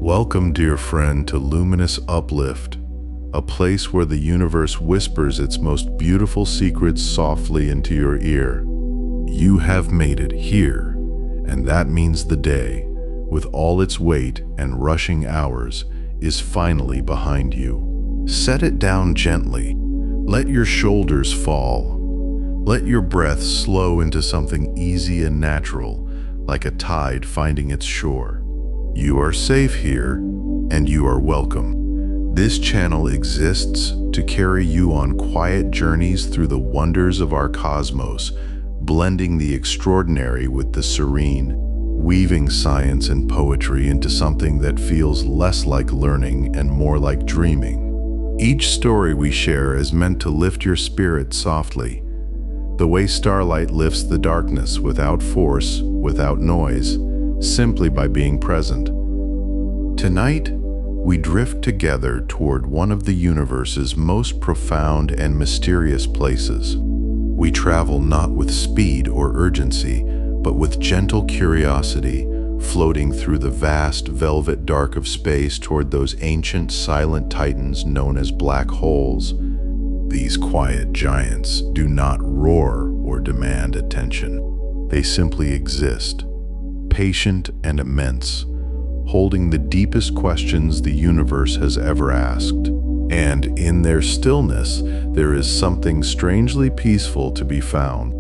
Welcome, dear friend, to Luminous Uplift, a place where the universe whispers its most beautiful secrets softly into your ear. You have made it here, and that means the day, with all its weight and rushing hours, is finally behind you. Set it down gently. Let your shoulders fall. Let your breath slow into something easy and natural, like a tide finding its shore. You are safe here, and you are welcome. This channel exists to carry you on quiet journeys through the wonders of our cosmos, blending the extraordinary with the serene, weaving science and poetry into something that feels less like learning and more like dreaming. Each story we share is meant to lift your spirit softly, the way starlight lifts the darkness without force, without noise, simply by being present. Tonight, we drift together toward one of the universe's most profound and mysterious places. We travel not with speed or urgency, but with gentle curiosity, floating through the vast velvet dark of space toward those ancient silent titans known as black holes. These quiet giants do not roar or demand attention. They simply exist, patient and immense, holding the deepest questions the universe has ever asked. And in their stillness, there is something strangely peaceful to be found.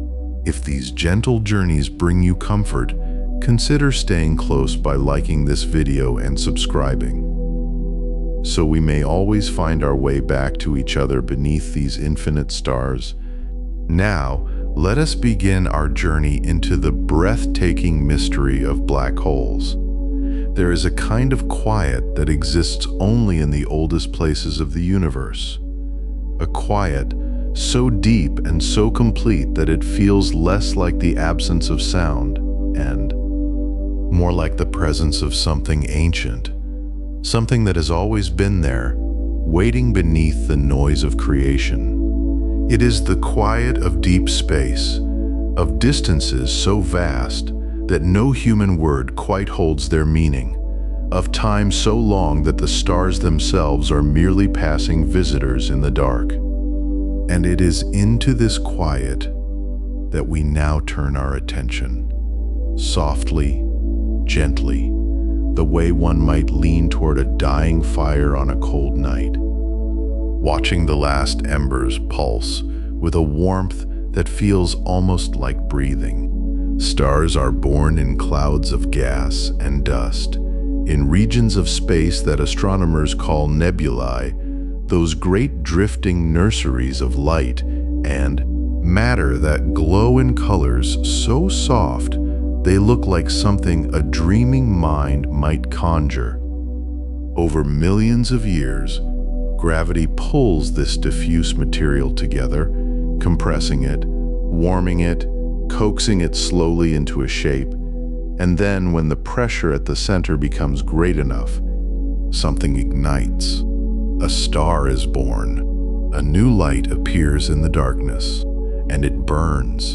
If these gentle journeys bring you comfort, consider staying close by liking this video and subscribing, so we may always find our way back to each other beneath these infinite stars. Now, let us begin our journey into the breathtaking mystery of black holes. There is a kind of quiet that exists only in the oldest places of the universe. A quiet so deep and so complete that it feels less like the absence of sound and more like the presence of something ancient, something that has always been there, waiting beneath the noise of creation. It is the quiet of deep space, of distances so vast that no human word quite holds their meaning, of time so long that the stars themselves are merely passing visitors in the dark. And it is into this quiet that we now turn our attention, softly, gently, the way one might lean toward a dying fire on a cold night, watching the last embers pulse with a warmth that feels almost like breathing. Stars are born in clouds of gas and dust, in regions of space that astronomers call nebulae, those great drifting nurseries of light and matter that glow in colors so soft they look like something a dreaming mind might conjure. Over millions of years, gravity pulls this diffuse material together, compressing it, warming it, coaxing it slowly into a shape, and then when the pressure at the center becomes great enough, something ignites. A star is born. A new light appears in the darkness, and it burns,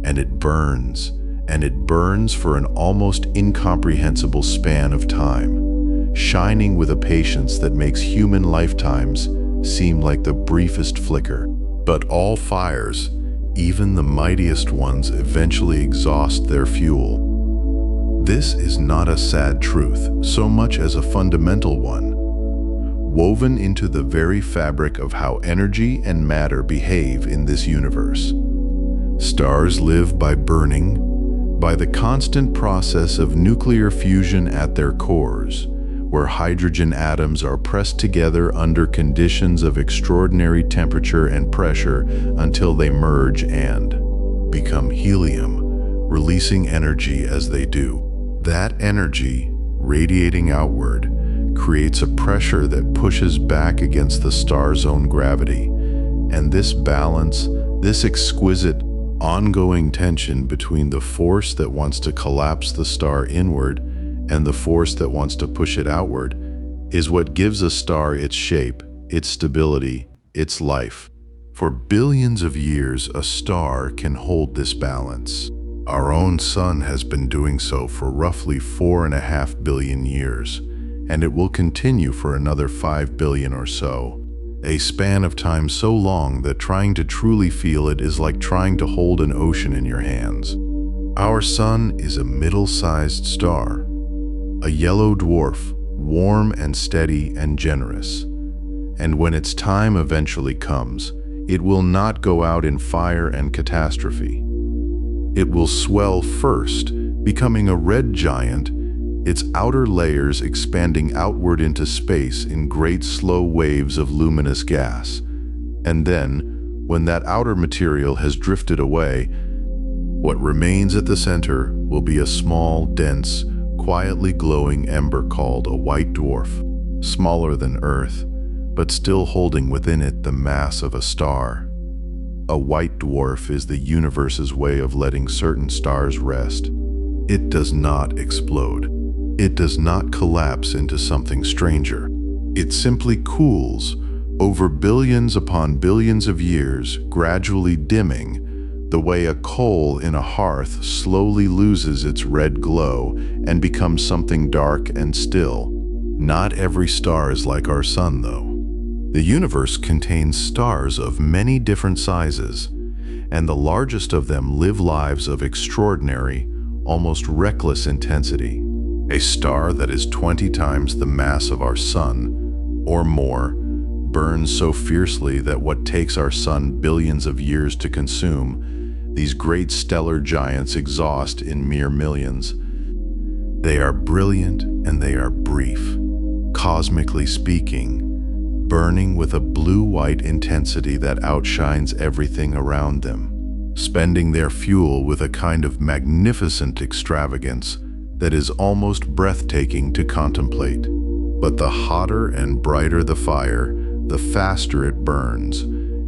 and it burns, and it burns for an almost incomprehensible span of time, shining with a patience that makes human lifetimes seem like the briefest flicker. But all fires, even the mightiest ones, eventually exhaust their fuel. This is not a sad truth so much as a fundamental one, woven into the very fabric of how energy and matter behave in this universe. Stars live by burning, by the constant process of nuclear fusion at their cores, where hydrogen atoms are pressed together under conditions of extraordinary temperature and pressure until they merge and become helium, releasing energy as they do. That energy, radiating outward, creates a pressure that pushes back against the star's own gravity. And this balance, this exquisite, ongoing tension between the force that wants to collapse the star inward and the force that wants to push it outward, is what gives a star its shape, its stability, its life. For billions of years, a star can hold this balance. Our own sun has been doing so for roughly 4.5 billion years, and it will continue for another 5 billion or so. A span of time so long that trying to truly feel it is like trying to hold an ocean in your hands. Our sun is a middle-sized star, a yellow dwarf, warm and steady and generous. And when its time eventually comes, it will not go out in fire and catastrophe. It will swell first, becoming a red giant, its outer layers expanding outward into space in great slow waves of luminous gas. And then, when that outer material has drifted away, what remains at the center will be a small, dense, quietly glowing ember called a white dwarf, smaller than Earth, but still holding within it the mass of a star. A white dwarf is the universe's way of letting certain stars rest. It does not explode. It does not collapse into something stranger. It simply cools over billions upon billions of years, gradually dimming, the way a coal in a hearth slowly loses its red glow and becomes something dark and still. Not every star is like our sun, though. The universe contains stars of many different sizes, and the largest of them live lives of extraordinary, almost reckless intensity. A star that is 20 times the mass of our sun, or more, burns so fiercely that what takes our sun billions of years to consume, these great stellar giants exhaust in mere millions. They are brilliant and they are brief, cosmically speaking, burning with a blue-white intensity that outshines everything around them, spending their fuel with a kind of magnificent extravagance that is almost breathtaking to contemplate. But the hotter and brighter the fire, the faster it burns,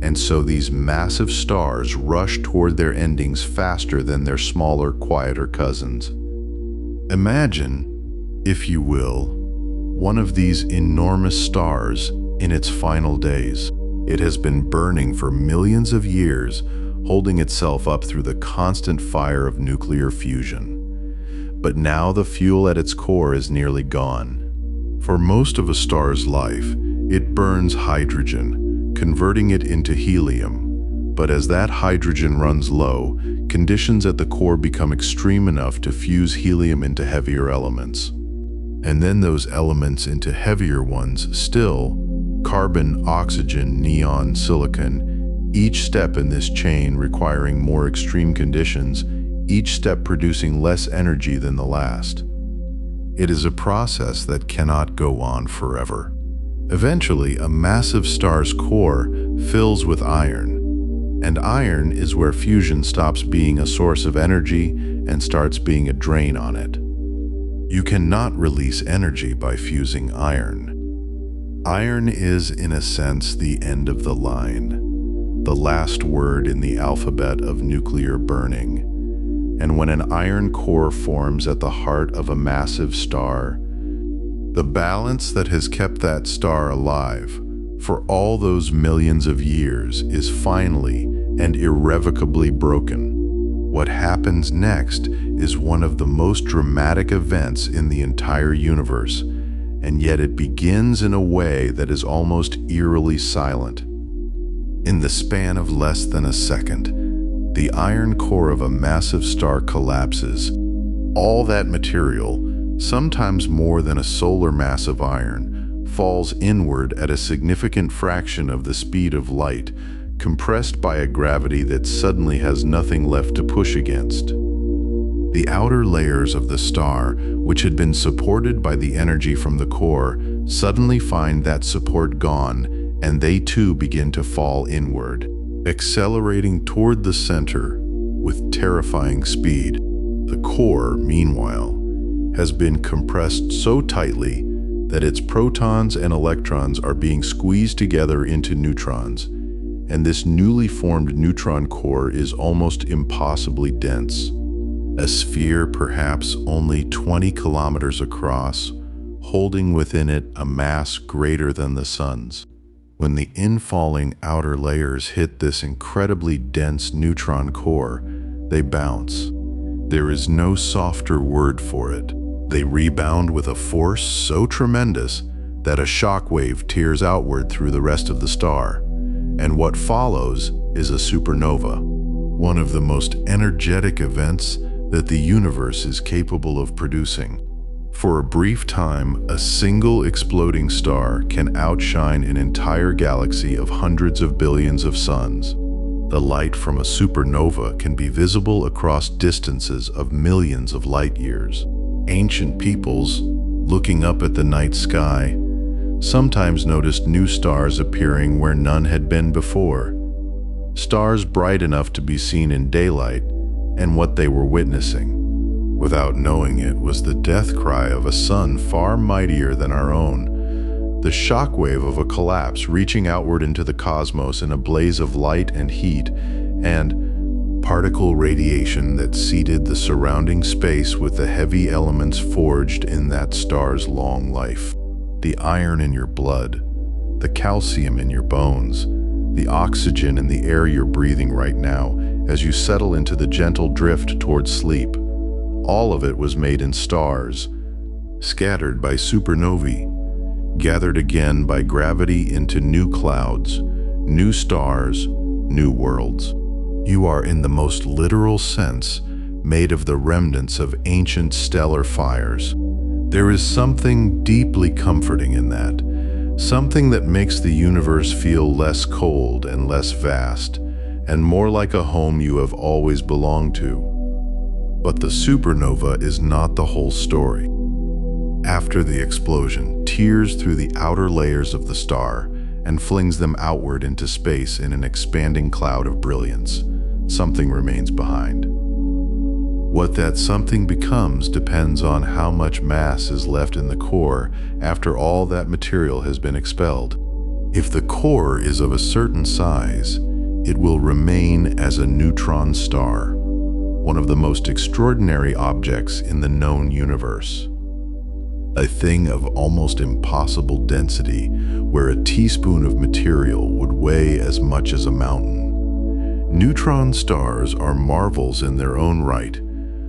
and so these massive stars rush toward their endings faster than their smaller, quieter cousins. Imagine, if you will, one of these enormous stars in its final days. It has been burning for millions of years, holding itself up through the constant fire of nuclear fusion. But now the fuel at its core is nearly gone. For most of a star's life, it burns hydrogen, converting it into helium. But as that hydrogen runs low, conditions at the core become extreme enough to fuse helium into heavier elements. And then those elements into heavier ones still, carbon, oxygen, neon, silicon, each step in this chain requiring more extreme conditions, each step producing less energy than the last. It is a process that cannot go on forever. Eventually, a massive star's core fills with iron, and iron is where fusion stops being a source of energy and starts being a drain on it. You cannot release energy by fusing iron. Iron is, in a sense, the end of the line, the last word in the alphabet of nuclear burning. And when an iron core forms at the heart of a massive star, the balance that has kept that star alive for all those millions of years is finally and irrevocably broken. What happens next is one of the most dramatic events in the entire universe, and yet it begins in a way that is almost eerily silent. In the span of less than a second, the iron core of a massive star collapses. All that material, sometimes more than a solar mass of iron, falls inward at a significant fraction of the speed of light, compressed by a gravity that suddenly has nothing left to push against. The outer layers of the star, which had been supported by the energy from the core, suddenly find that support gone, and they too begin to fall inward, accelerating toward the center with terrifying speed. The core, meanwhile, has been compressed so tightly that its protons and electrons are being squeezed together into neutrons, and this newly formed neutron core is almost impossibly dense. A sphere perhaps only 20 kilometers across, holding within it a mass greater than the sun's. When the infalling outer layers hit this incredibly dense neutron core, they bounce. There is no softer word for it. They rebound with a force so tremendous that a shock wave tears outward through the rest of the star, and what follows is a supernova, one of the most energetic events that the universe is capable of producing. For a brief time, a single exploding star can outshine an entire galaxy of hundreds of billions of suns. The light from a supernova can be visible across distances of millions of light years. Ancient peoples, looking up at the night sky, sometimes noticed new stars appearing where none had been before. Stars bright enough to be seen in daylight, and what they were witnessing, without knowing it, was the death cry of a sun far mightier than our own, the shockwave of a collapse reaching outward into the cosmos in a blaze of light and heat, and particle radiation that seeded the surrounding space with the heavy elements forged in that star's long life. The iron in your blood, the calcium in your bones, the oxygen in the air you're breathing right now as you settle into the gentle drift towards sleep. All of it was made in stars, scattered by supernovae, gathered again by gravity into new clouds, new stars, new worlds. You are, in the most literal sense, made of the remnants of ancient stellar fires. There is something deeply comforting in that, something that makes the universe feel less cold and less vast, and more like a home you have always belonged to. But the supernova is not the whole story. After the explosion tears through the outer layers of the star and flings them outward into space in an expanding cloud of brilliance, something remains behind. What that something becomes depends on how much mass is left in the core after all that material has been expelled. If the core is of a certain size, it will remain as a neutron star, one of the most extraordinary objects in the known universe. A thing of almost impossible density, where a teaspoon of material would weigh as much as a mountain. Neutron stars are marvels in their own right,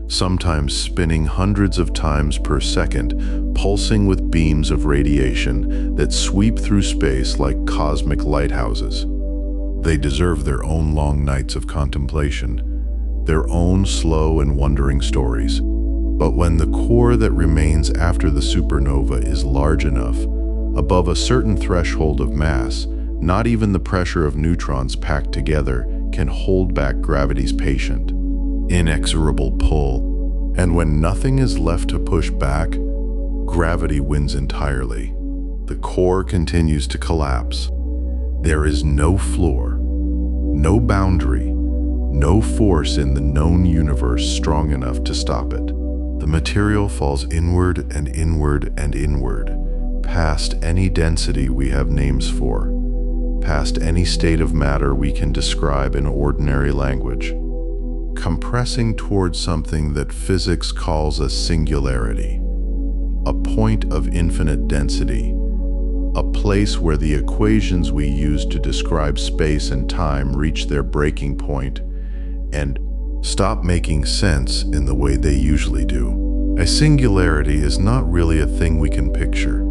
sometimes spinning hundreds of times per second, pulsing with beams of radiation that sweep through space like cosmic lighthouses. They deserve their own long nights of contemplation, their own slow and wondering stories. But when the core that remains after the supernova is large enough, above a certain threshold of mass, not even the pressure of neutrons packed together can hold back gravity's patient, inexorable pull. And when nothing is left to push back, gravity wins entirely. The core continues to collapse. There is no floor, no boundary, no force in the known universe strong enough to stop it. The material falls inward and inward and inward, past any density we have names for, past any state of matter we can describe in ordinary language, compressing towards something that physics calls a singularity, a point of infinite density, a place where the equations we use to describe space and time reach their breaking point and stop making sense in the way they usually do. A singularity is not really a thing we can picture,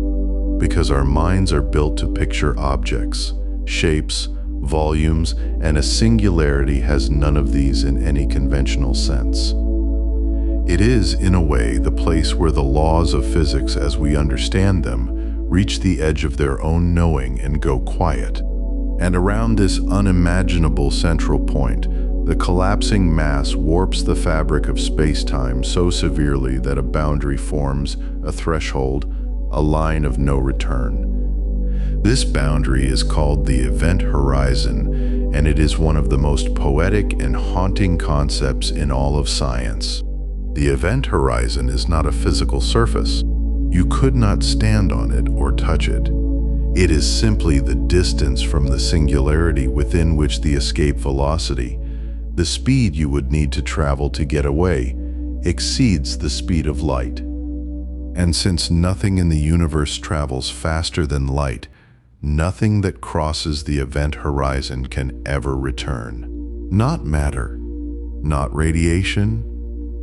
because our minds are built to picture objects, shapes, volumes, and a singularity has none of these in any conventional sense. It is, in a way, the place where the laws of physics as we understand them reach the edge of their own knowing and go quiet. And around this unimaginable central point, the collapsing mass warps the fabric of space-time so severely that a boundary forms, a threshold, a line of no return. This boundary is called the event horizon, and it is one of the most poetic and haunting concepts in all of science. The event horizon is not a physical surface. You could not stand on it or touch it. It is simply the distance from the singularity within which the escape velocity, the speed you would need to travel to get away, exceeds the speed of light. And since nothing in the universe travels faster than light, nothing that crosses the event horizon can ever return. Not matter, not radiation,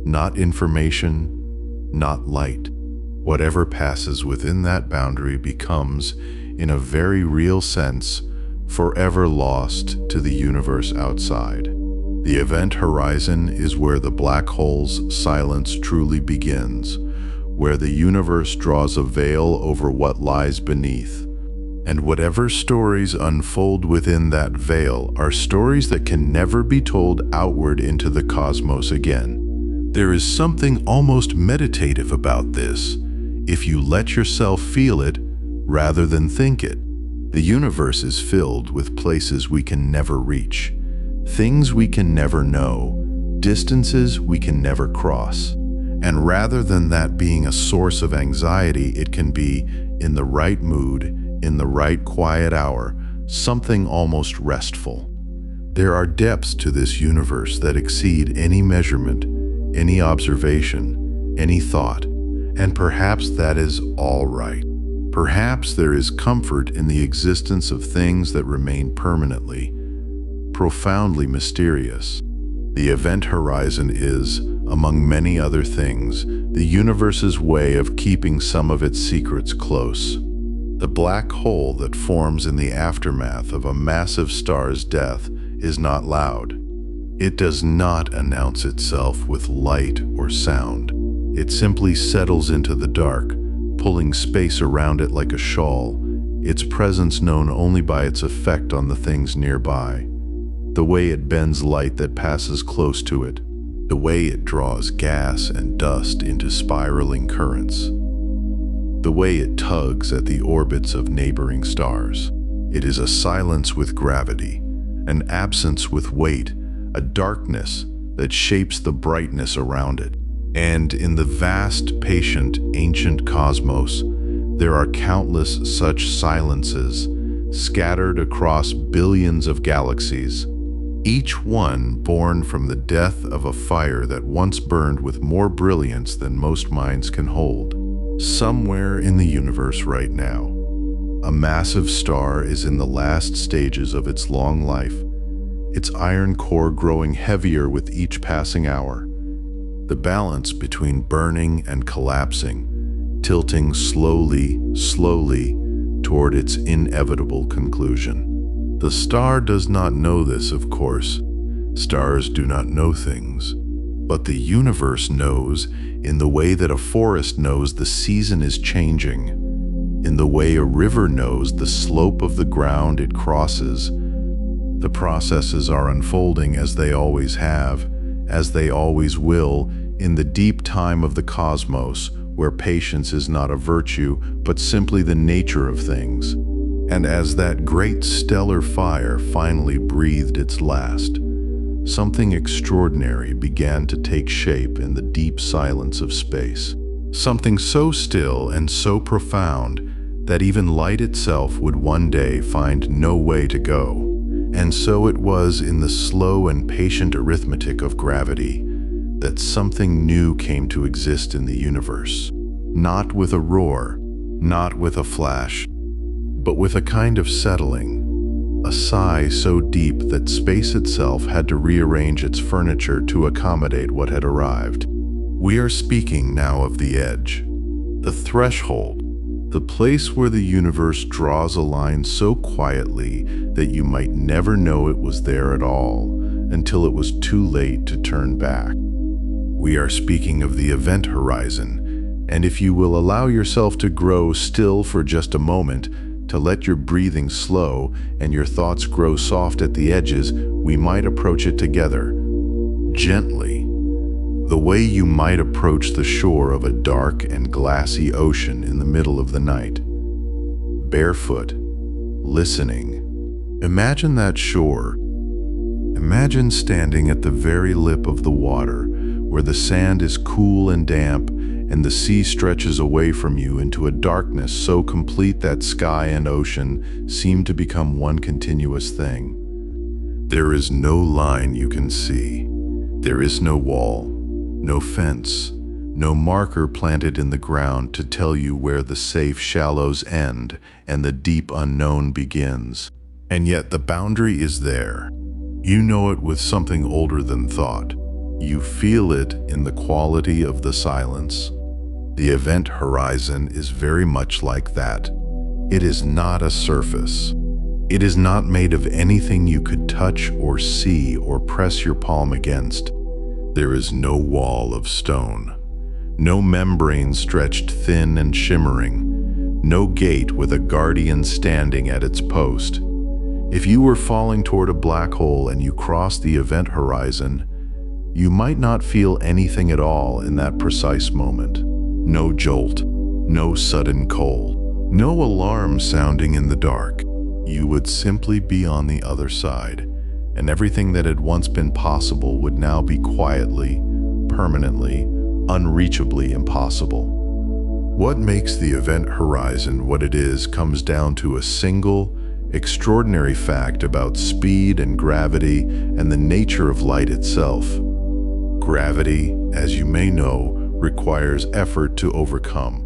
not information, not light. Whatever passes within that boundary becomes, in a very real sense, forever lost to the universe outside. The event horizon is where the black hole's silence truly begins, where the universe draws a veil over what lies beneath. And whatever stories unfold within that veil are stories that can never be told outward into the cosmos again. There is something almost meditative about this, if you let yourself feel it rather than think it. The universe is filled with places we can never reach, things we can never know, distances we can never cross. And rather than that being a source of anxiety, it can be, in the right mood, in the right quiet hour, something almost restful. There are depths to this universe that exceed any measurement, any observation, any thought, and perhaps that is all right. Perhaps there is comfort in the existence of things that remain permanently, profoundly mysterious. The event horizon is, among many other things, the universe's way of keeping some of its secrets close. The black hole that forms in the aftermath of a massive star's death is not loud. It does not announce itself with light or sound. It simply settles into the dark, pulling space around it like a shawl, its presence known only by its effect on the things nearby. The way it bends light that passes close to it, the way it draws gas and dust into spiraling currents, the way it tugs at the orbits of neighboring stars. It is a silence with gravity, an absence with weight, a darkness that shapes the brightness around it. And in the vast, patient, ancient cosmos, there are countless such silences scattered across billions of galaxies, each one born from the death of a fire that once burned with more brilliance than most minds can hold. Somewhere in the universe right now, a massive star is in the last stages of its long life, its iron core growing heavier with each passing hour. The balance between burning and collapsing, tilting slowly, slowly toward its inevitable conclusion. The star does not know this, of course. Stars do not know things. But the universe knows in the way that a forest knows the season is changing, in the way a river knows the slope of the ground it crosses. The processes are unfolding as they always have, as they always will, in the deep time of the cosmos, where patience is not a virtue, but simply the nature of things. And as that great stellar fire finally breathed its last, something extraordinary began to take shape in the deep silence of space. Something so still and so profound that even light itself would one day find no way to go. And so it was in the slow and patient arithmetic of gravity that something new came to exist in the universe. Not with a roar, not with a flash, but with a kind of settling. A sigh so deep that space itself had to rearrange its furniture to accommodate what had arrived. We are speaking now of the edge, the threshold, the place where the universe draws a line so quietly that you might never know it was there at all until it was too late to turn back. We are speaking of the event horizon, and if you will allow yourself to grow still for just a moment, to let your breathing slow and your thoughts grow soft at the edges, we might approach it together, gently, the way you might approach the shore of a dark and glassy ocean in the middle of the night. Barefoot, listening. Imagine that shore. Imagine standing at the very lip of the water, where the sand is cool and damp, and the sea stretches away from you into a darkness so complete that sky and ocean seem to become one continuous thing. There is no line you can see. There is no wall, no fence, no marker planted in the ground to tell you where the safe shallows end and the deep unknown begins. And yet the boundary is there. You know it with something older than thought. You feel it in the quality of the silence. The event horizon is very much like that. It is not a surface. It is not made of anything you could touch or see or press your palm against. There is no wall of stone, no membrane stretched thin and shimmering, no gate with a guardian standing at its post. If you were falling toward a black hole and you crossed the event horizon, you might not feel anything at all in that precise moment. No jolt, no sudden cold, no alarm sounding in the dark. You would simply be on the other side, and everything that had once been possible would now be quietly, permanently, unreachably impossible. What makes the event horizon what it is comes down to a single, extraordinary fact about speed and gravity and the nature of light itself. Gravity, as you may know, requires effort to overcome.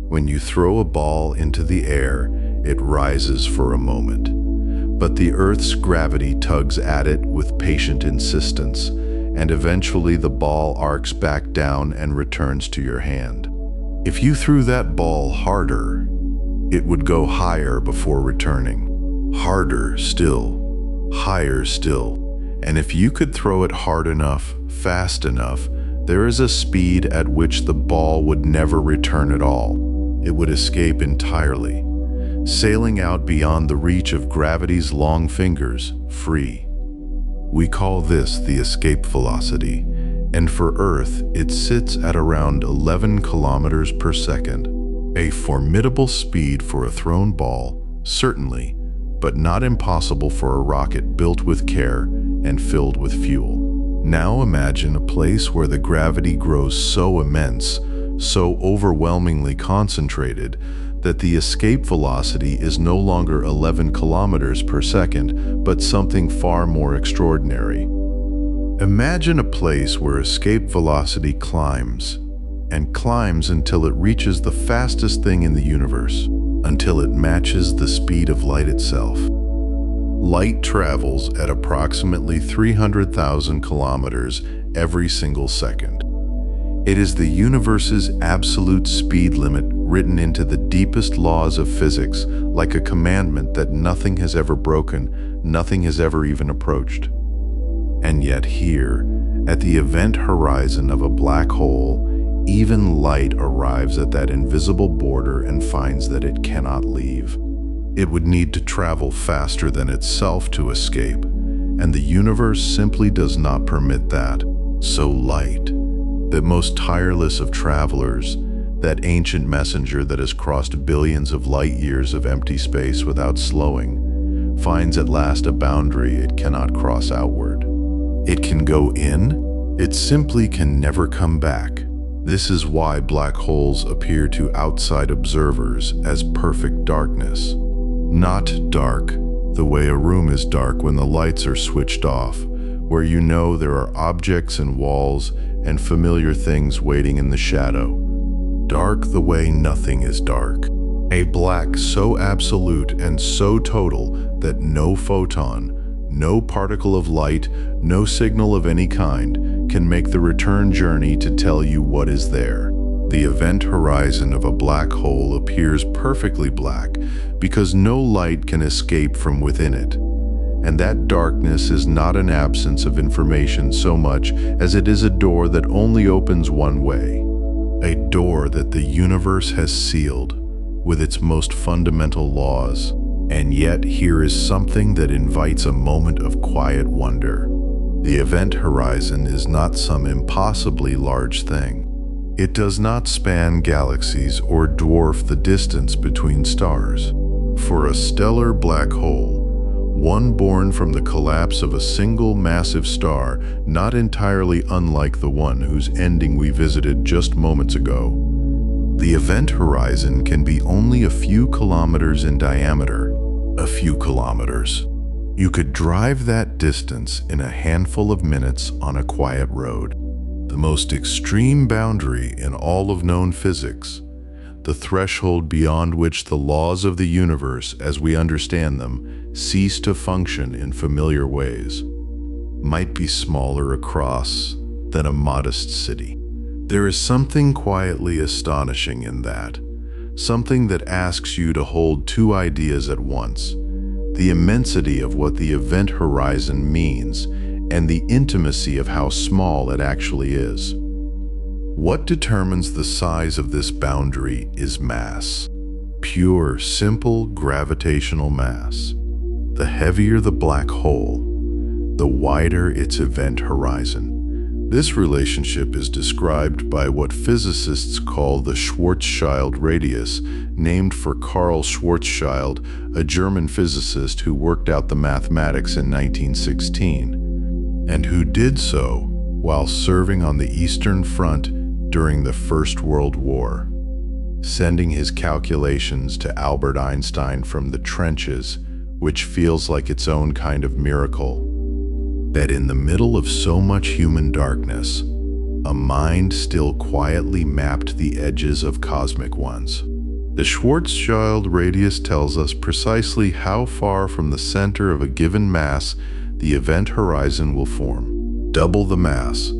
When you throw a ball into the air, it rises for a moment. But the Earth's gravity tugs at it with patient insistence, and eventually the ball arcs back down and returns to your hand. If you threw that ball harder, it would go higher before returning. Harder still, higher still. And if you could throw it hard enough, fast enough, there is a speed at which the ball would never return at all. It would escape entirely, sailing out beyond the reach of gravity's long fingers, free. We call this the escape velocity, and for Earth, it sits at around 11 kilometers per second. A formidable speed for a thrown ball, certainly, but not impossible for a rocket built with care and filled with fuel. Now imagine a place where the gravity grows so immense, so overwhelmingly concentrated, that the escape velocity is no longer 11 kilometers per second, but something far more extraordinary. Imagine a place where escape velocity climbs, and climbs until it reaches the fastest thing in the universe, until it matches the speed of light itself. Light travels at approximately 300,000 kilometers every single second. It is the universe's absolute speed limit written into the deepest laws of physics, like a commandment that nothing has ever broken, nothing has ever even approached. And yet here, at the event horizon of a black hole, even light arrives at that invisible border and finds that it cannot leave. It would need to travel faster than itself to escape, and the universe simply does not permit that. So light, that most tireless of travelers, that ancient messenger that has crossed billions of light years of empty space without slowing, finds at last a boundary it cannot cross outward. It can go in, it simply can never come back. This is why black holes appear to outside observers as perfect darkness. Not dark, the way a room is dark when the lights are switched off, where you know there are objects and walls and familiar things waiting in the shadow. Dark the way nothing is dark. A black so absolute and so total that no photon, no particle of light, no signal of any kind can make the return journey to tell you what is there. The event horizon of a black hole appears perfectly black because no light can escape from within it. And that darkness is not an absence of information so much as it is a door that only opens one way. A door that the universe has sealed with its most fundamental laws. And yet here is something that invites a moment of quiet wonder. The event horizon is not some impossibly large thing. It does not span galaxies or dwarf the distance between stars. For a stellar black hole, one born from the collapse of a single massive star, not entirely unlike the one whose ending we visited just moments ago, the event horizon can be only a few kilometers in diameter. A few kilometers. You could drive that distance in a handful of minutes on a quiet road. The most extreme boundary in all of known physics, the threshold beyond which the laws of the universe as we understand them cease to function in familiar ways, might be smaller across than a modest city. There is something quietly astonishing in that, something that asks you to hold two ideas at once: the immensity of what the event horizon means and the intimacy of how small it actually is. What determines the size of this boundary is mass. Pure, simple gravitational mass. The heavier the black hole, the wider its event horizon. This relationship is described by what physicists call the Schwarzschild radius, named for Karl Schwarzschild, a German physicist who worked out the mathematics in 1916, and who did so while serving on the Eastern Front during the First World War, sending his calculations to Albert Einstein from the trenches, which feels like its own kind of miracle. That in the middle of so much human darkness, a mind still quietly mapped the edges of cosmic ones. The Schwarzschild radius tells us precisely how far from the center of a given mass the event horizon will form. Double the mass,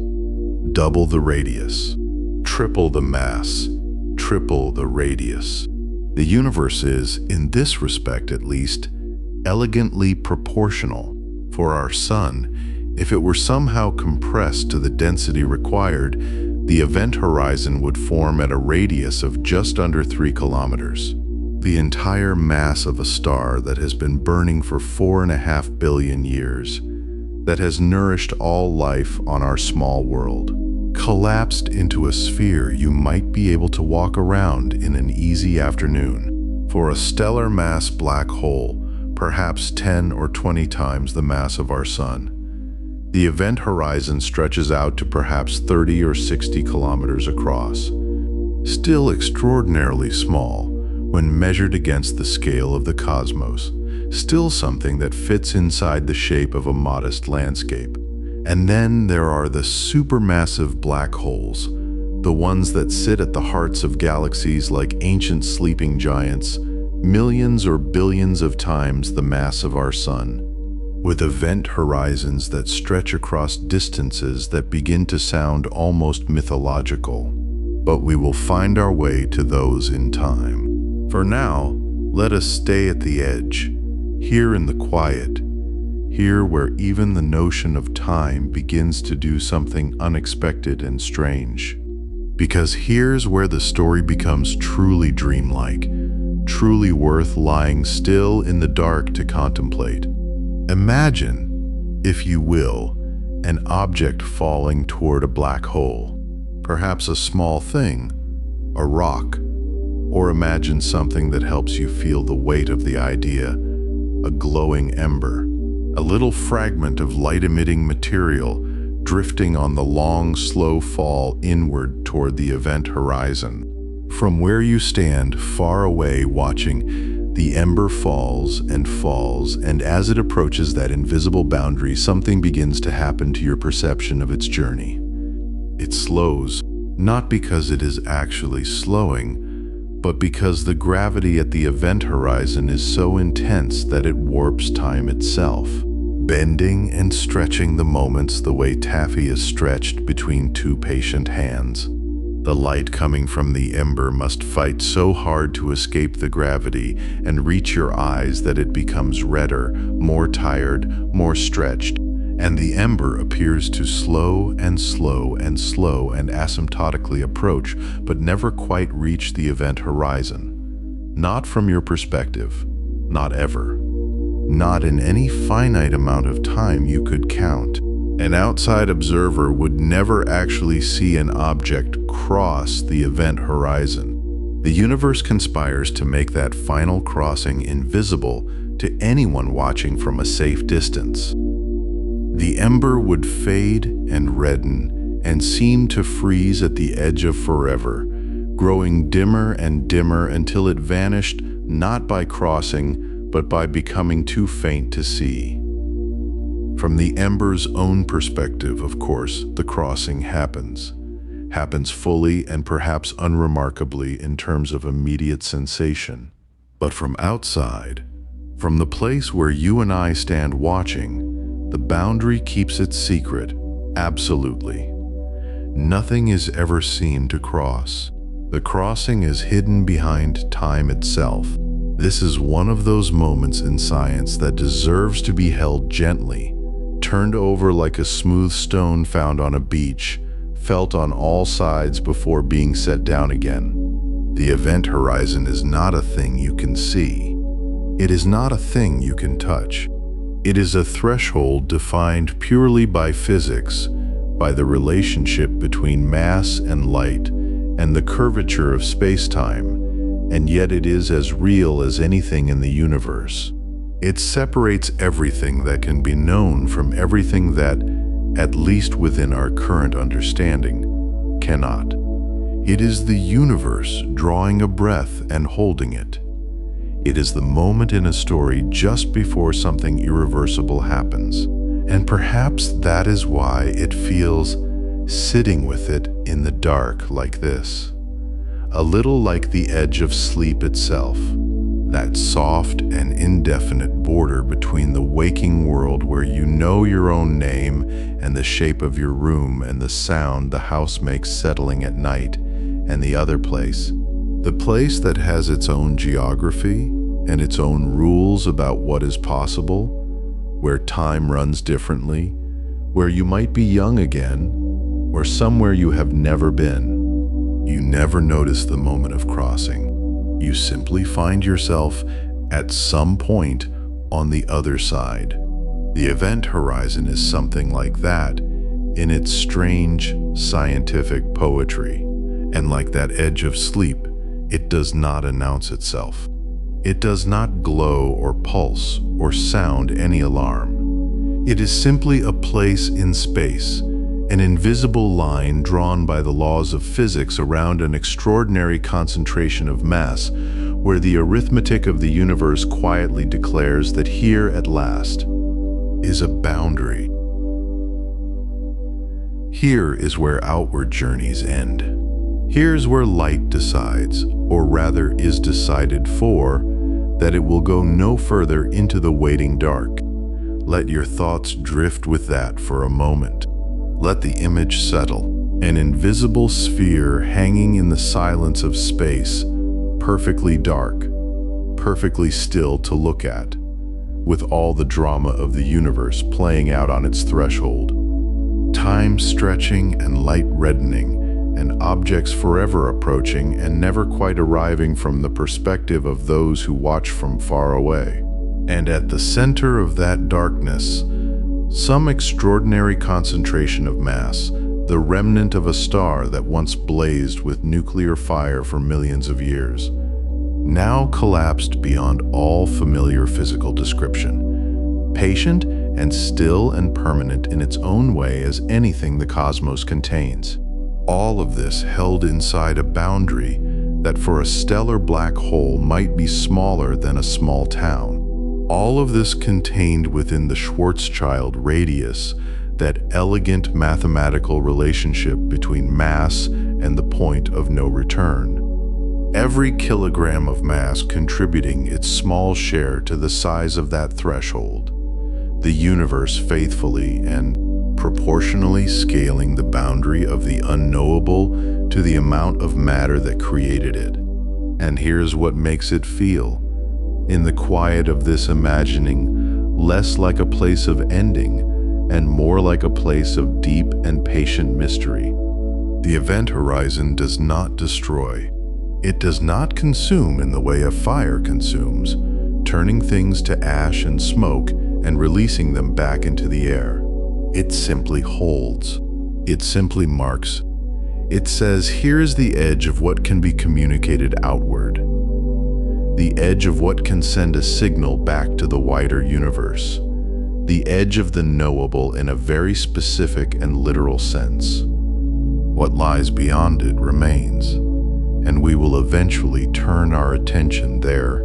double the radius. Triple the mass, triple the radius. The universe is, in this respect at least, elegantly proportional. For our sun, if it were somehow compressed to the density required, the event horizon would form at a radius of just under 3 kilometers. The entire mass of a star that has been burning for 4.5 billion years, that has nourished all life on our small world, collapsed into a sphere you might be able to walk around in an easy afternoon. For a stellar mass black hole, perhaps 10 or 20 times the mass of our sun, the event horizon stretches out to perhaps 30 or 60 kilometers across. Still extraordinarily small when measured against the scale of the cosmos, still something that fits inside the shape of a modest landscape. And then there are the supermassive black holes, the ones that sit at the hearts of galaxies like ancient sleeping giants, millions or billions of times the mass of our sun, with event horizons that stretch across distances that begin to sound almost mythological. But we will find our way to those in time. For now, let us stay at the edge, here in the quiet, here where even the notion of time begins to do something unexpected and strange. Because here's where the story becomes truly dreamlike, truly worth lying still in the dark to contemplate. Imagine, if you will, an object falling toward a black hole, perhaps a small thing, a rock, or imagine something that helps you feel the weight of the idea, a glowing ember, a little fragment of light-emitting material drifting on the long, slow fall inward toward the event horizon. From where you stand, far away watching, the ember falls, and as it approaches that invisible boundary, something begins to happen to your perception of its journey. It slows, not because it is actually slowing, but because the gravity at the event horizon is so intense that it warps time itself, bending and stretching the moments the way taffy is stretched between two patient hands. The light coming from the ember must fight so hard to escape the gravity and reach your eyes that it becomes redder, more tired, more stretched, and the ember appears to slow and asymptotically approach, but never quite reach the event horizon. Not from your perspective, not ever. Not in any finite amount of time you could count. An outside observer would never actually see an object cross the event horizon. The universe conspires to make that final crossing invisible to anyone watching from a safe distance. The ember would fade and redden and seem to freeze at the edge of forever, growing dimmer and dimmer until it vanished not by crossing, but by becoming too faint to see. From the ember's own perspective, of course, the crossing happens fully and perhaps unremarkably in terms of immediate sensation. But from outside, from the place where you and I stand watching, the boundary keeps its secret, absolutely. nothing is ever seen to cross. The crossing is hidden behind time itself. This is one of those moments in science that deserves to be held gently, turned over like a smooth stone found on a beach, felt on all sides before being set down again. The event horizon is not a thing you can see. It is not a thing you can touch. It is a threshold defined purely by physics, by the relationship between mass and light, and the curvature of space-time, and yet it is as real as anything in the universe. It separates everything that can be known from everything that, at least within our current understanding, cannot. It is the universe drawing a breath and holding it. It is the moment in a story just before something irreversible happens. And perhaps that is why it feels sitting with it in the dark like this. A little like the edge of sleep itself, that soft and indefinite border between the waking world where you know your own name and the shape of your room and the sound the house makes settling at night, and the other place, the place that has its own geography and its own rules about what is possible, where time runs differently, where you might be young again, or somewhere you have never been. You never notice the moment of crossing. You simply find yourself at some point on the other side. The event horizon is something like that in its strange scientific poetry. And like that edge of sleep, it does not announce itself. It does not glow or pulse or sound any alarm. It is simply a place in space, an invisible line drawn by the laws of physics around an extraordinary concentration of mass, where the arithmetic of the universe quietly declares that here at last is a boundary. Here is where outward journeys end. Here's where light decides, or rather is decided for, that it will go no further into the waiting dark. Let your thoughts drift with that for a moment. Let the image settle, an invisible sphere hanging in the silence of space, perfectly dark, perfectly still to look at, with all the drama of the universe playing out on its threshold. Time stretching and light reddening, and objects forever approaching and never quite arriving from the perspective of those who watch from far away. And at the center of that darkness, some extraordinary concentration of mass, the remnant of a star that once blazed with nuclear fire for millions of years, now collapsed beyond all familiar physical description, patient and still and permanent in its own way as anything the cosmos contains. All of this held inside a boundary that for a stellar black hole might be smaller than a small town. All of this contained within the Schwarzschild radius, that elegant mathematical relationship between mass and the point of no return. Every kilogram of mass contributing its small share to the size of that threshold, the universe faithfully and proportionally scaling the boundary of the unknowable to the amount of matter that created it. And here's what makes it feel, in the quiet of this imagining, less like a place of ending and more like a place of deep and patient mystery. The event horizon does not destroy. It does not consume in the way a fire consumes, turning things to ash and smoke and releasing them back into the air. It simply holds. It simply marks. It says, here's the edge of what can be communicated outward. The edge of what can send a signal back to the wider universe. The edge of the knowable in a very specific and literal sense. What lies beyond it remains, and we will eventually turn our attention there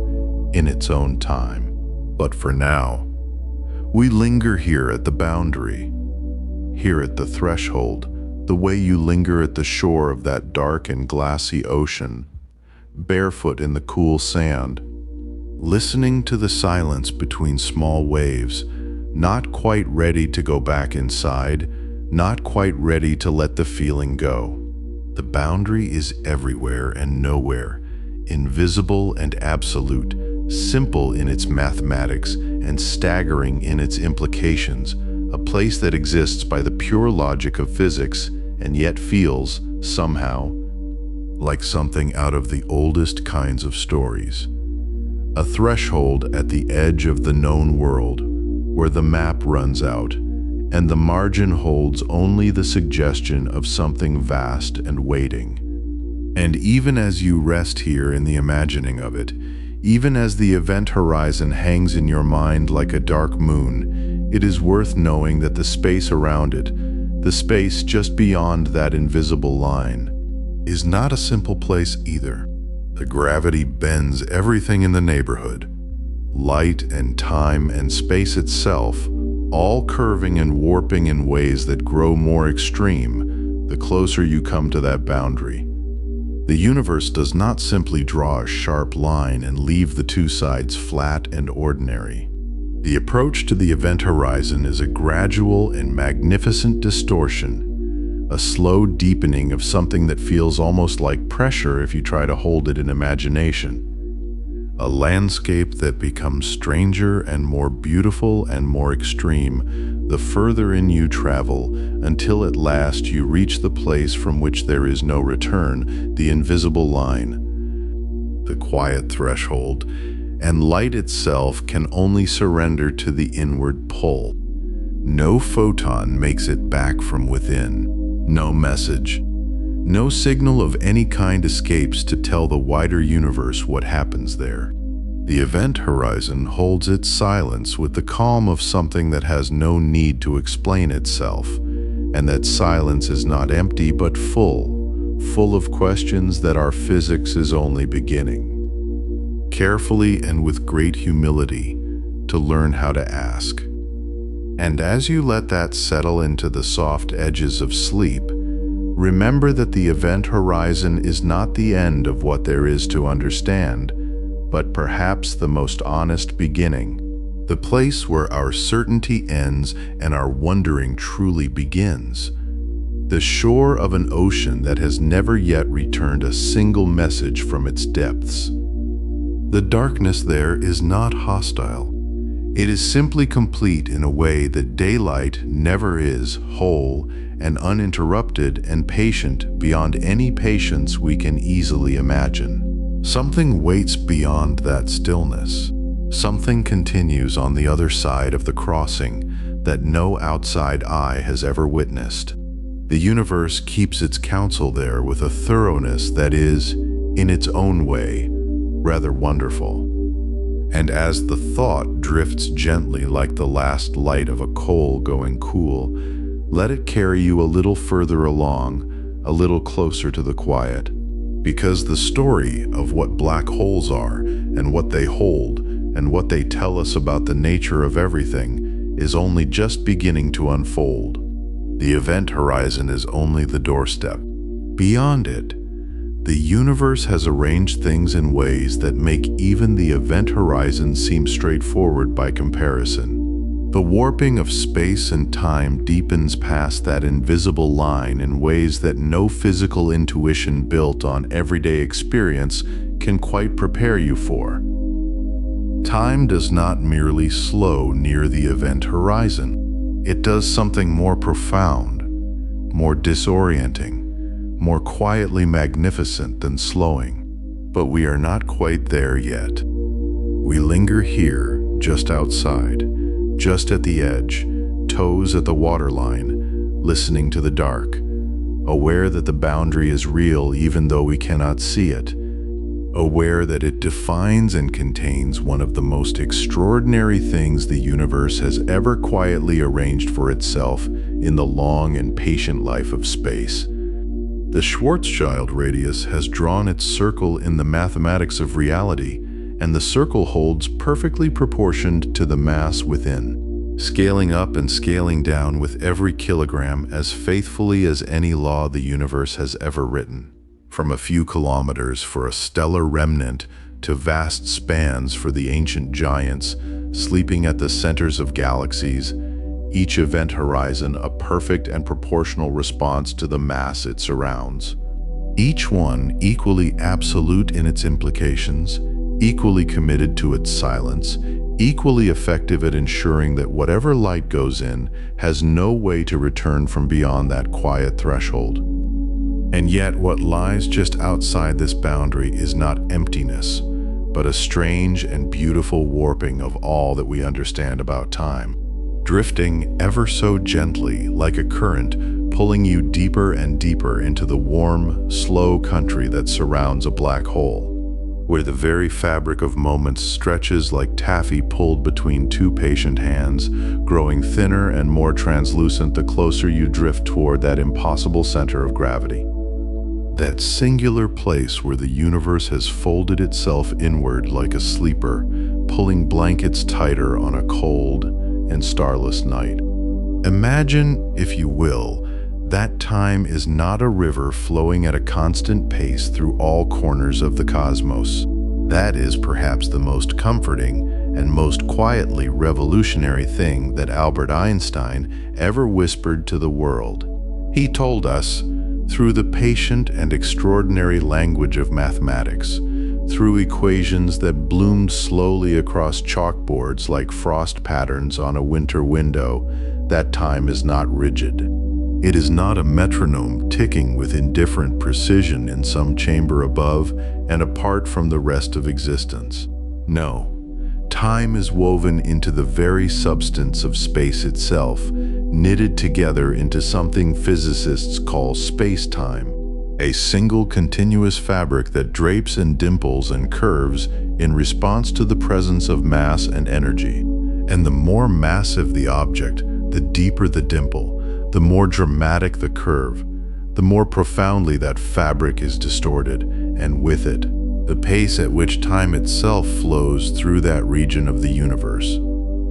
in its own time. But for now, we linger here at the boundary, here at the threshold, the way you linger at the shore of that dark and glassy ocean, barefoot in the cool sand, listening to the silence between small waves, not quite ready to go back inside, not quite ready to let the feeling go. The boundary is everywhere and nowhere, invisible and absolute, simple in its mathematics and staggering in its implications, a place that exists by the pure logic of physics and yet feels, somehow, like something out of the oldest kinds of stories. A threshold at the edge of the known world, where the map runs out, and the margin holds only the suggestion of something vast and waiting. And even as you rest here in the imagining of it, even as the event horizon hangs in your mind like a dark moon, it is worth knowing that the space around it, the space just beyond that invisible line, is not a simple place either. The gravity bends everything in the neighborhood. Light and time and space itself, all curving and warping in ways that grow more extreme the closer you come to that boundary. The universe does not simply draw a sharp line and leave the two sides flat and ordinary. The approach to the event horizon is a gradual and magnificent distortion, a slow deepening of something that feels almost like pressure if you try to hold it in imagination. A landscape that becomes stranger and more beautiful and more extreme the further in you travel, until at last you reach the place from which there is no return, the invisible line, the quiet threshold, and light itself can only surrender to the inward pull. No photon makes it back from within, no message. No signal of any kind escapes to tell the wider universe what happens there. The event horizon holds its silence with the calm of something that has no need to explain itself, and that silence is not empty but full of questions that our physics is only beginning. Carefully and with great humility, to learn how to ask. And as you let that settle into the soft edges of sleep, remember that the event horizon is not the end of what there is to understand, but perhaps the most honest beginning, the place where our certainty ends and our wondering truly begins. The shore of an ocean that has never yet returned a single message from its depths. The darkness there is not hostile. It is simply complete in a way that daylight never is, whole and uninterrupted and patient beyond any patience we can easily imagine. Something waits beyond that stillness. Something continues on the other side of the crossing that no outside eye has ever witnessed. The universe keeps its counsel there with a thoroughness that is, in its own way, rather wonderful. And as the thought drifts gently like the last light of a coal going cool, let it carry you a little further along, a little closer to the quiet. Because the story of what black holes are, and what they hold, and what they tell us about the nature of everything, is only just beginning to unfold. The event horizon is only the doorstep. Beyond it, the universe has arranged things in ways that make even the event horizon seem straightforward by comparison. The warping of space and time deepens past that invisible line in ways that no physical intuition built on everyday experience can quite prepare you for. Time does not merely slow near the event horizon. It does something more profound, more disorienting, more quietly magnificent than slowing. But we are not quite there yet. We linger here, just outside, just at the edge, toes at the waterline, listening to the dark, aware that the boundary is real even though we cannot see it, aware that it defines and contains one of the most extraordinary things the universe has ever quietly arranged for itself in the long and patient life of space. The Schwarzschild radius has drawn its circle in the mathematics of reality, and the circle holds perfectly proportioned to the mass within, scaling up and scaling down with every kilogram as faithfully as any law the universe has ever written. From a few kilometers for a stellar remnant to vast spans for the ancient giants sleeping at the centers of galaxies, each event horizon a perfect and proportional response to the mass it surrounds. Each one equally absolute in its implications, equally committed to its silence, equally effective at ensuring that whatever light goes in has no way to return from beyond that quiet threshold. And yet what lies just outside this boundary is not emptiness, but a strange and beautiful warping of all that we understand about time, drifting ever so gently like a current, pulling you deeper and deeper into the warm, slow country that surrounds a black hole, where the very fabric of moments stretches like taffy pulled between two patient hands, growing thinner and more translucent the closer you drift toward that impossible center of gravity. That singular place where the universe has folded itself inward like a sleeper, pulling blankets tighter on a cold and starless night. Imagine, if you will, that time is not a river flowing at a constant pace through all corners of the cosmos. That is perhaps the most comforting and most quietly revolutionary thing that Albert Einstein ever whispered to the world. He told us, through the patient and extraordinary language of mathematics, through equations that bloomed slowly across chalkboards like frost patterns on a winter window, that time is not rigid. It is not a metronome ticking with indifferent precision in some chamber above and apart from the rest of existence. No, time is woven into the very substance of space itself, knitted together into something physicists call space-time, a single continuous fabric that drapes and dimples and curves in response to the presence of mass and energy. And the more massive the object, the deeper the dimple, the more dramatic the curve, the more profoundly that fabric is distorted, and with it, the pace at which time itself flows through that region of the universe.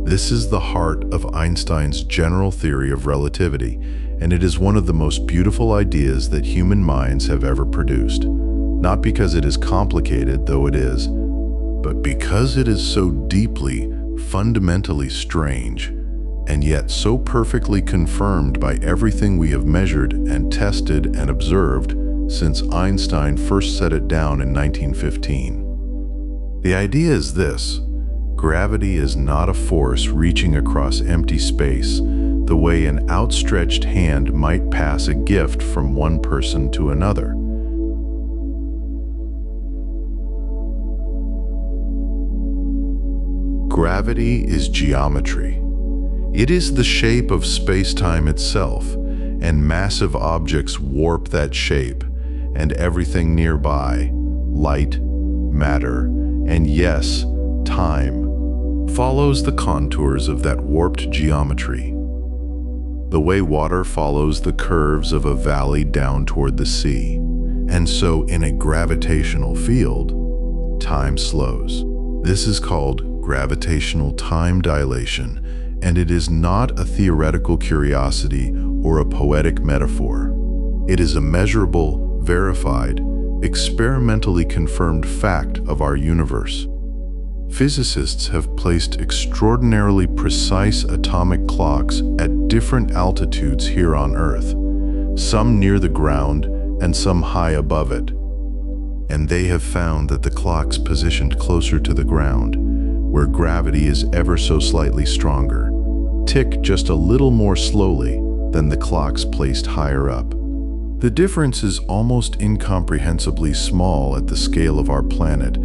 This is the heart of Einstein's general theory of relativity, and it is one of the most beautiful ideas that human minds have ever produced. Not because it is complicated, though it is, but because it is so deeply, fundamentally strange, and yet so perfectly confirmed by everything we have measured and tested and observed since Einstein first set it down in 1915. The idea is this: gravity is not a force reaching across empty space the way an outstretched hand might pass a gift from one person to another. Gravity is geometry. It is the shape of space-time itself, and massive objects warp that shape, and everything nearby, light, matter, and yes, time, follows the contours of that warped geometry. The way water follows the curves of a valley down toward the sea. And so in a gravitational field, time slows. This is called gravitational time dilation, and it is not a theoretical curiosity or a poetic metaphor. It is a measurable, verified, experimentally confirmed fact of our universe. Physicists have placed extraordinarily precise atomic clocks at different altitudes here on Earth, some near the ground and some high above it. And they have found that the clocks positioned closer to the ground, where gravity is ever so slightly stronger, tick just a little more slowly than the clocks placed higher up. The difference is almost incomprehensibly small at the scale of our planet,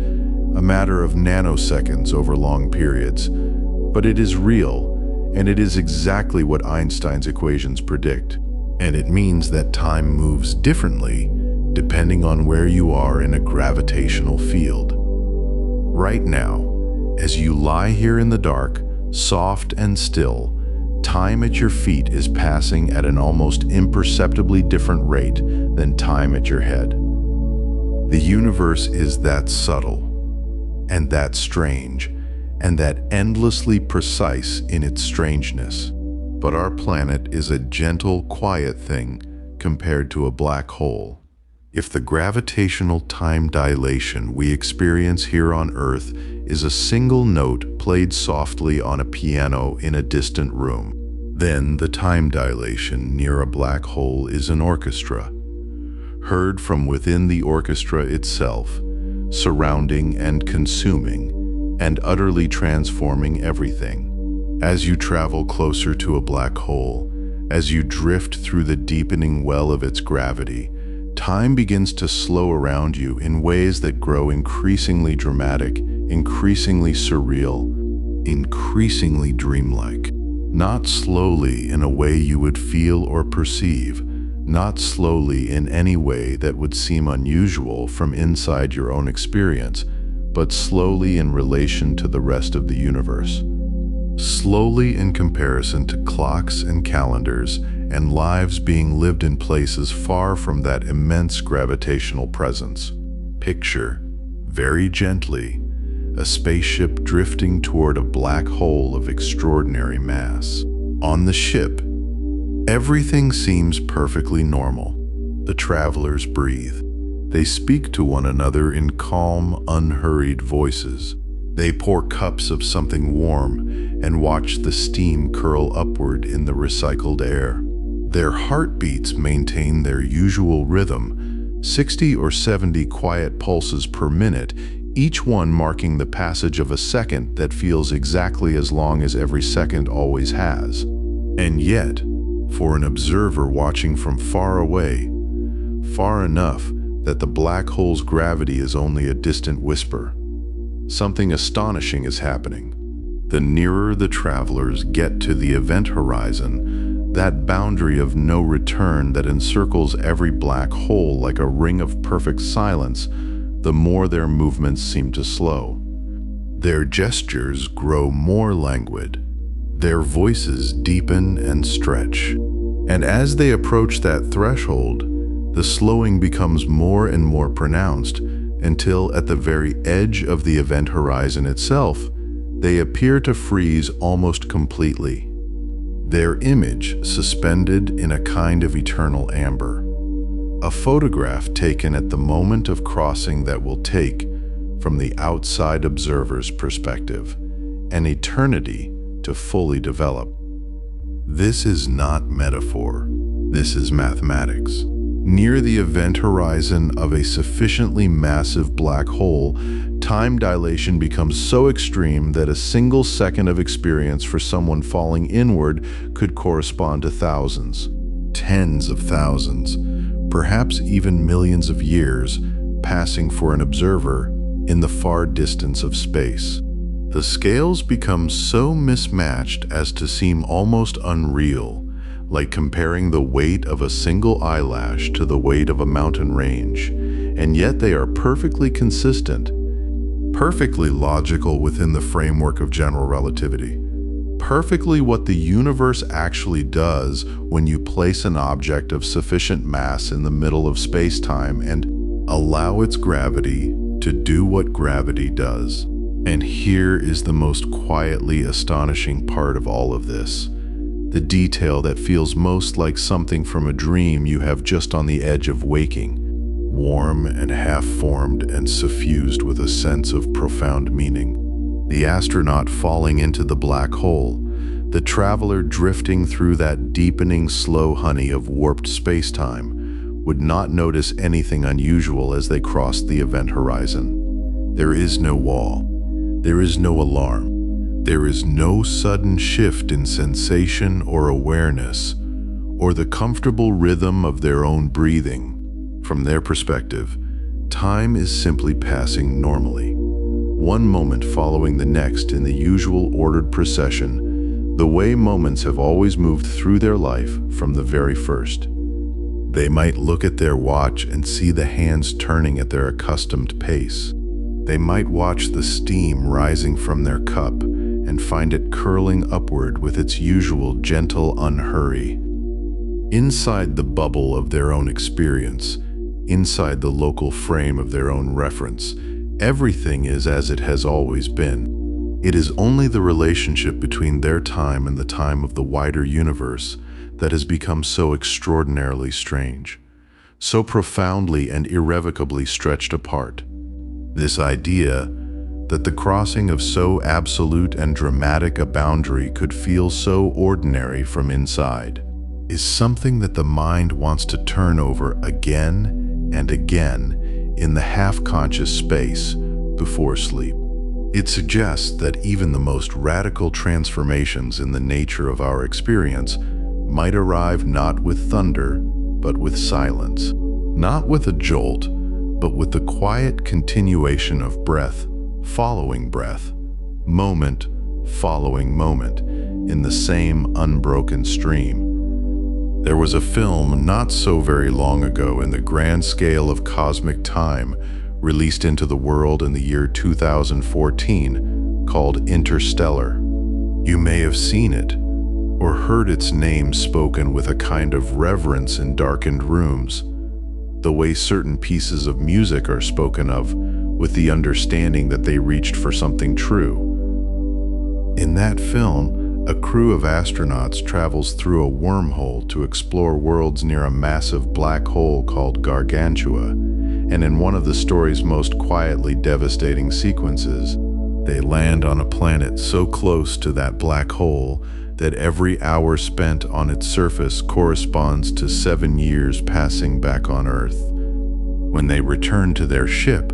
a matter of nanoseconds over long periods, but it is real, and it is exactly what Einstein's equations predict. And it means that time moves differently depending on where you are in a gravitational field. Right now, as you lie here in the dark, soft and still, time at your feet is passing at an almost imperceptibly different rate than time at your head. The universe is that subtle, and that strange, and that endlessly precise in its strangeness. But our planet is a gentle, quiet thing compared to a black hole. If the gravitational time dilation we experience here on Earth is a single note played softly on a piano in a distant room, Then the time dilation near a black hole is an orchestra, heard from within the orchestra itself, surrounding and consuming and utterly transforming everything. As you travel closer to a black hole, as you drift through the deepening well of its gravity, time begins to slow around you in ways that grow increasingly dramatic, increasingly surreal, increasingly dreamlike. Not slowly in a way you would feel or perceive, not slowly in any way that would seem unusual from inside your own experience, but slowly in relation to the rest of the universe. Slowly in comparison to clocks and calendars and lives being lived in places far from that immense gravitational presence. Picture, very gently, a spaceship drifting toward a black hole of extraordinary mass. On the ship, everything seems perfectly normal. The travelers breathe. They speak to one another in calm, unhurried voices. They pour cups of something warm and watch the steam curl upward in the recycled air. Their heartbeats maintain their usual rhythm, 60 or 70 quiet pulses per minute, each one marking the passage of a second that feels exactly as long as every second always has. And yet, for an observer watching from far away, far enough that the black hole's gravity is only a distant whisper, something astonishing is happening. The nearer the travelers get to the event horizon, that boundary of no return that encircles every black hole like a ring of perfect silence, the more their movements seem to slow. Their gestures grow more languid. Their voices deepen and stretch. And as they approach that threshold, the slowing becomes more and more pronounced until at the very edge of the event horizon itself, they appear to freeze almost completely, their image suspended in a kind of eternal amber. A photograph taken at the moment of crossing that will take, from the outside observer's perspective, an eternity to fully develop. This is not metaphor. This is mathematics. Near the event horizon of a sufficiently massive black hole, time dilation becomes so extreme that a single second of experience for someone falling inward could correspond to thousands, tens of thousands, perhaps even millions of years passing for an observer in the far distance of space. The scales become so mismatched as to seem almost unreal, like comparing the weight of a single eyelash to the weight of a mountain range, and yet they are perfectly consistent, perfectly logical within the framework of general relativity, perfectly what the universe actually does when you place an object of sufficient mass in the middle of space-time and allow its gravity to do what gravity does. And here is the most quietly astonishing part of all of this. The detail that feels most like something from a dream you have just on the edge of waking, warm and half-formed and suffused with a sense of profound meaning. The astronaut falling into the black hole, the traveler drifting through that deepening slow honey of warped space-time, would not notice anything unusual as they crossed the event horizon. There is no wall. There is no alarm. There is no sudden shift in sensation or awareness, or the comfortable rhythm of their own breathing. From their perspective, time is simply passing normally, one moment following the next in the usual ordered procession, the way moments have always moved through their life from the very first. They might look at their watch and see the hands turning at their accustomed pace. They might watch the steam rising from their cup and find it curling upward with its usual gentle unhurry. Inside the bubble of their own experience, inside the local frame of their own reference, everything is as it has always been. It is only the relationship between their time and the time of the wider universe that has become so extraordinarily strange, so profoundly and irrevocably stretched apart. This idea, that the crossing of so absolute and dramatic a boundary could feel so ordinary from inside, is something that the mind wants to turn over again and again in the half-conscious space before sleep. It suggests that even the most radical transformations in the nature of our experience might arrive not with thunder, but with silence. Not with a jolt, but with the quiet continuation of breath following breath, moment following moment, in the same unbroken stream. There was a film not so very long ago in the grand scale of cosmic time, released into the world in the year 2014, called Interstellar. You may have seen it, or heard its name spoken with a kind of reverence in darkened rooms, the way certain pieces of music are spoken of, with the understanding that they reached for something true. In that film, a crew of astronauts travels through a wormhole to explore worlds near a massive black hole called Gargantua, and in one of the story's most quietly devastating sequences, they land on a planet so close to that black hole that every hour spent on its surface corresponds to 7 years passing back on Earth. When they return to their ship,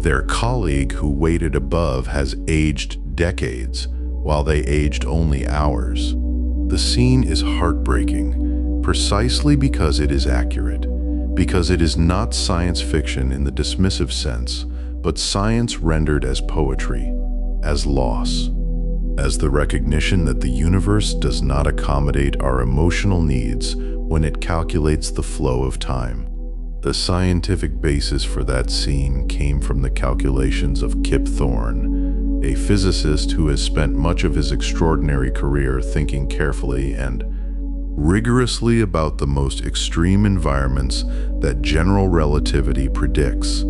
their colleague who waited above has aged decades, while they aged only hours. The scene is heartbreaking, precisely because it is accurate, because it is not science fiction in the dismissive sense, but science rendered as poetry, as loss, as the recognition that the universe does not accommodate our emotional needs when it calculates the flow of time. The scientific basis for that scene came from the calculations of Kip Thorne, a physicist who has spent much of his extraordinary career thinking carefully and rigorously about the most extreme environments that general relativity predicts.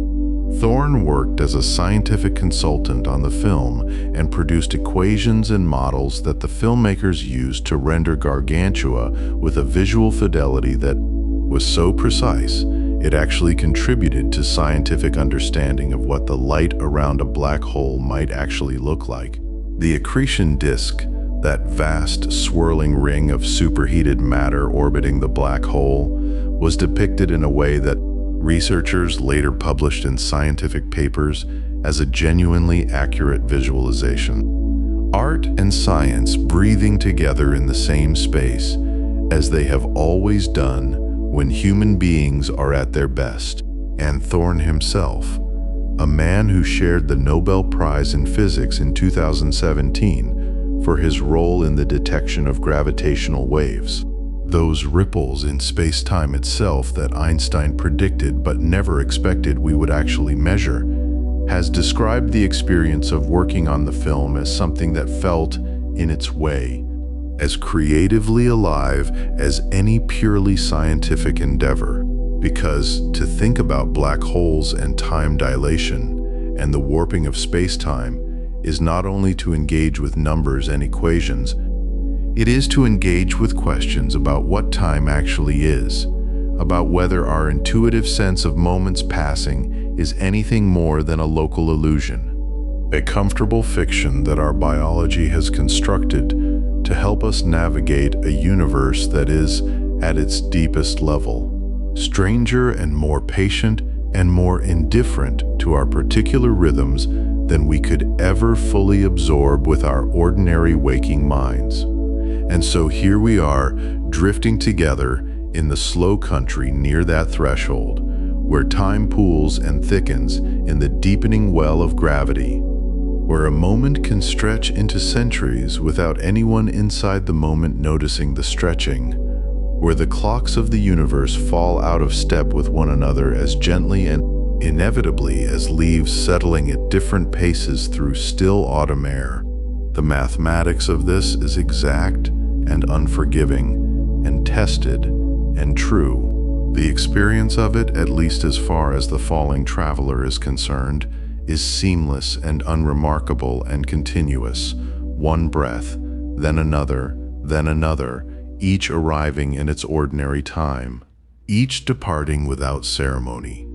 Thorne worked as a scientific consultant on the film and produced equations and models that the filmmakers used to render Gargantua with a visual fidelity that was so precise it actually contributed to scientific understanding of what the light around a black hole might actually look like. The accretion disk, that vast swirling ring of superheated matter orbiting the black hole, was depicted in a way that researchers later published in scientific papers as a genuinely accurate visualization. Art and science breathing together in the same space, as they have always done when human beings are at their best. And Thorne himself, a man who shared the Nobel Prize in Physics in 2017 for his role in the detection of gravitational waves, those ripples in space-time itself that Einstein predicted but never expected we would actually measure, has described the experience of working on the film as something that felt, in its way, as creatively alive as any purely scientific endeavor. Because to think about black holes and time dilation and the warping of space-time is not only to engage with numbers and equations, it is to engage with questions about what time actually is, about whether our intuitive sense of moments passing is anything more than a local illusion, a comfortable fiction that our biology has constructed to help us navigate a universe that is, at its deepest level, stranger and more patient and more indifferent to our particular rhythms than we could ever fully absorb with our ordinary waking minds. And so here we are, drifting together in the slow country near that threshold, where time pools and thickens in the deepening well of gravity, where a moment can stretch into centuries without anyone inside the moment noticing the stretching, where the clocks of the universe fall out of step with one another as gently and inevitably as leaves settling at different paces through still autumn air. The mathematics of this is exact and unforgiving and tested and true. The experience of it, at least as far as the falling traveler is concerned, is seamless and unremarkable and continuous. One breath, then another, each arriving in its ordinary time, each departing without ceremony,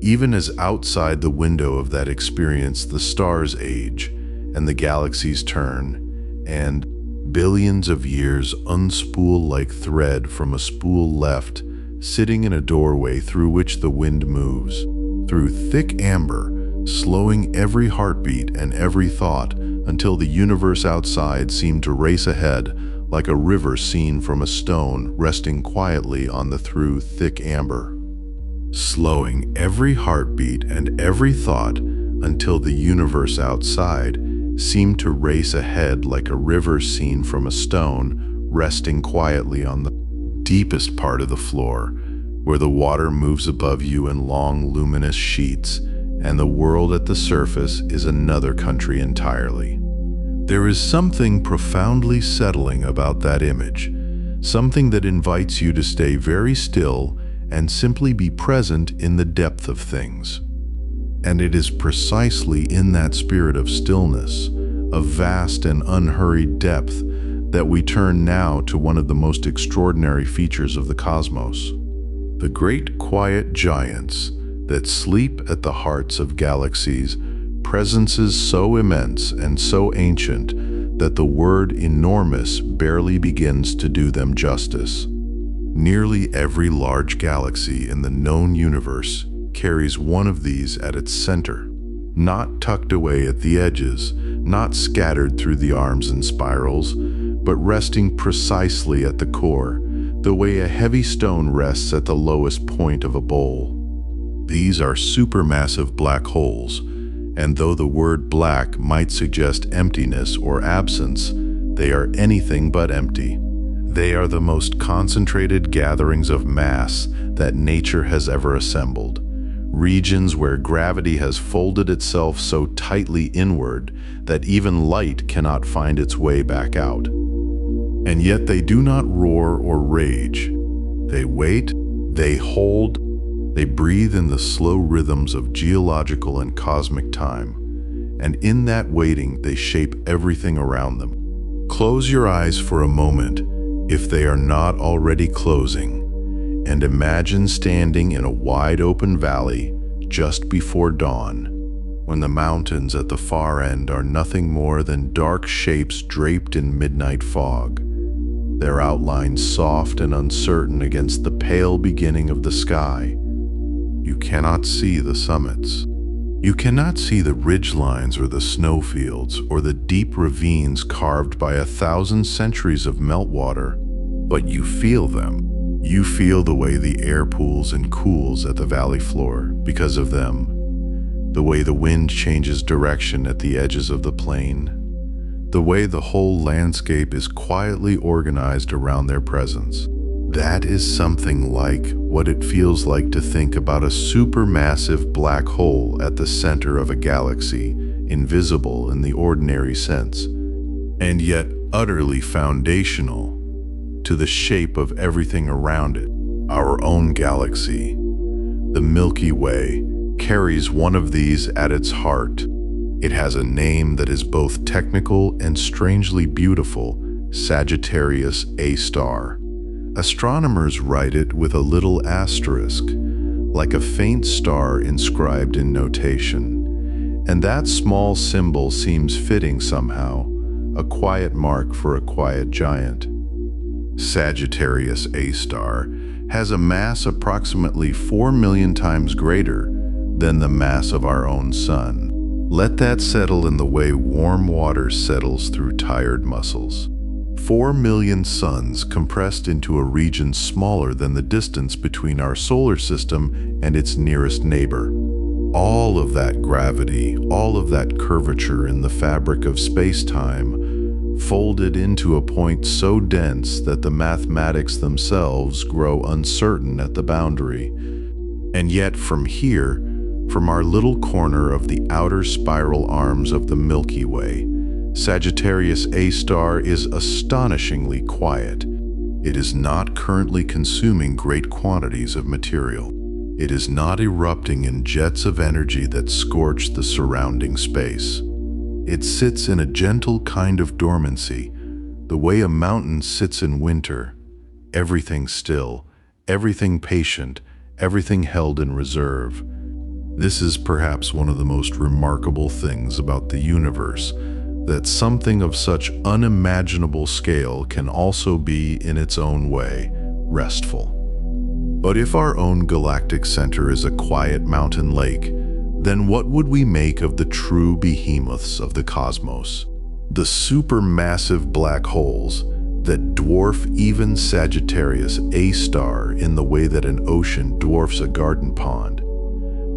Even as outside the window of that experience the stars age and the galaxies turn, and billions of years unspool like thread from a spool left, sitting in a doorway through which the wind moves, through thick amber, slowing every heartbeat and every thought until the universe outside seemed to race ahead like a river seen from a stone resting quietly on the through thick amber. Slowing every heartbeat and every thought until the universe outside seemed to race ahead like a river seen from a stone resting quietly on the deepest part of the floor, where the water moves above you in long luminous sheets, and the world at the surface is another country entirely. There is something profoundly settling about that image, something that invites you to stay very still and simply be present in the depth of things. And it is precisely in that spirit of stillness, of vast and unhurried depth, that we turn now to one of the most extraordinary features of the cosmos. The great quiet giants that sleep at the hearts of galaxies, presences so immense and so ancient that the word enormous barely begins to do them justice. Nearly every large galaxy in the known universe carries one of these at its center, not tucked away at the edges, not scattered through the arms and spirals, but resting precisely at the core, the way a heavy stone rests at the lowest point of a bowl. These are supermassive black holes, and though the word black might suggest emptiness or absence, they are anything but empty. They are the most concentrated gatherings of mass that nature has ever assembled, regions where gravity has folded itself so tightly inward that even light cannot find its way back out. And yet they do not roar or rage. They wait, they hold, they breathe in the slow rhythms of geological and cosmic time, and in that waiting they shape everything around them. Close your eyes for a moment, if they are not already closing, and imagine standing in a wide open valley just before dawn, when the mountains at the far end are nothing more than dark shapes draped in midnight fog, their outlines soft and uncertain against the pale beginning of the sky. You cannot see the summits. You cannot see the ridgelines or the snowfields or the deep ravines carved by 1,000 centuries of meltwater, but you feel them. You feel the way the air pools and cools at the valley floor because of them, the way the wind changes direction at the edges of the plain, the way the whole landscape is quietly organized around their presence. That is something like what it feels like to think about a supermassive black hole at the center of a galaxy, invisible in the ordinary sense, and yet utterly foundational to the shape of everything around it. Our own galaxy, the Milky Way, carries one of these at its heart. It has a name that is both technical and strangely beautiful: Sagittarius A star. Astronomers write it with a little asterisk, like a faint star inscribed in notation. And that small symbol seems fitting somehow, a quiet mark for a quiet giant. Sagittarius A star has a mass approximately 4 million times greater than the mass of our own sun. Let that settle in the way warm water settles through tired muscles. 4 million suns compressed into a region smaller than the distance between our solar system and its nearest neighbor. All of that gravity, all of that curvature in the fabric of space-time, folded into a point so dense that the mathematics themselves grow uncertain at the boundary. And yet from here, from our little corner of the outer spiral arms of the Milky Way, Sagittarius A star is astonishingly quiet. It is not currently consuming great quantities of material. It is not erupting in jets of energy that scorch the surrounding space. It sits in a gentle kind of dormancy, the way a mountain sits in winter, everything still, everything patient, everything held in reserve. This is perhaps one of the most remarkable things about the universe, that something of such unimaginable scale can also be, in its own way, restful. But if our own galactic center is a quiet mountain lake, then what would we make of the true behemoths of the cosmos? The supermassive black holes that dwarf even Sagittarius A star in the way that an ocean dwarfs a garden pond.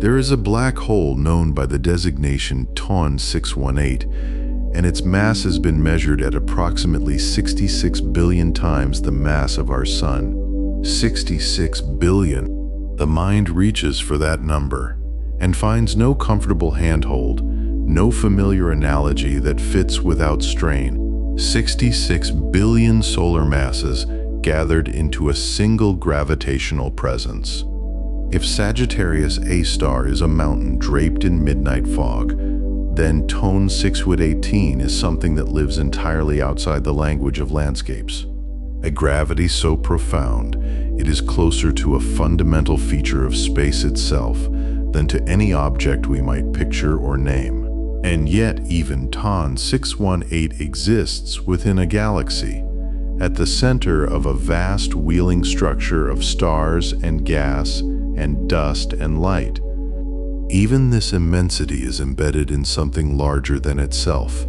There is a black hole known by the designation TON 618, and its mass has been measured at approximately 66 billion times the mass of our Sun. 66 billion. The mind reaches for that number and finds no comfortable handhold, no familiar analogy that fits without strain. 66 billion solar masses gathered into a single gravitational presence. If Sagittarius A star is a mountain draped in midnight fog, then TON 618 is something that lives entirely outside the language of landscapes. A gravity so profound, it is closer to a fundamental feature of space itself than to any object we might picture or name. And yet even TON 618 exists within a galaxy, at the center of a vast wheeling structure of stars and gas and dust and light. Even this immensity is embedded in something larger than itself.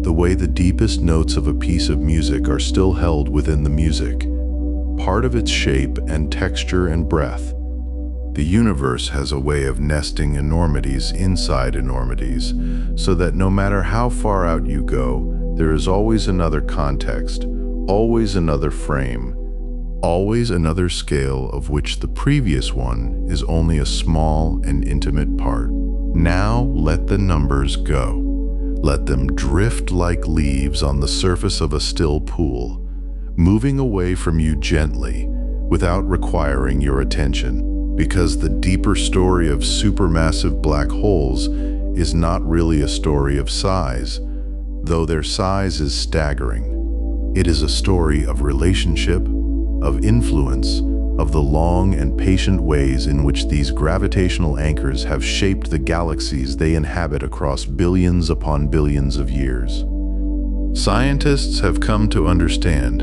The way the deepest notes of a piece of music are still held within the music, part of its shape and texture and breath. The universe has a way of nesting enormities inside enormities, so that no matter how far out you go, there is always another context, always another frame, always another scale of which the previous one is only a small and intimate part. Now let the numbers go. Let them drift like leaves on the surface of a still pool, moving away from you gently, without requiring your attention, because the deeper story of supermassive black holes is not really a story of size, though their size is staggering. It is a story of relationship, of influence, of the long and patient ways in which these gravitational anchors have shaped the galaxies they inhabit across billions upon billions of years. Scientists have come to understand,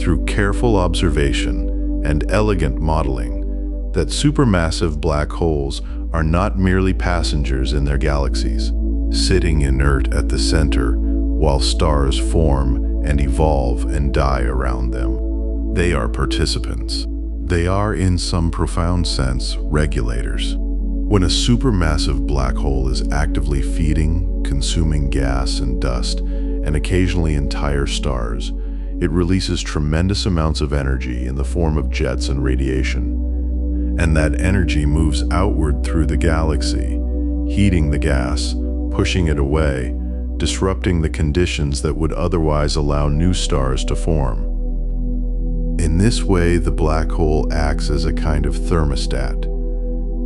through careful observation and elegant modeling, that supermassive black holes are not merely passengers in their galaxies, sitting inert at the center while stars form and evolve and die around them. They are participants. They are, in some profound sense, regulators. When a supermassive black hole is actively feeding, consuming gas and dust, and occasionally entire stars, it releases tremendous amounts of energy in the form of jets and radiation. And that energy moves outward through the galaxy, heating the gas, pushing it away, disrupting the conditions that would otherwise allow new stars to form. In this way, the black hole acts as a kind of thermostat,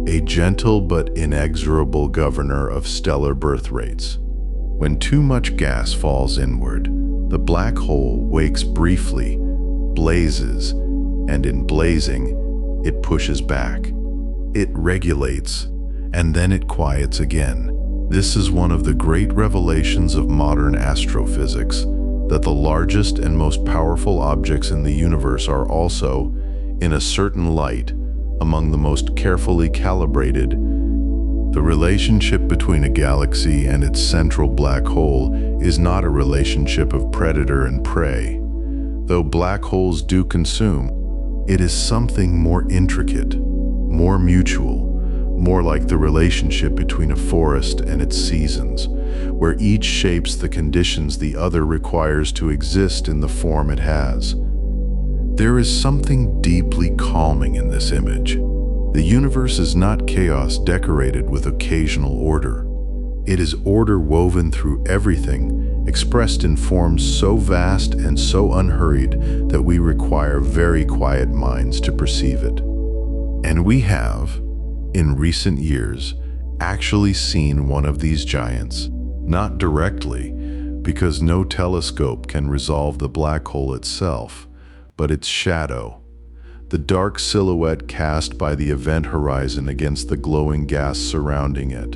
a gentle but inexorable governor of stellar birth rates. When too much gas falls inward, the black hole wakes briefly, blazes, and in blazing, it pushes back. It regulates, and then it quiets again. This is one of the great revelations of modern astrophysics, that the largest and most powerful objects in the universe are also, in a certain light, among the most carefully calibrated. The relationship between a galaxy and its central black hole is not a relationship of predator and prey. Though black holes do consume, it is something more intricate, more mutual, more like the relationship between a forest and its seasons, where each shapes the conditions the other requires to exist in the form it has. There is something deeply calming in this image. The universe is not chaos decorated with occasional order. It is order woven through everything, expressed in forms so vast and so unhurried that we require very quiet minds to perceive it. And we have, in recent years, actually seen one of these giants, not directly, because no telescope can resolve the black hole itself, but its shadow. the dark silhouette cast by the event horizon against the glowing gas surrounding it.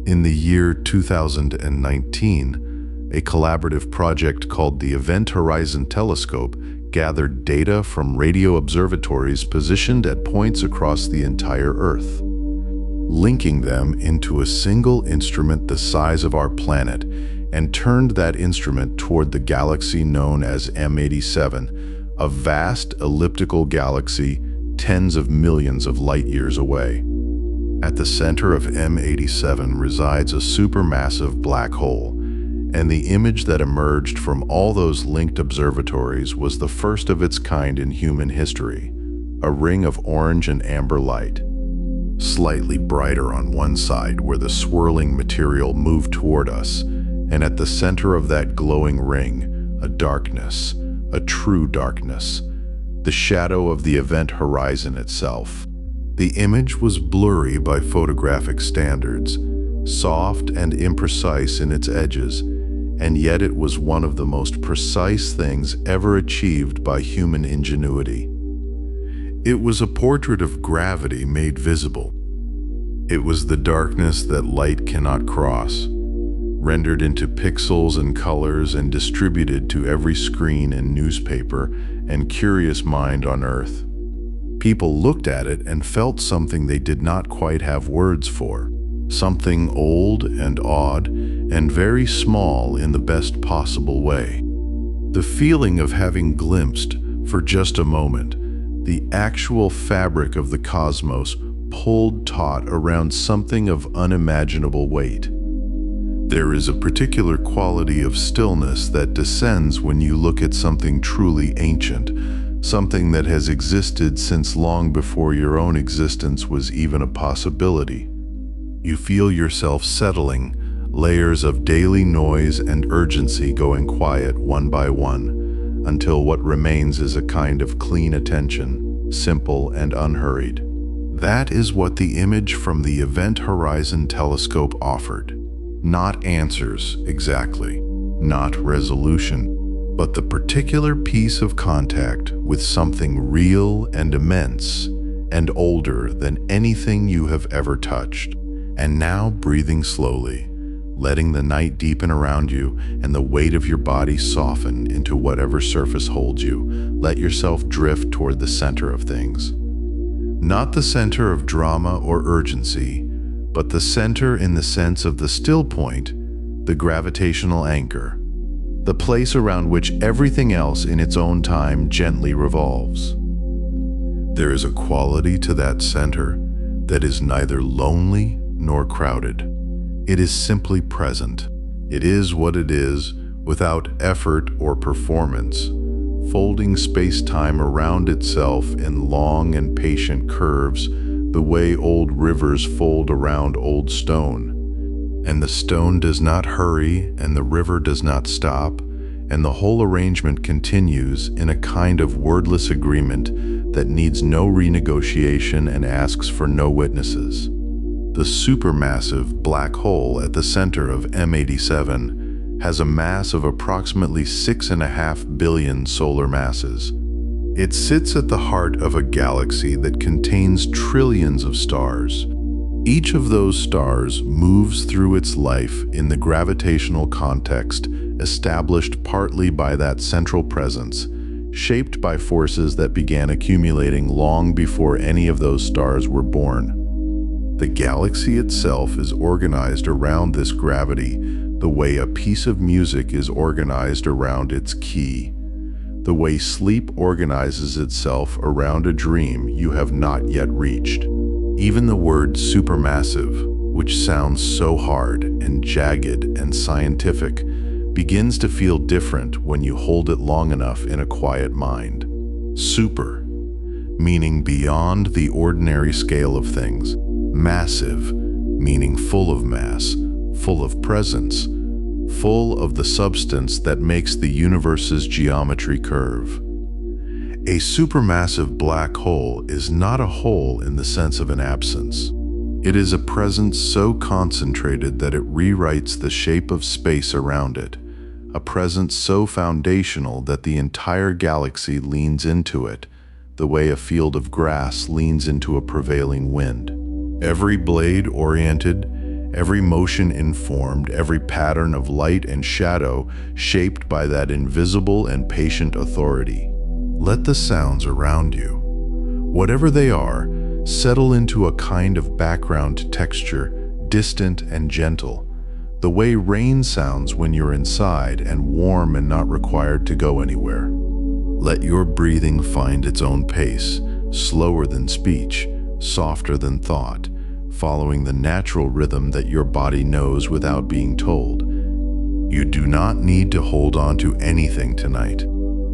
In the year 2019, a collaborative project called the Event Horizon Telescope gathered data from radio observatories positioned at points across the entire Earth, linking them into a single instrument the size of our planet, and turned that instrument toward the galaxy known as M87, a vast elliptical galaxy tens of millions of light years away. At the center of M87 resides a supermassive black hole, and the image that emerged from all those linked observatories was the first of its kind in human history, a ring of orange and amber light, slightly brighter on one side where the swirling material moved toward us, and at the center of that glowing ring, a darkness, a true darkness, the shadow of the event horizon itself. The image was blurry by photographic standards, soft and imprecise in its edges, and yet it was one of the most precise things ever achieved by human ingenuity. It was a portrait of gravity made visible. It was the darkness that light cannot cross, rendered into pixels and colors and distributed to every screen and newspaper and curious mind on Earth. People looked at it and felt something they did not quite have words for, something old and odd and very small in the best possible way. The feeling of having glimpsed, for just a moment, the actual fabric of the cosmos pulled taut around something of unimaginable weight. There is a particular quality of stillness that descends when you look at something truly ancient, something that has existed since long before your own existence was even a possibility. You feel yourself settling, layers of daily noise and urgency going quiet one by one, until what remains is a kind of clean attention, simple and unhurried. That is what the image from the Event Horizon Telescope offered. Not answers, exactly, not resolution, but the particular piece of contact with something real and immense and older than anything you have ever touched. And now breathing slowly, letting the night deepen around you and the weight of your body soften into whatever surface holds you, let yourself drift toward the center of things. Not the center of drama or urgency, but the center in the sense of the still point, the gravitational anchor, the place around which everything else in its own time gently revolves. There is a quality to that center that is neither lonely nor crowded. It is simply present. It is what it is, without effort or performance, folding space-time around itself in long and patient curves, the way old rivers fold around old stone. And the stone does not hurry, and the river does not stop, and the whole arrangement continues in a kind of wordless agreement that needs no renegotiation and asks for no witnesses. The supermassive black hole at the center of M87 has a mass of approximately 6.5 billion solar masses. It sits at the heart of a galaxy that contains trillions of stars. Each of those stars moves through its life in the gravitational context established partly by that central presence, shaped by forces that began accumulating long before any of those stars were born. The galaxy itself is organized around this gravity the way a piece of music is organized around its key, the way sleep organizes itself around a dream you have not yet reached. Even the word supermassive, which sounds so hard and jagged and scientific, begins to feel different when you hold it long enough in a quiet mind. Super, meaning beyond the ordinary scale of things. Massive, meaning full of mass, full of presence, full of the substance that makes the universe's geometry curve. A supermassive black hole is not a hole in the sense of an absence. It is a presence so concentrated that it rewrites the shape of space around it, a presence so foundational that the entire galaxy leans into it, the way a field of grass leans into a prevailing wind. Every blade oriented, every motion informed, every pattern of light and shadow shaped by that invisible and patient authority. Let the sounds around you, whatever they are, settle into a kind of background texture, distant and gentle, the way rain sounds when you're inside and warm and not required to go anywhere. Let your breathing find its own pace, slower than speech, softer than thought, following the natural rhythm that your body knows without being told. You do not need to hold on to anything tonight.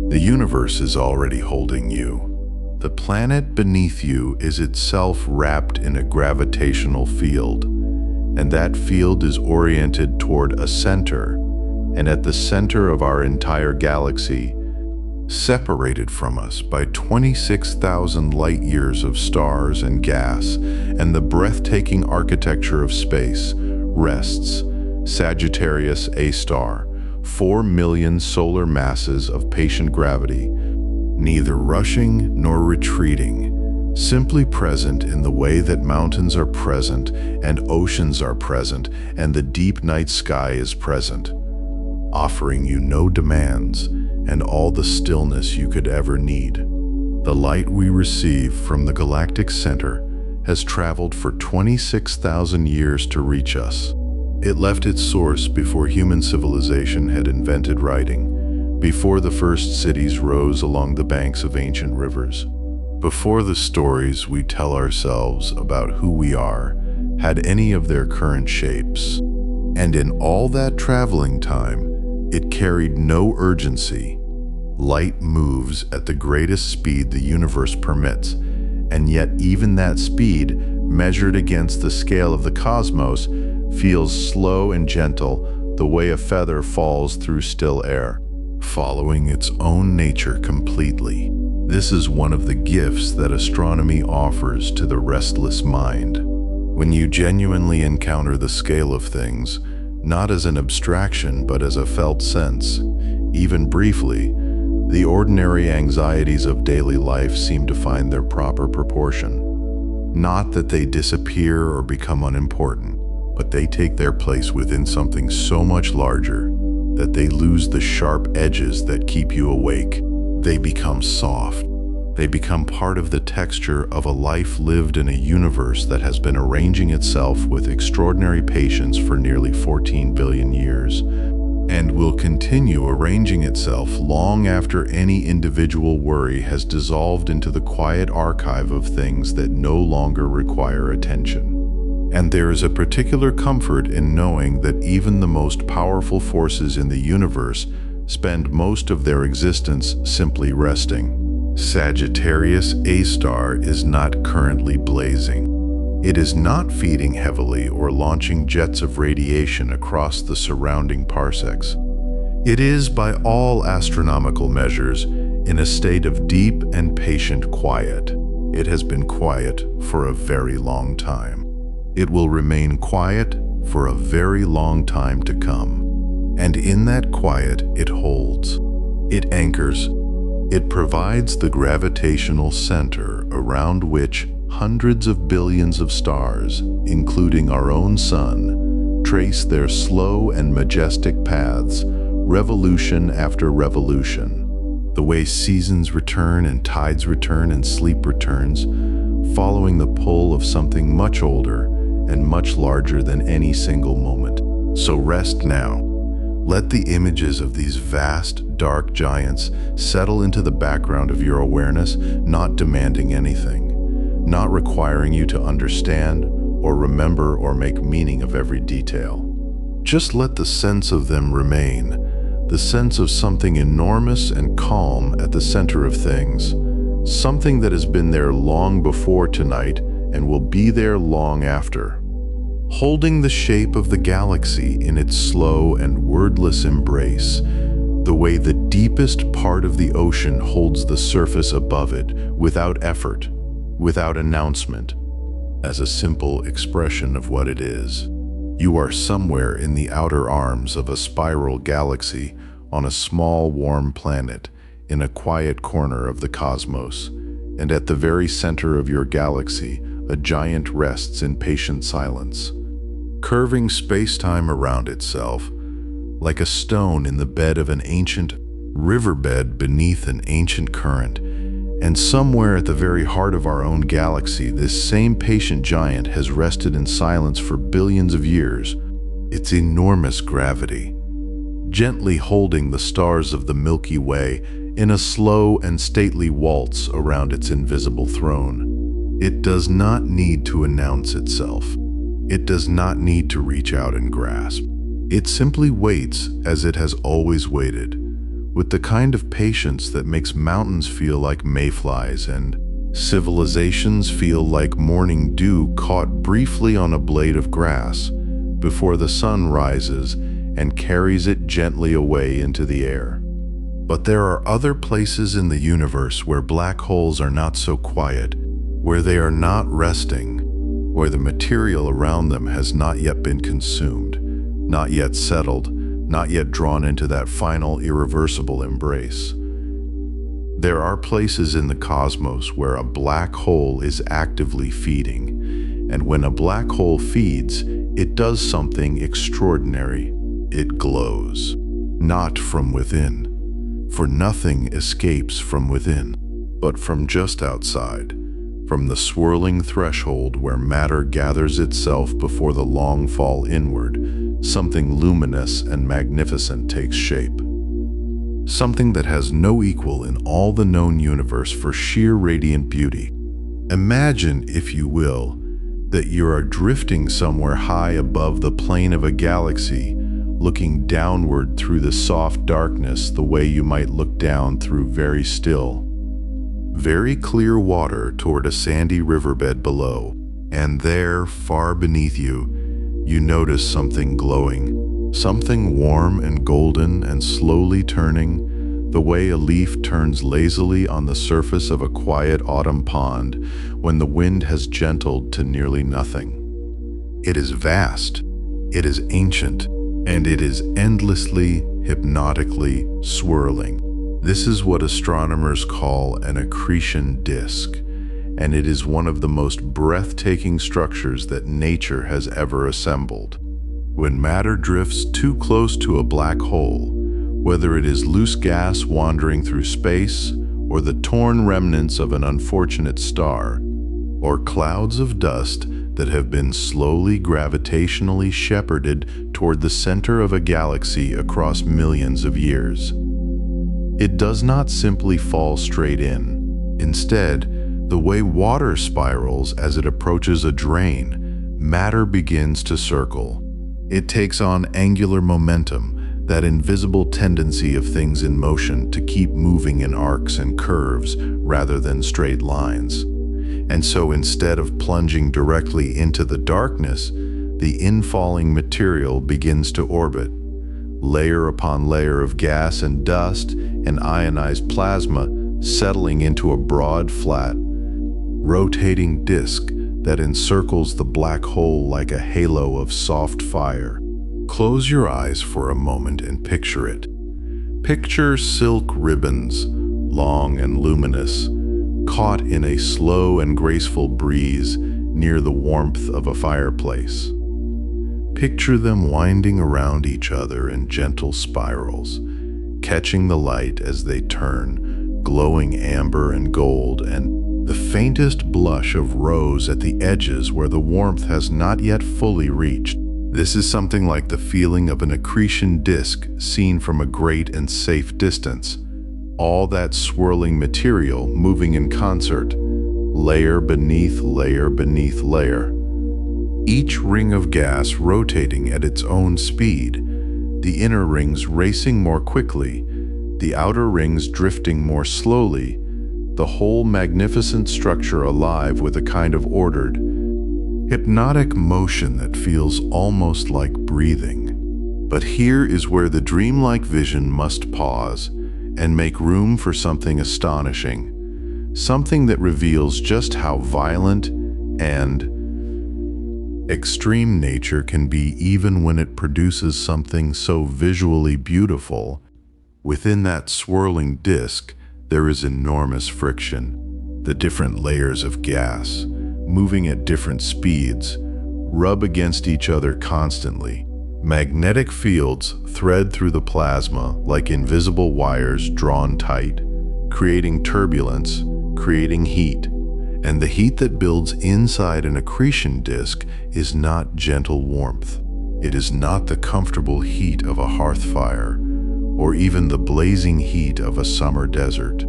The universe is already holding you. The planet beneath you is itself wrapped in a gravitational field, and that field is oriented toward a center, and at the center of our entire galaxy, separated from us by 26,000 light years of stars and gas and the breathtaking architecture of space, rests Sagittarius A star, 4 million solar masses of patient gravity, neither rushing nor retreating, simply present in the way that mountains are present and oceans are present and the deep night sky is present, offering you no demands and all the stillness you could ever need. The light we receive from the galactic center has traveled for 26,000 years to reach us. It left its source before human civilization had invented writing, before the first cities rose along the banks of ancient rivers, before the stories we tell ourselves about who we are had any of their current shapes. And in all that traveling time, it carried no urgency. Light moves at the greatest speed the universe permits, and yet even that speed, measured against the scale of the cosmos, feels slow and gentle, the way a feather falls through still air, following its own nature completely. This is one of the gifts that astronomy offers to the restless mind. When you genuinely encounter the scale of things, not as an abstraction but as a felt sense, even briefly, the ordinary anxieties of daily life seem to find their proper proportion. Not that they disappear or become unimportant, but they take their place within something so much larger that they lose the sharp edges that keep you awake. They become soft. They become part of the texture of a life lived in a universe that has been arranging itself with extraordinary patience for nearly 14 billion years, and will continue arranging itself long after any individual worry has dissolved into the quiet archive of things that no longer require attention. And there is a particular comfort in knowing that even the most powerful forces in the universe spend most of their existence simply resting. Sagittarius A star is not currently blazing. It is not feeding heavily or launching jets of radiation across the surrounding parsecs. It is, by all astronomical measures, in a state of deep and patient quiet. It has been quiet for a very long time. It will remain quiet for a very long time to come. And in that quiet, it holds. It anchors. It provides the gravitational center around which hundreds of billions of stars, including our own sun, trace their slow and majestic paths, revolution after revolution. The way seasons return and tides return and sleep returns, following the pull of something much older and much larger than any single moment. So rest now. Let the images of these vast, dark giants settle into the background of your awareness, not demanding anything, not requiring you to understand or remember or make meaning of every detail. Just let the sense of them remain, the sense of something enormous and calm at the center of things, something that has been there long before tonight and will be there long after, holding the shape of the galaxy in its slow and wordless embrace, the way the deepest part of the ocean holds the surface above it without effort, without announcement, as a simple expression of what it is. You are somewhere in the outer arms of a spiral galaxy on a small warm planet in a quiet corner of the cosmos, And at the very center of your galaxy, a giant rests in patient silence, curving space-time around itself, like a stone in the bed of an ancient riverbed beneath an ancient current. And somewhere at the very heart of our own galaxy, this same patient giant has rested in silence for billions of years, its enormous gravity gently holding the stars of the Milky Way in a slow and stately waltz around its invisible throne. It does not need to announce itself. It does not need to reach out and grasp. It simply waits as it has always waited, with the kind of patience that makes mountains feel like mayflies and civilizations feel like morning dew caught briefly on a blade of grass before the sun rises and carries it gently away into the air. But there are other places in the universe where black holes are not so quiet, where they are not resting, where the material around them has not yet been consumed, not yet settled, not yet drawn into that final irreversible embrace. There are places in the cosmos where a black hole is actively feeding, and when a black hole feeds, it does something extraordinary. It glows, not from within, for nothing escapes from within, but from just outside, from the swirling threshold where matter gathers itself before the long fall inward. Something luminous and magnificent takes shape. Something that has no equal in all the known universe for sheer radiant beauty. Imagine, if you will, that you are drifting somewhere high above the plane of a galaxy, looking downward through the soft darkness the way you might look down through very still, very clear water toward a sandy riverbed below. And there, far beneath you, you notice something glowing, something warm and golden and slowly turning, the way a leaf turns lazily on the surface of a quiet autumn pond when the wind has gentled to nearly nothing. It is vast, it is ancient, and it is endlessly, hypnotically swirling. This is what astronomers call an accretion disk, and it is one of the most breathtaking structures that nature has ever assembled. When matter drifts too close to a black hole, whether it is loose gas wandering through space, or the torn remnants of an unfortunate star, or clouds of dust that have been slowly gravitationally shepherded toward the center of a galaxy across millions of years, it does not simply fall straight in. Instead, the way water spirals as it approaches a drain, matter begins to circle. It takes on angular momentum, that invisible tendency of things in motion to keep moving in arcs and curves rather than straight lines. And so instead of plunging directly into the darkness, the infalling material begins to orbit, layer upon layer of gas and dust and ionized plasma settling into a broad, flat, rotating disk that encircles the black hole like a halo of soft fire. Close your eyes for a moment and picture it. Picture silk ribbons, long and luminous, caught in a slow and graceful breeze near the warmth of a fireplace. Picture them winding around each other in gentle spirals, catching the light as they turn, glowing amber and gold, and the faintest blush of rose at the edges where the warmth has not yet fully reached. This is something like the feeling of an accretion disk seen from a great and safe distance. All that swirling material moving in concert, layer beneath layer beneath layer. Each ring of gas rotating at its own speed, the inner rings racing more quickly, the outer rings drifting more slowly, the whole magnificent structure alive with a kind of ordered, hypnotic motion that feels almost like breathing. But here is where the dreamlike vision must pause and make room for something astonishing, something that reveals just how violent and extreme nature can be even when it produces something so visually beautiful. Within that swirling disk, there is enormous friction. The different layers of gas, moving at different speeds, rub against each other constantly. Magnetic fields thread through the plasma like invisible wires drawn tight, creating turbulence, creating heat. And the heat that builds inside an accretion disk is not gentle warmth. It is not the comfortable heat of a hearth fire, or even the blazing heat of a summer desert.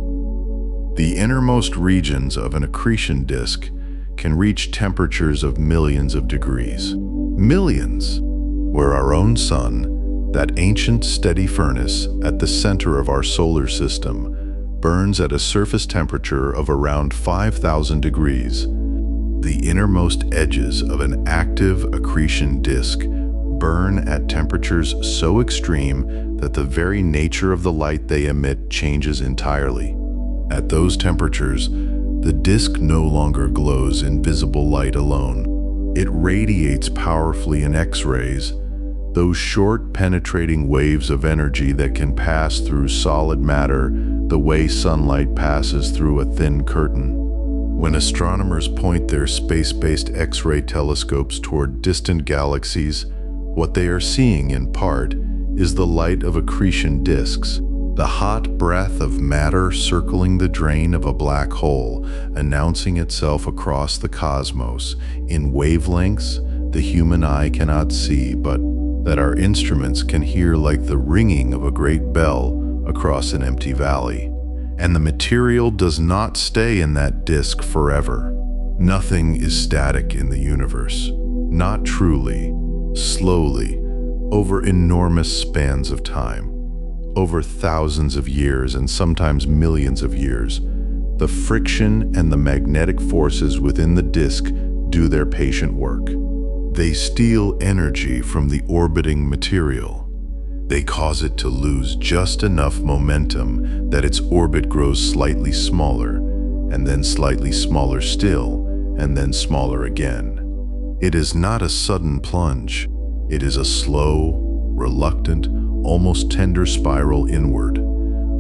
The innermost regions of an accretion disk can reach temperatures of millions of degrees. Millions! Where our own sun, that ancient steady furnace at the center of our solar system, burns at a surface temperature of around 5,000 degrees. The innermost edges of an active accretion disk burn at temperatures so extreme that the very nature of the light they emit changes entirely. At those temperatures, the disk no longer glows in visible light alone. It radiates powerfully in X-rays, those short, penetrating waves of energy that can pass through solid matter the way sunlight passes through a thin curtain. When astronomers point their space-based X-ray telescopes toward distant galaxies, what they are seeing, in part, is the light of accretion disks, the hot breath of matter circling the drain of a black hole, announcing itself across the cosmos in wavelengths the human eye cannot see, but that our instruments can hear like the ringing of a great bell across an empty valley. And the material does not stay in that disk forever. Nothing is static in the universe. Not truly. Slowly, over enormous spans of time, over thousands of years and sometimes millions of years, the friction and the magnetic forces within the disk do their patient work. They steal energy from the orbiting material. They cause it to lose just enough momentum that its orbit grows slightly smaller, and then slightly smaller still, and then smaller again. It is not a sudden plunge. It is a slow, reluctant, almost tender spiral inward,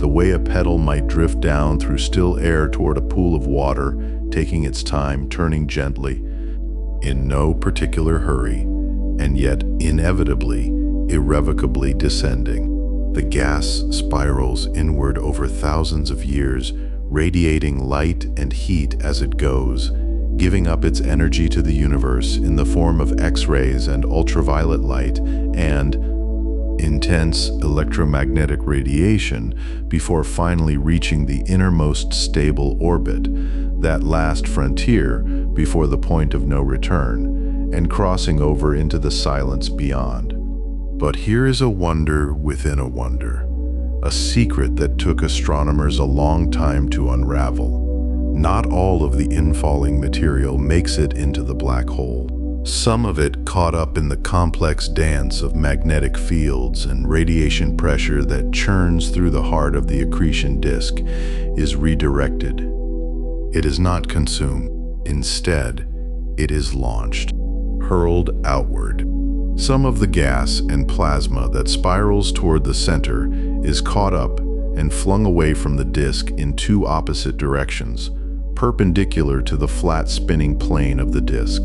the way a petal might drift down through still air toward a pool of water, taking its time, turning gently, in no particular hurry, and yet inevitably, irrevocably descending. The gas spirals inward over thousands of years, radiating light and heat as it goes, giving up its energy to the universe in the form of X-rays and ultraviolet light and intense electromagnetic radiation before finally reaching the innermost stable orbit, that last frontier before the point of no return, and crossing over into the silence beyond. But here is a wonder within a wonder, a secret that took astronomers a long time to unravel. Not all of the infalling material makes it into the black hole. Some of it, caught up in the complex dance of magnetic fields and radiation pressure that churns through the heart of the accretion disk, is redirected. It is not consumed. Instead, it is launched, hurled outward. Some of the gas and plasma that spirals toward the center is caught up and flung away from the disk in two opposite directions, perpendicular to the flat spinning plane of the disk.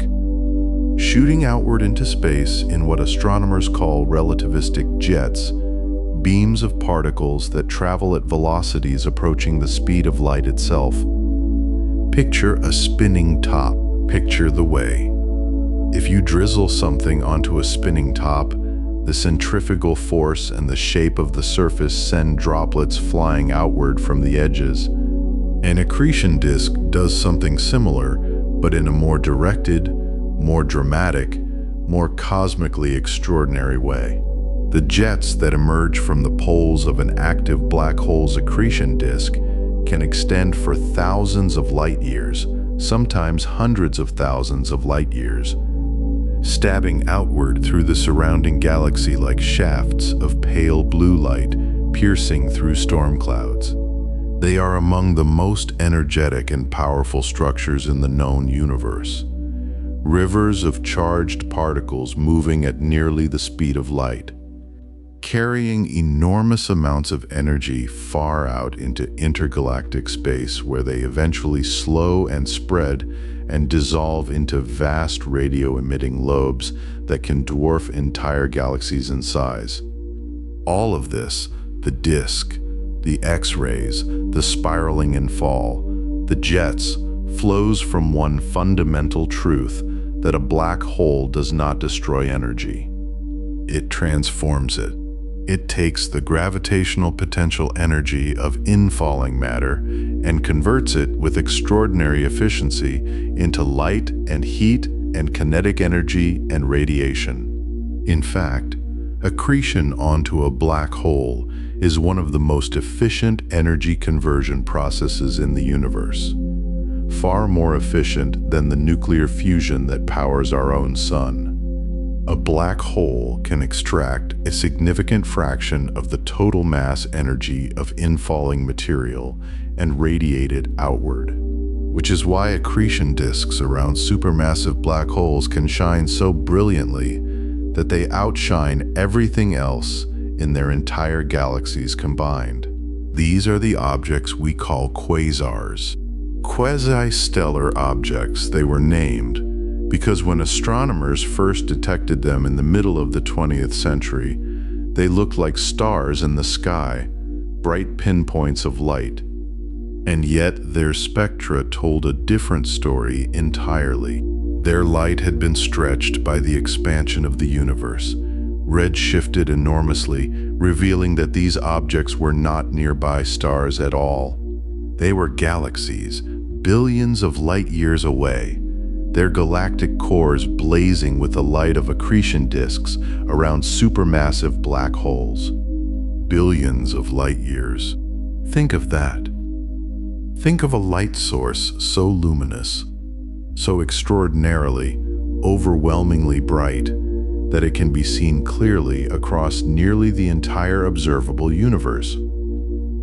Shooting outward into space in what astronomers call relativistic jets, beams of particles that travel at velocities approaching the speed of light itself. Picture a spinning top. Picture the way. If you drizzle something onto a spinning top, the centrifugal force and the shape of the surface send droplets flying outward from the edges. An accretion disk does something similar, but in a more directed, more dramatic, more cosmically extraordinary way. The jets that emerge from the poles of an active black hole's accretion disk can extend for thousands of light years, sometimes hundreds of thousands of light years, stabbing outward through the surrounding galaxy like shafts of pale blue light piercing through storm clouds. They are among the most energetic and powerful structures in the known universe. Rivers of charged particles moving at nearly the speed of light. carrying enormous amounts of energy far out into intergalactic space, where they eventually slow and spread and dissolve into vast radio-emitting lobes that can dwarf entire galaxies in size. All of this, the disk, the X-rays, the spiraling and fall, the jets, flows from one fundamental truth, that a black hole does not destroy energy. It transforms it. It takes the gravitational potential energy of infalling matter and converts it with extraordinary efficiency into light and heat and kinetic energy and radiation. In fact, accretion onto a black hole is one of the most efficient energy conversion processes in the universe, far more efficient than the nuclear fusion that powers our own sun. A black hole can extract a significant fraction of the total mass energy of infalling material and radiate it outward, which is why accretion disks around supermassive black holes can shine so brilliantly that they outshine everything else in their entire galaxies combined. These are the objects we call quasars. Quasi-stellar objects, they were named because when astronomers first detected them in the middle of the 20th century, they looked like stars in the sky, bright pinpoints of light. And yet their spectra told a different story entirely. Their light had been stretched by the expansion of the universe, redshifted enormously, revealing that these objects were not nearby stars at all. They were galaxies, billions of light years away, their galactic cores blazing with the light of accretion disks around supermassive black holes. Billions of light years. Think of that. Think of a light source so luminous, so extraordinarily, overwhelmingly bright, that it can be seen clearly across nearly the entire observable universe.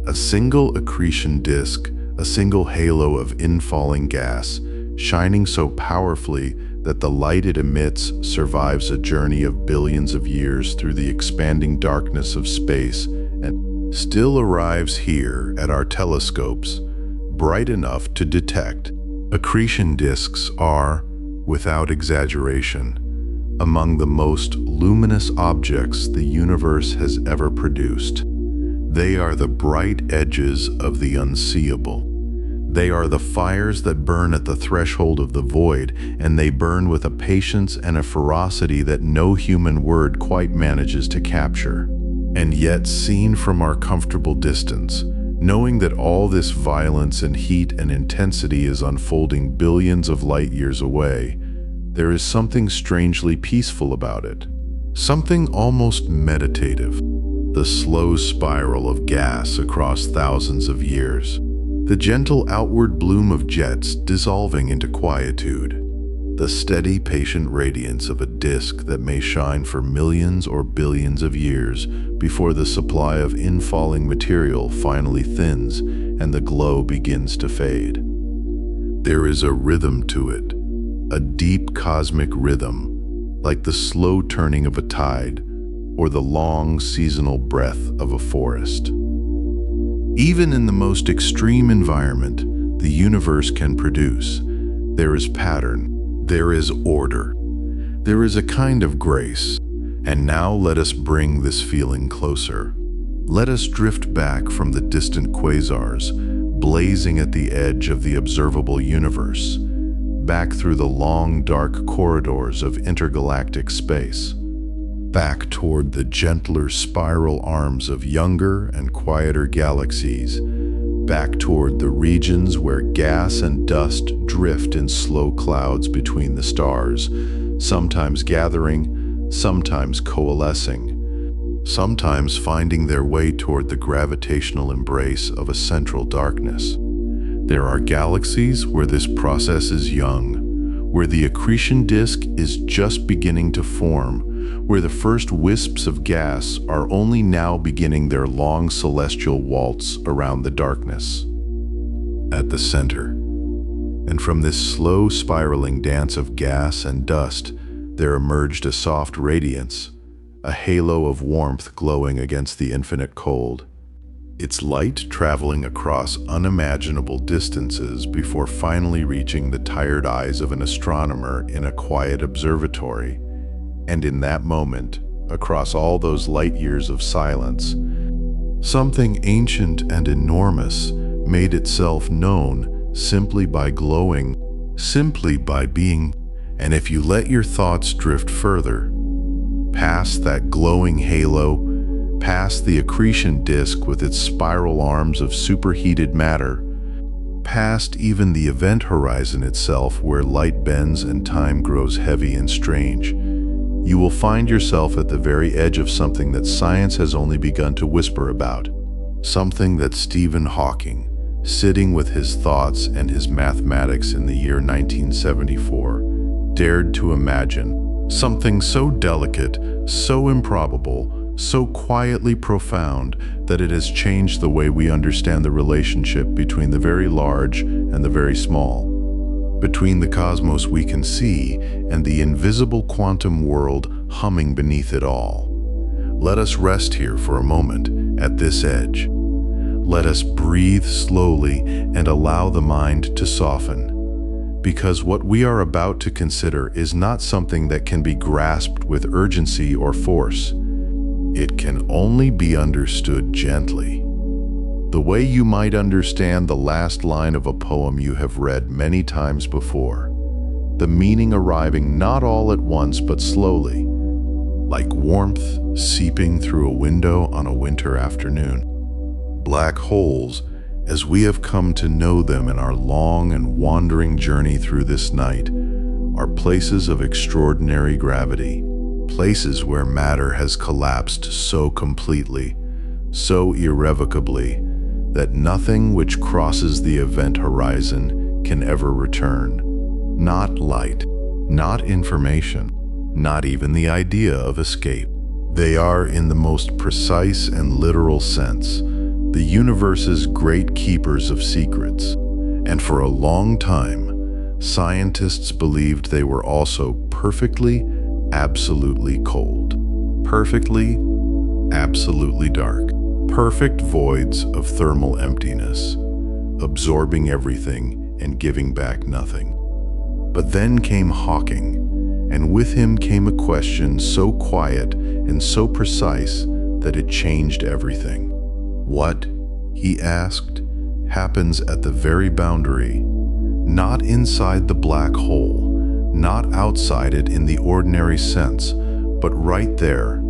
A single accretion disk, a single halo of infalling gas, shining so powerfully that the light it emits survives a journey of billions of years through the expanding darkness of space and still arrives here at our telescopes, bright enough to detect. Accretion disks are, without exaggeration, among the most luminous objects the universe has ever produced. They are the bright edges of the unseeable. They are the fires that burn at the threshold of the void, and they burn with a patience and a ferocity that no human word quite manages to capture. And yet, seen from our comfortable distance, knowing that all this violence and heat and intensity is unfolding billions of light years away, there is something strangely peaceful about it. Something almost meditative. The slow spiral of gas across thousands of years. The gentle outward bloom of jets dissolving into quietude. The steady, patient radiance of a disk that may shine for millions or billions of years before the supply of infalling material finally thins and the glow begins to fade. There is a rhythm to it, a deep cosmic rhythm, like the slow turning of a tide or the long seasonal breath of a forest. Even in the most extreme environment the universe can produce, there is pattern, there is order, there is a kind of grace. And now let us bring this feeling closer. Let us drift back from the distant quasars, blazing at the edge of the observable universe, back through the long, dark corridors of intergalactic space, back toward the gentler spiral arms of younger and quieter galaxies, back toward the regions where gas and dust drift in slow clouds between the stars, sometimes gathering, sometimes coalescing, sometimes finding their way toward the gravitational embrace of a central darkness. There are galaxies where this process is young, where the accretion disk is just beginning to form, where the first wisps of gas are only now beginning their long celestial waltz around the darkness. At the center, and from this slow spiraling dance of gas and dust, there emerged a soft radiance, a halo of warmth glowing against the infinite cold. Its light traveling across unimaginable distances before finally reaching the tired eyes of an astronomer in a quiet observatory. And in that moment, across all those light years of silence, something ancient and enormous made itself known simply by glowing, simply by being. And if you let your thoughts drift further, past that glowing halo, past the accretion disk with its spiral arms of superheated matter, past even the event horizon itself where light bends and time grows heavy and strange, you will find yourself at the very edge of something that science has only begun to whisper about. Something that Stephen Hawking, sitting with his thoughts and his mathematics in the year 1974, dared to imagine. Something so delicate, so improbable, so quietly profound that it has changed the way we understand the relationship between the very large and the very small, between the cosmos we can see and the invisible quantum world humming beneath it all. Let us rest here for a moment at this edge. Let us breathe slowly and allow the mind to soften, because what we are about to consider is not something that can be grasped with urgency or force. It can only be understood gently, the way you might understand the last line of a poem you have read many times before, the meaning arriving not all at once but slowly, like warmth seeping through a window on a winter afternoon. Black holes, as we have come to know them in our long and wandering journey through this night, are places of extraordinary gravity. Places where matter has collapsed so completely, so irrevocably, that nothing which crosses the event horizon can ever return. Not light, not information, not even the idea of escape. They are, in the most precise and literal sense, the universe's great keepers of secrets. And for a long time, scientists believed they were also perfectly, absolutely cold, perfectly, absolutely dark, perfect voids of thermal emptiness, absorbing everything and giving back nothing. But then came Hawking, and with him came a question so quiet and so precise that it changed everything. What, he asked, happens at the very boundary, not inside the black hole, not outside it in the ordinary sense, but right there,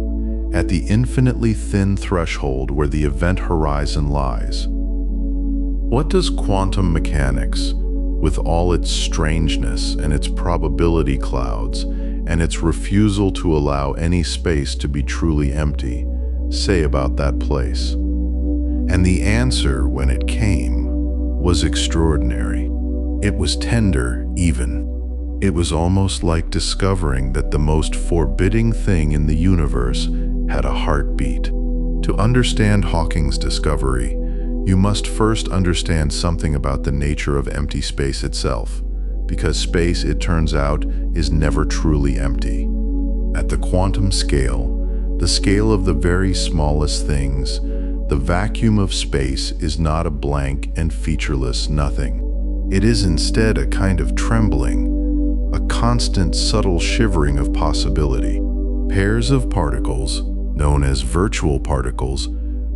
at the infinitely thin threshold where the event horizon lies? What does quantum mechanics, with all its strangeness and its probability clouds and its refusal to allow any space to be truly empty, say about that place? And the answer, when it came, was extraordinary. It was tender, even. It was almost like discovering that the most forbidding thing in the universe had a heartbeat. To understand Hawking's discovery, you must first understand something about the nature of empty space itself, because space, it turns out, is never truly empty. At the quantum scale, the scale of the very smallest things, the vacuum of space is not a blank and featureless nothing. It is instead a kind of trembling, a constant subtle shivering of possibility. Pairs of particles, known as virtual particles,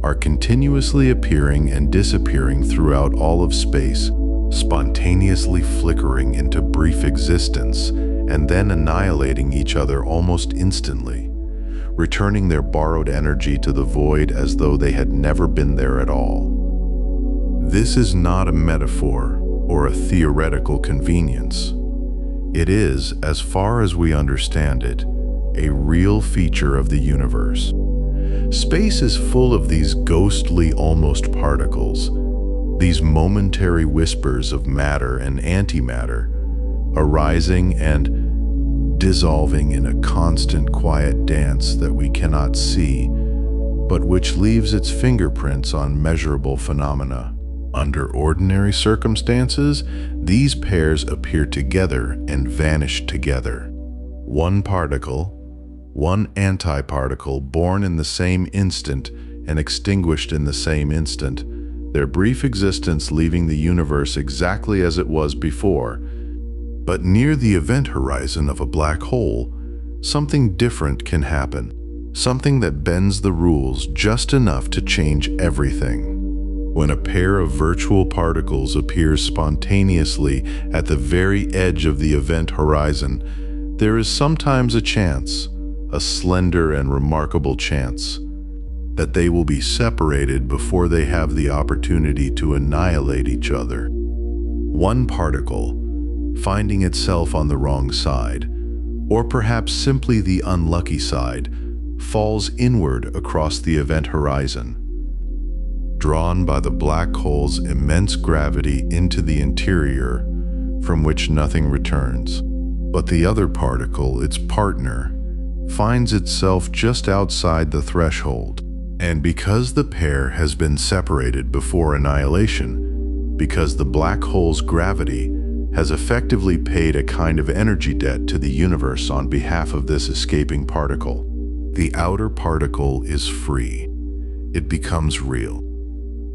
are continuously appearing and disappearing throughout all of space, spontaneously flickering into brief existence and then annihilating each other almost instantly, returning their borrowed energy to the void as though they had never been there at all. This is not a metaphor or a theoretical convenience. It is, as far as we understand it, a real feature of the universe. Space is full of these ghostly almost particles, these momentary whispers of matter and antimatter, arising and dissolving in a constant quiet dance that we cannot see, but which leaves its fingerprints on measurable phenomena. Under ordinary circumstances, these pairs appear together and vanish together. One particle, one antiparticle born in the same instant and extinguished in the same instant, their brief existence leaving the universe exactly as it was before. But near the event horizon of a black hole, something different can happen. Something that bends the rules just enough to change everything. When a pair of virtual particles appears spontaneously at the very edge of the event horizon, there is sometimes a chance, a slender and remarkable chance, that they will be separated before they have the opportunity to annihilate each other. One particle, finding itself on the wrong side, or perhaps simply the unlucky side, falls inward across the event horizon, drawn by the black hole's immense gravity into the interior, from which nothing returns. But the other particle, its partner, finds itself just outside the threshold. And because the pair has been separated before annihilation, because the black hole's gravity has effectively paid a kind of energy debt to the universe on behalf of this escaping particle, the outer particle is free. It becomes real.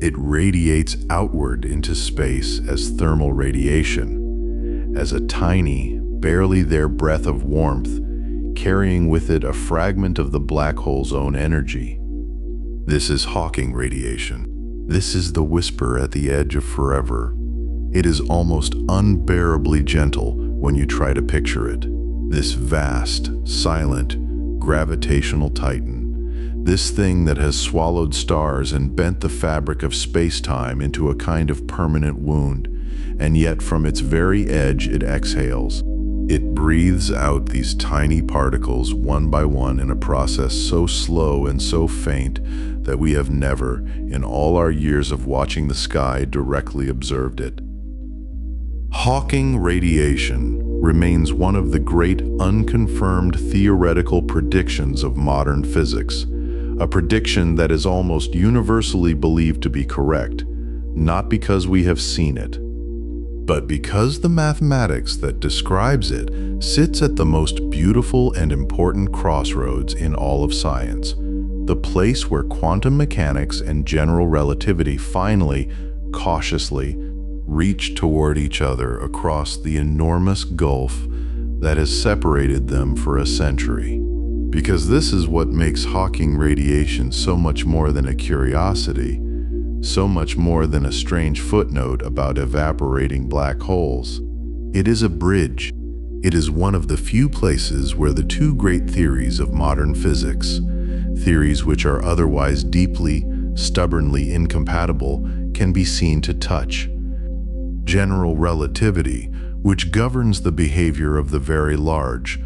It radiates outward into space as thermal radiation, as a tiny, barely there breath of warmth, carrying with it a fragment of the black hole's own energy. This is Hawking radiation. This is the whisper at the edge of forever. It is almost unbearably gentle when you try to picture it. This vast, silent, gravitational titan. This thing that has swallowed stars and bent the fabric of space-time into a kind of permanent wound, and yet from its very edge it exhales. It breathes out these tiny particles one by one in a process so slow and so faint that we have never, in all our years of watching the sky, directly observed it. Hawking radiation remains one of the great unconfirmed theoretical predictions of modern physics, a prediction that is almost universally believed to be correct, not because we have seen it, but because the mathematics that describes it sits at the most beautiful and important crossroads in all of science, the place where quantum mechanics and general relativity finally, cautiously, reach toward each other across the enormous gulf that has separated them for a century. Because this is what makes Hawking radiation so much more than a curiosity, so much more than a strange footnote about evaporating black holes. It is a bridge. It is one of the few places where the two great theories of modern physics, theories which are otherwise deeply, stubbornly incompatible, can be seen to touch. General relativity, which governs the behavior of the very large,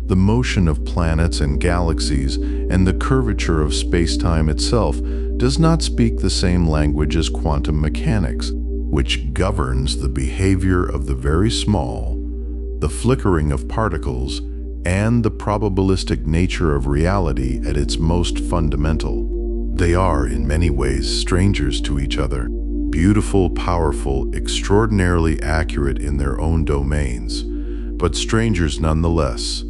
the motion of planets and galaxies, and the curvature of space-time itself, does not speak the same language as quantum mechanics, which governs the behavior of the very small, the flickering of particles, and the probabilistic nature of reality at its most fundamental. They are, in many ways, strangers to each other. Beautiful, powerful, extraordinarily accurate in their own domains, but strangers nonetheless.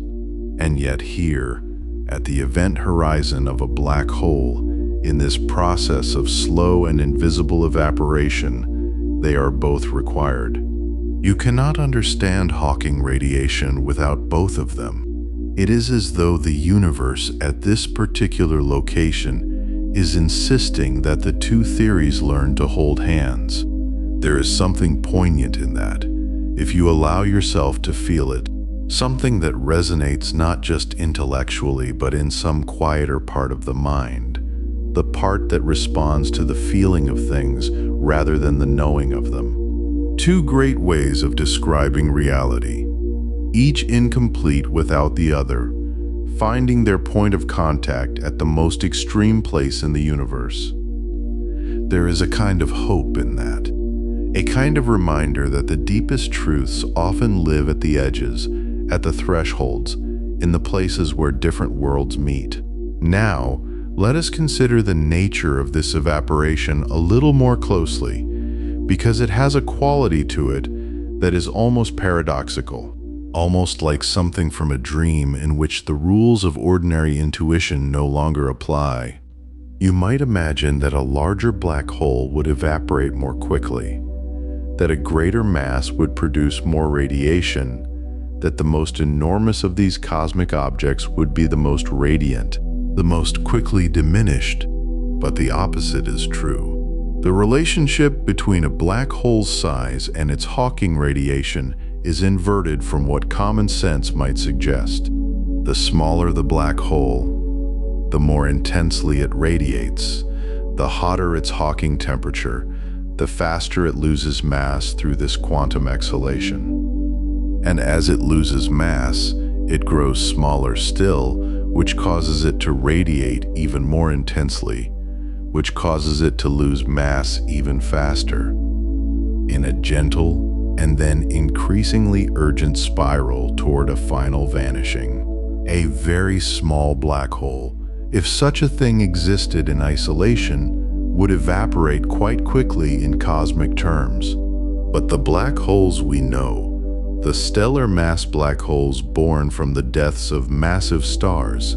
And yet here, at the event horizon of a black hole, in this process of slow and invisible evaporation, they are both required. You cannot understand Hawking radiation without both of them. It is as though the universe at this particular location is insisting that the two theories learn to hold hands. There is something poignant in that, if you allow yourself to feel it, something that resonates not just intellectually but in some quieter part of the mind, the part that responds to the feeling of things rather than the knowing of them. Two great ways of describing reality, each incomplete without the other, finding their point of contact at the most extreme place in the universe. There is a kind of hope in that, a kind of reminder that the deepest truths often live at the edges, at the thresholds, in the places where different worlds meet. Now, let us consider the nature of this evaporation a little more closely, because it has a quality to it that is almost paradoxical. almost like something from a dream in which the rules of ordinary intuition no longer apply. You might imagine that a larger black hole would evaporate more quickly, that a greater mass would produce more radiation, that the most enormous of these cosmic objects would be the most radiant, the most quickly diminished. But the opposite is true. The relationship between a black hole's size and its Hawking radiation is inverted from what common sense might suggest. The smaller the black hole, the more intensely it radiates. The hotter its Hawking temperature, the faster it loses mass through this quantum exhalation. And as it loses mass, it grows smaller still, which causes it to radiate even more intensely, which causes it to lose mass even faster. In a gentle and then increasingly urgent spiral toward a final vanishing. A very small black hole, if such a thing existed in isolation, would evaporate quite quickly in cosmic terms. But the black holes we know, the stellar mass black holes born from the deaths of massive stars,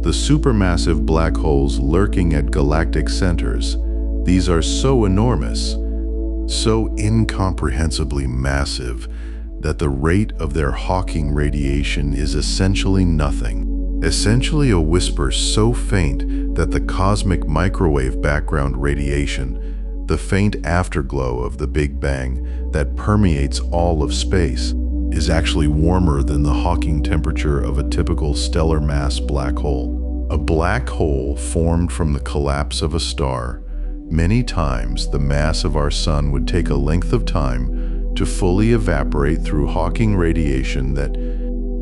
the supermassive black holes lurking at galactic centers, these are so enormous, so incomprehensibly massive, that the rate of their Hawking radiation is essentially nothing, essentially a whisper so faint that the cosmic microwave background radiation, the faint afterglow of the Big Bang that permeates all of space, is actually warmer than the Hawking temperature of a typical stellar mass black hole. A black hole formed from the collapse of a star. Many times the mass of our sun would take a length of time to fully evaporate through Hawking radiation that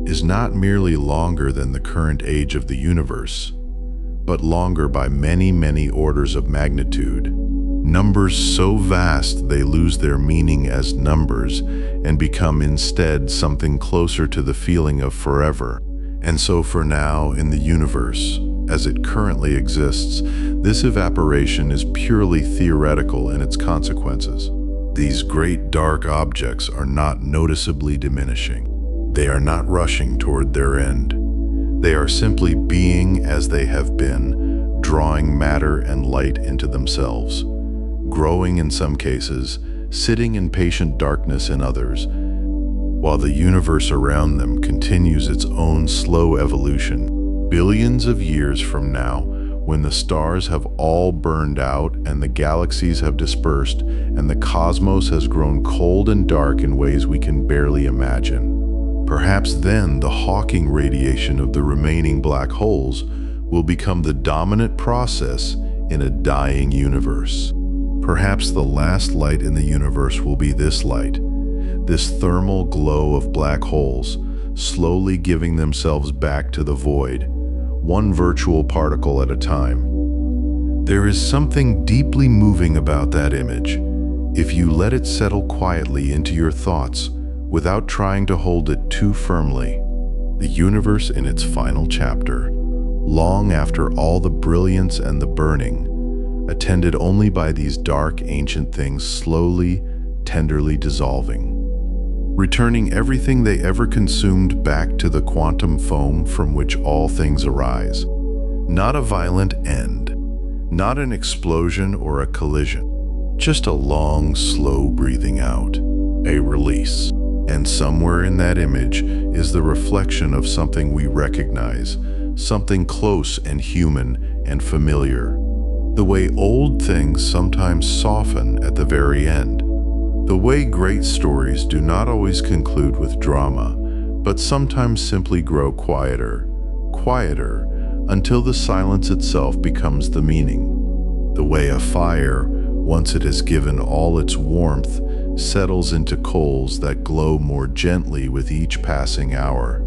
is not merely longer than the current age of the universe, but longer by many, many orders of magnitude. Numbers so vast they lose their meaning as numbers and become instead something closer to the feeling of forever. And so for now, in the universe, as it currently exists, this evaporation is purely theoretical in its consequences. These great dark objects are not noticeably diminishing. They are not rushing toward their end. They are simply being as they have been, drawing matter and light into themselves, growing in some cases, sitting in patient darkness in others, while the universe around them continues its own slow evolution. Billions of years from now, when the stars have all burned out and the galaxies have dispersed and the cosmos has grown cold and dark in ways we can barely imagine, perhaps then the Hawking radiation of the remaining black holes will become the dominant process in a dying universe. Perhaps the last light in the universe will be this light, this thermal glow of black holes, slowly giving themselves back to the void, one virtual particle at a time. There is something deeply moving about that image, if you let it settle quietly into your thoughts without trying to hold it too firmly. The universe in its final chapter, long after all the brilliance and the burning, attended only by these dark ancient things slowly, tenderly dissolving, returning everything they ever consumed back to the quantum foam from which all things arise. Not a violent end, not an explosion or a collision, just a long, slow breathing out, a release. And somewhere in that image is the reflection of something we recognize, something close and human and familiar. The way old things sometimes soften at the very end. The way great stories do not always conclude with drama, but sometimes simply grow quieter, quieter, until the silence itself becomes the meaning. The way a fire, once it has given all its warmth, settles into coals that glow more gently with each passing hour,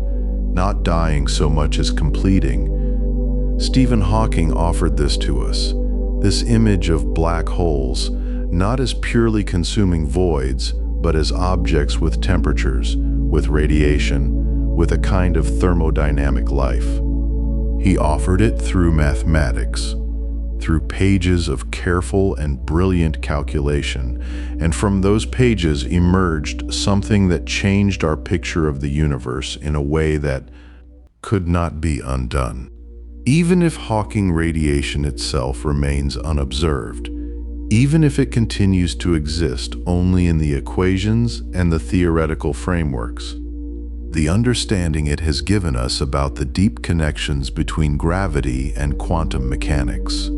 not dying so much as completing. Stephen Hawking offered this to us, this image of black holes, not as purely consuming voids, but as objects with temperatures, with radiation, with a kind of thermodynamic life. He offered it through mathematics, through pages of careful and brilliant calculation, and from those pages emerged something that changed our picture of the universe in a way that could not be undone. Even if Hawking radiation itself remains unobserved, even if it continues to exist only in the equations and the theoretical frameworks, the understanding it has given us about the deep connections between gravity and quantum mechanics,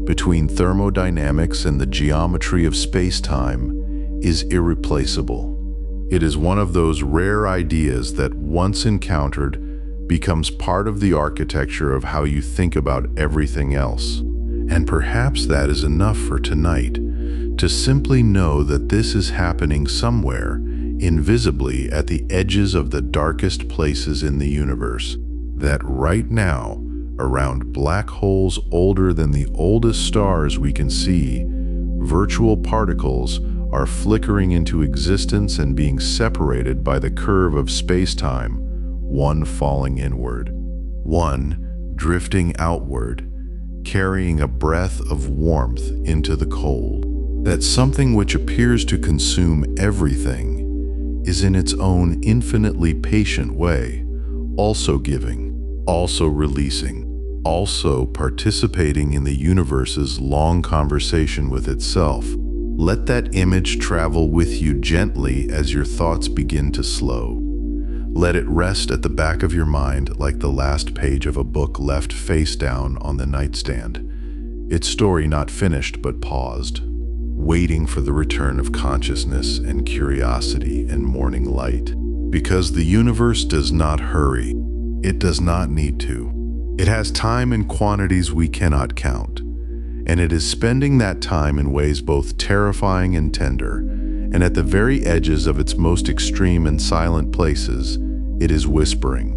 between thermodynamics and the geometry of space-time, is irreplaceable. It is one of those rare ideas that, once encountered, becomes part of the architecture of how you think about everything else. And perhaps that is enough for tonight, to simply know that this is happening somewhere, invisibly at the edges of the darkest places in the universe. That right now, around black holes older than the oldest stars we can see, virtual particles are flickering into existence and being separated by the curve of space-time, one falling inward, one drifting outward, carrying a breath of warmth into the cold. That something which appears to consume everything is in its own infinitely patient way, also giving, also releasing, also participating in the universe's long conversation with itself. Let that image travel with you gently as your thoughts begin to slow. Let it rest at the back of your mind like the last page of a book left face down on the nightstand, its story not finished but paused, waiting for the return of consciousness and curiosity and morning light. Because the universe does not hurry. It does not need to. It has time in quantities we cannot count, and it is spending that time in ways both terrifying and tender, and at the very edges of its most extreme and silent places, it is whispering.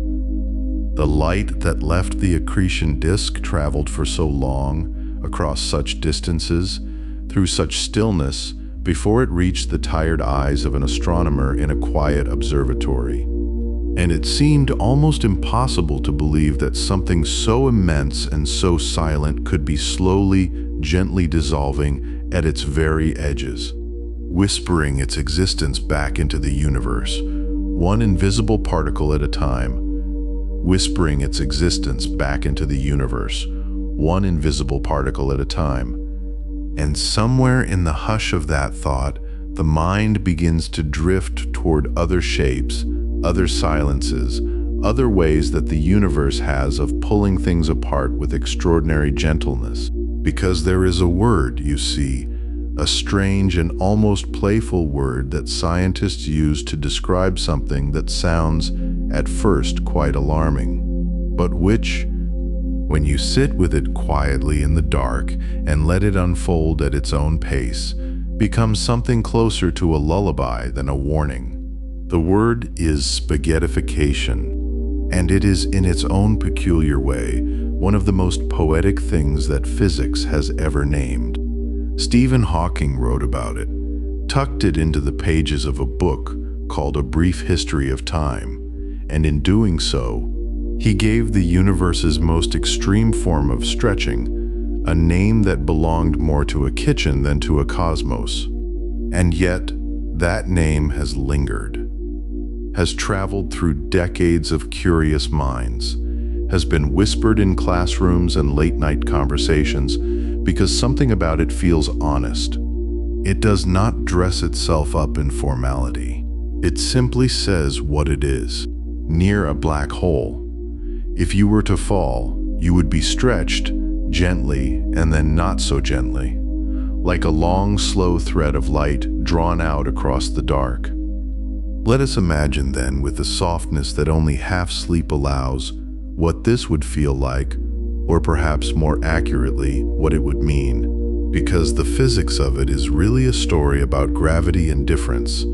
The light that left the accretion disk traveled for so long, across such distances, through such stillness, before it reached the tired eyes of an astronomer in a quiet observatory. And it seemed almost impossible to believe that something so immense and so silent could be slowly, gently dissolving at its very edges, whispering its existence back into the universe, one invisible particle at a time, whispering its existence back into the universe, one invisible particle at a time. And somewhere in the hush of that thought, the mind begins to drift toward other shapes, other silences, other ways that the universe has of pulling things apart with extraordinary gentleness. Because there is a word, you see, a strange and almost playful word that scientists use to describe something that sounds, at first, quite alarming, but which, when you sit with it quietly in the dark and let it unfold at its own pace, becomes something closer to a lullaby than a warning. The word is spaghettification, and it is in its own peculiar way one of the most poetic things that physics has ever named. Stephen Hawking wrote about it, tucked it into the pages of a book called A Brief History of Time, and in doing so, he gave the universe's most extreme form of stretching a name that belonged more to a kitchen than to a cosmos. And yet, that name has lingered, has traveled through decades of curious minds, has been whispered in classrooms and late-night conversations because something about it feels honest. It does not dress itself up in formality. It simply says what it is. Near a black hole, if you were to fall, you would be stretched gently and then not so gently, like a long, slow thread of light drawn out across the dark. Let us imagine then, with the softness that only half sleep allows, what this would feel like, or perhaps more accurately, what it would mean, because the physics of it is really a story about gravity and difference,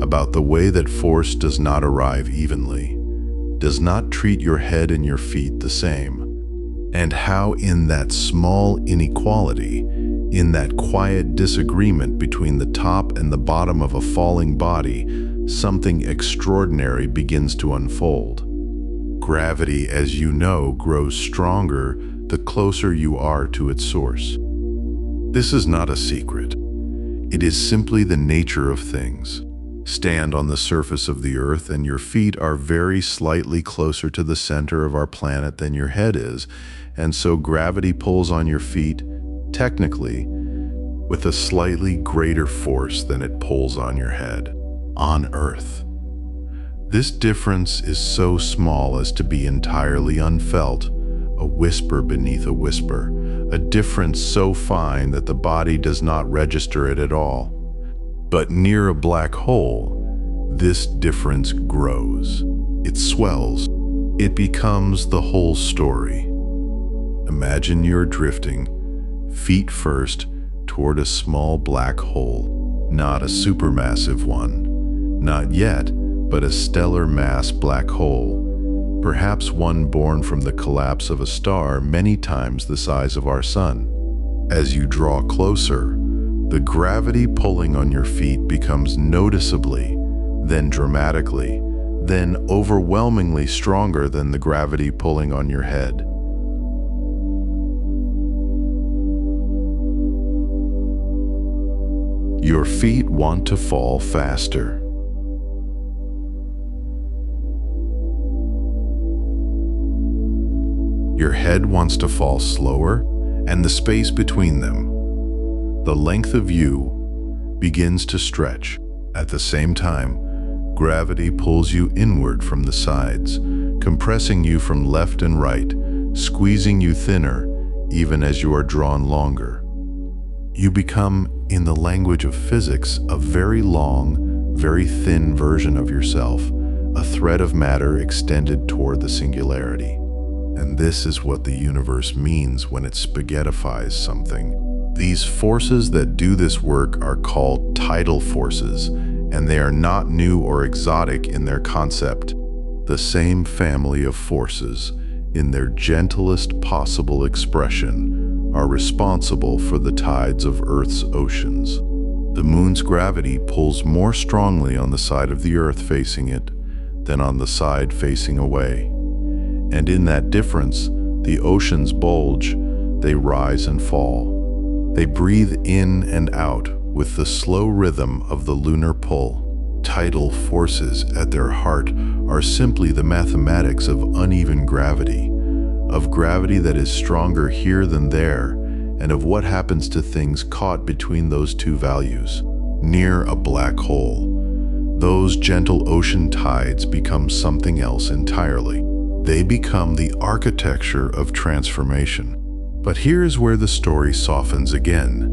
about the way that force does not arrive evenly, does not treat your head and your feet the same, and how in that small inequality, in that quiet disagreement between the top and the bottom of a falling body, something extraordinary begins to unfold. Gravity, as you know, grows stronger the closer you are to its source. This is not a secret. It is simply the nature of things. Stand on the surface of the Earth and your feet are very slightly closer to the center of our planet than your head is, and so gravity pulls on your feet, technically, with a slightly greater force than it pulls on your head, on Earth. This difference is so small as to be entirely unfelt, a whisper beneath a whisper, a difference so fine that the body does not register it at all. But near a black hole, this difference grows. It swells. It becomes the whole story. Imagine you're drifting, feet first, toward a small black hole, not a supermassive one, not yet, but a stellar mass black hole, perhaps one born from the collapse of a star many times the size of our sun. As you draw closer, the gravity pulling on your feet becomes noticeably, then dramatically, then overwhelmingly stronger than the gravity pulling on your head. Your feet want to fall faster. Your head wants to fall slower, and the space between them, the length of you, begins to stretch. At the same time, gravity pulls you inward from the sides, compressing you from left and right, squeezing you thinner even as you are drawn longer. You become, in the language of physics, a very long, very thin version of yourself, a thread of matter extended toward the singularity. And this is what the universe means when it spaghettifies something. These forces that do this work are called tidal forces, and they are not new or exotic in their concept. The same family of forces, in their gentlest possible expression, are responsible for the tides of Earth's oceans. The moon's gravity pulls more strongly on the side of the Earth facing it than on the side facing away. And in that difference, the oceans bulge, they rise and fall. They breathe in and out with the slow rhythm of the lunar pull. Tidal forces at their heart are simply the mathematics of uneven gravity, of gravity that is stronger here than there, and of what happens to things caught between those two values. Near a black hole, those gentle ocean tides become something else entirely. They become the architecture of transformation. But here's where the story softens again,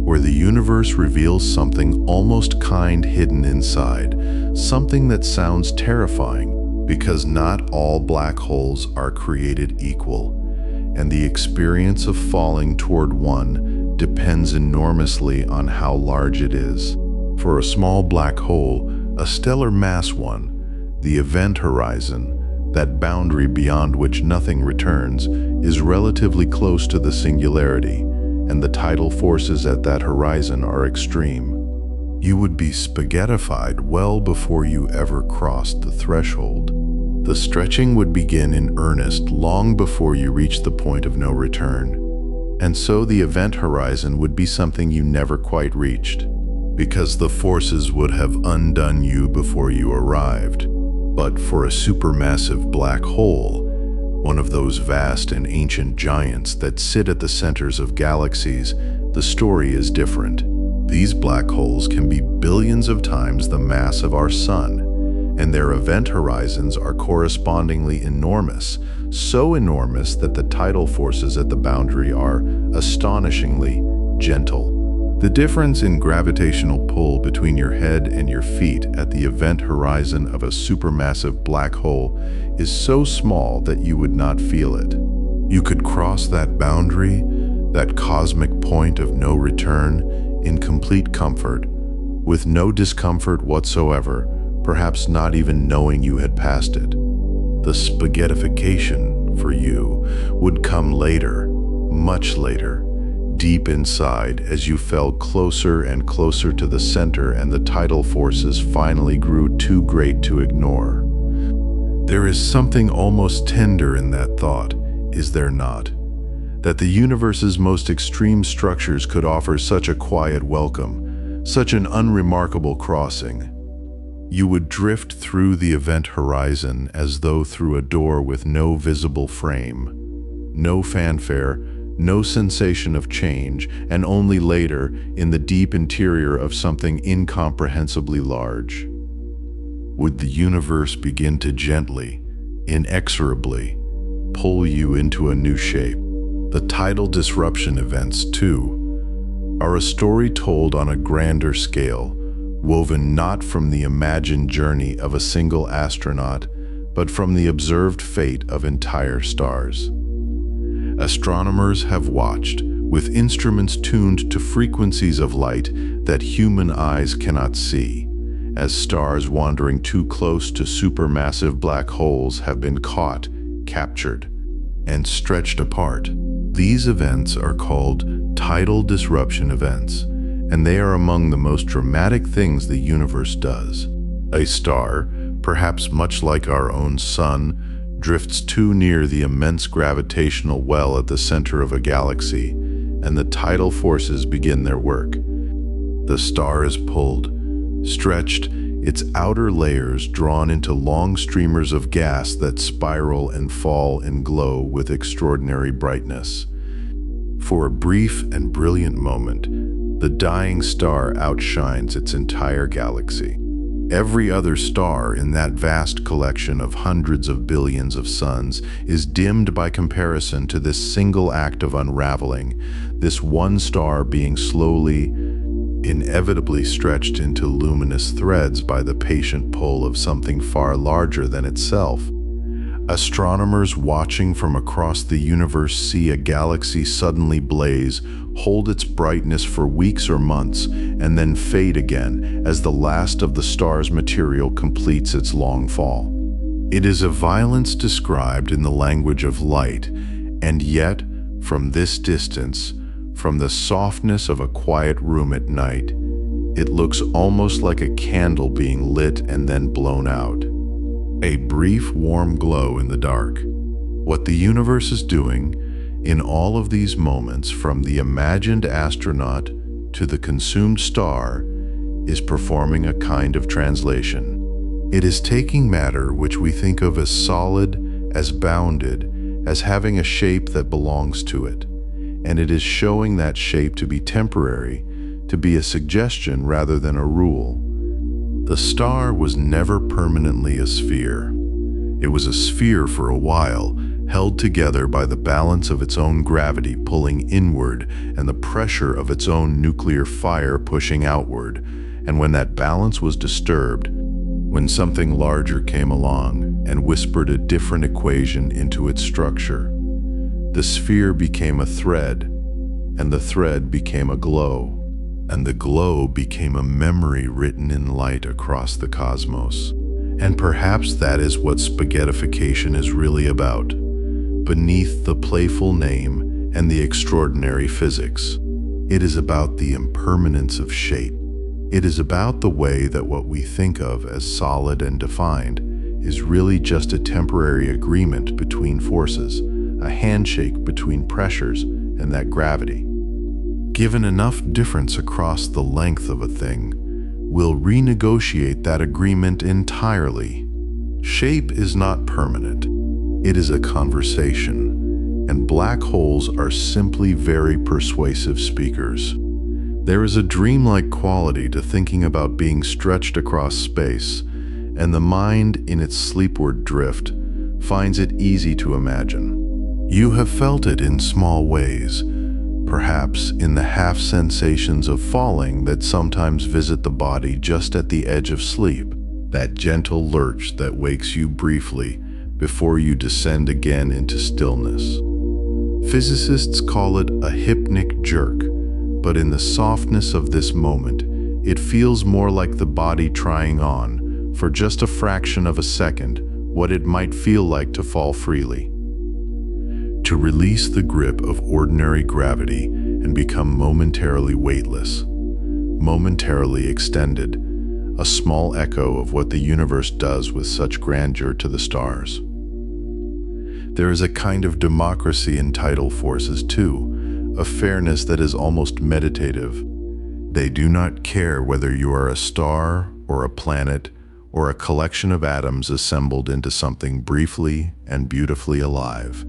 where the universe reveals something almost kind hidden inside, something that sounds terrifying, because not all black holes are created equal, and the experience of falling toward one depends enormously on how large it is. For a small black hole, a stellar mass one, the event horizon, that boundary beyond which nothing returns, is relatively close to the singularity, and the tidal forces at that horizon are extreme. You would be spaghettified well before you ever crossed the threshold. The stretching would begin in earnest long before you reach the point of no return. And so the event horizon would be something you never quite reached, because the forces would have undone you before you arrived. But for a supermassive black hole, one of those vast and ancient giants that sit at the centers of galaxies, the story is different. These black holes can be billions of times the mass of our sun, and their event horizons are correspondingly enormous, so enormous that the tidal forces at the boundary are astonishingly gentle. The difference in gravitational pull between your head and your feet at the event horizon of a supermassive black hole is so small that you would not feel it. You could cross that boundary, that cosmic point of no return, in complete comfort, with no discomfort whatsoever, perhaps not even knowing you had passed it. The spaghettification, for you, would come later, much later, deep inside as you fell closer and closer to the center and the tidal forces finally grew too great to ignore. There is something almost tender in that thought, is there not? that the universe's most extreme structures could offer such a quiet welcome, such an unremarkable crossing. You would drift through the event horizon as though through a door with no visible frame, no fanfare, no sensation of change, and only later, in the deep interior of something incomprehensibly large, would the universe begin to gently, inexorably, pull you into a new shape. The tidal disruption events, too, are a story told on a grander scale, woven not from the imagined journey of a single astronaut, but from the observed fate of entire stars. Astronomers have watched, with instruments tuned to frequencies of light that human eyes cannot see, as stars wandering too close to supermassive black holes have been caught, captured, and stretched apart. These events are called tidal disruption events, and they are among the most dramatic things the universe does. A star, perhaps much like our own sun, drifts too near the immense gravitational well at the center of a galaxy, and the tidal forces begin their work. The star is pulled, stretched, its outer layers drawn into long streamers of gas that spiral and fall and glow with extraordinary brightness. For a brief and brilliant moment, the dying star outshines its entire galaxy. Every other star in that vast collection of hundreds of billions of suns is dimmed by comparison to this single act of unraveling, this one star being slowly, inevitably stretched into luminous threads by the patient pull of something far larger than itself. Astronomers watching from across the universe see a galaxy suddenly blaze, hold its brightness for weeks or months, and then fade again as the last of the star's material completes its long fall. It is a violence described in the language of light, and yet, from this distance, from the softness of a quiet room at night, it looks almost like a candle being lit and then blown out. A brief, warm glow in the dark. What the universe is doing, in all of these moments, from the imagined astronaut to the consumed star, is performing a kind of translation. It is taking matter which we think of as solid, as bounded, as having a shape that belongs to it, and it is showing that shape to be temporary, to be a suggestion rather than a rule. The star was never permanently a sphere. It was a sphere for a while, held together by the balance of its own gravity pulling inward and the pressure of its own nuclear fire pushing outward. And when that balance was disturbed, when something larger came along and whispered a different equation into its structure, the sphere became a thread, and the thread became a glow, and the glow became a memory written in light across the cosmos. And perhaps that is what spaghettification is really about, beneath the playful name and the extraordinary physics. It is about the impermanence of shape. It is about the way that what we think of as solid and defined is really just a temporary agreement between forces, a handshake between pressures and that gravity. Given enough difference across the length of a thing, we'll renegotiate that agreement entirely. Shape is not permanent. It is a conversation, and black holes are simply very persuasive speakers. There is a dreamlike quality to thinking about being stretched across space, and the mind, in its sleepward drift, finds it easy to imagine. You have felt it in small ways, perhaps in the half sensations of falling that sometimes visit the body just at the edge of sleep, that gentle lurch that wakes you briefly before you descend again into stillness. Physicists call it a hypnic jerk, but in the softness of this moment, it feels more like the body trying on, for just a fraction of a second, what it might feel like to fall freely. To release the grip of ordinary gravity and become momentarily weightless, momentarily extended, a small echo of what the universe does with such grandeur to the stars. There is a kind of democracy in tidal forces too, a fairness that is almost meditative. They do not care whether you are a star or a planet or a collection of atoms assembled into something briefly and beautifully alive.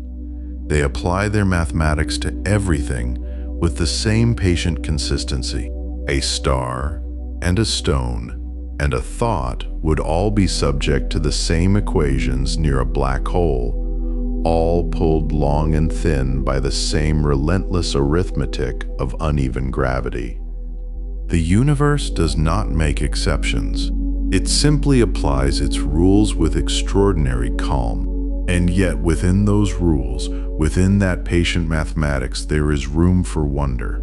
They apply their mathematics to everything with the same patient consistency. A star and a stone and a thought would all be subject to the same equations near a black hole, all pulled long and thin by the same relentless arithmetic of uneven gravity. The universe does not make exceptions. It simply applies its rules with extraordinary calm. And yet within those rules, within that patient mathematics, there is room for wonder.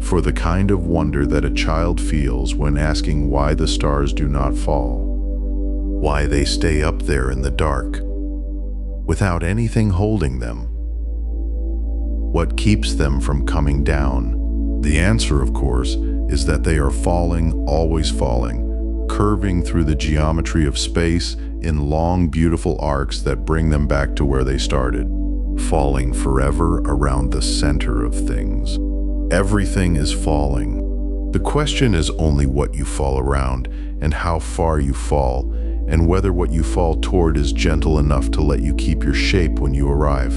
For the kind of wonder that a child feels when asking why the stars do not fall, why they stay up there in the dark, without anything holding them. What keeps them from coming down? The answer, of course, is that they are falling, always falling, curving through the geometry of space in long, beautiful arcs that bring them back to where they started, falling forever around the center of things. Everything is falling. The question is only what you fall around and how far you fall, and whether what you fall toward is gentle enough to let you keep your shape when you arrive.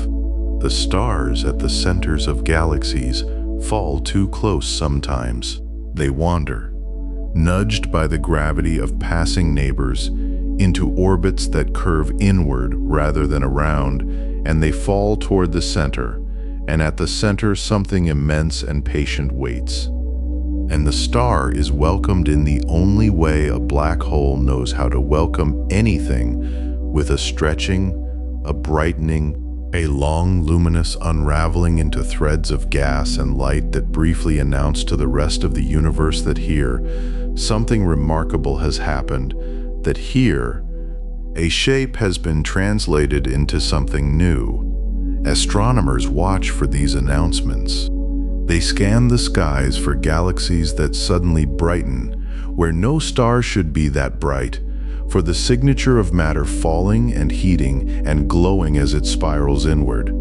The stars at the centers of galaxies fall too close sometimes. They wander, nudged by the gravity of passing neighbors, into orbits that curve inward rather than around, and they fall toward the center, and at the center something immense and patient waits. And the star is welcomed in the only way a black hole knows how to welcome anything, with a stretching, a brightening, a long luminous unraveling into threads of gas and light that briefly announce to the rest of the universe that here, something remarkable has happened, that here, a shape has been translated into something new. Astronomers watch for these announcements. They scan the skies for galaxies that suddenly brighten, where no star should be that bright, for the signature of matter falling and heating and glowing as it spirals inward.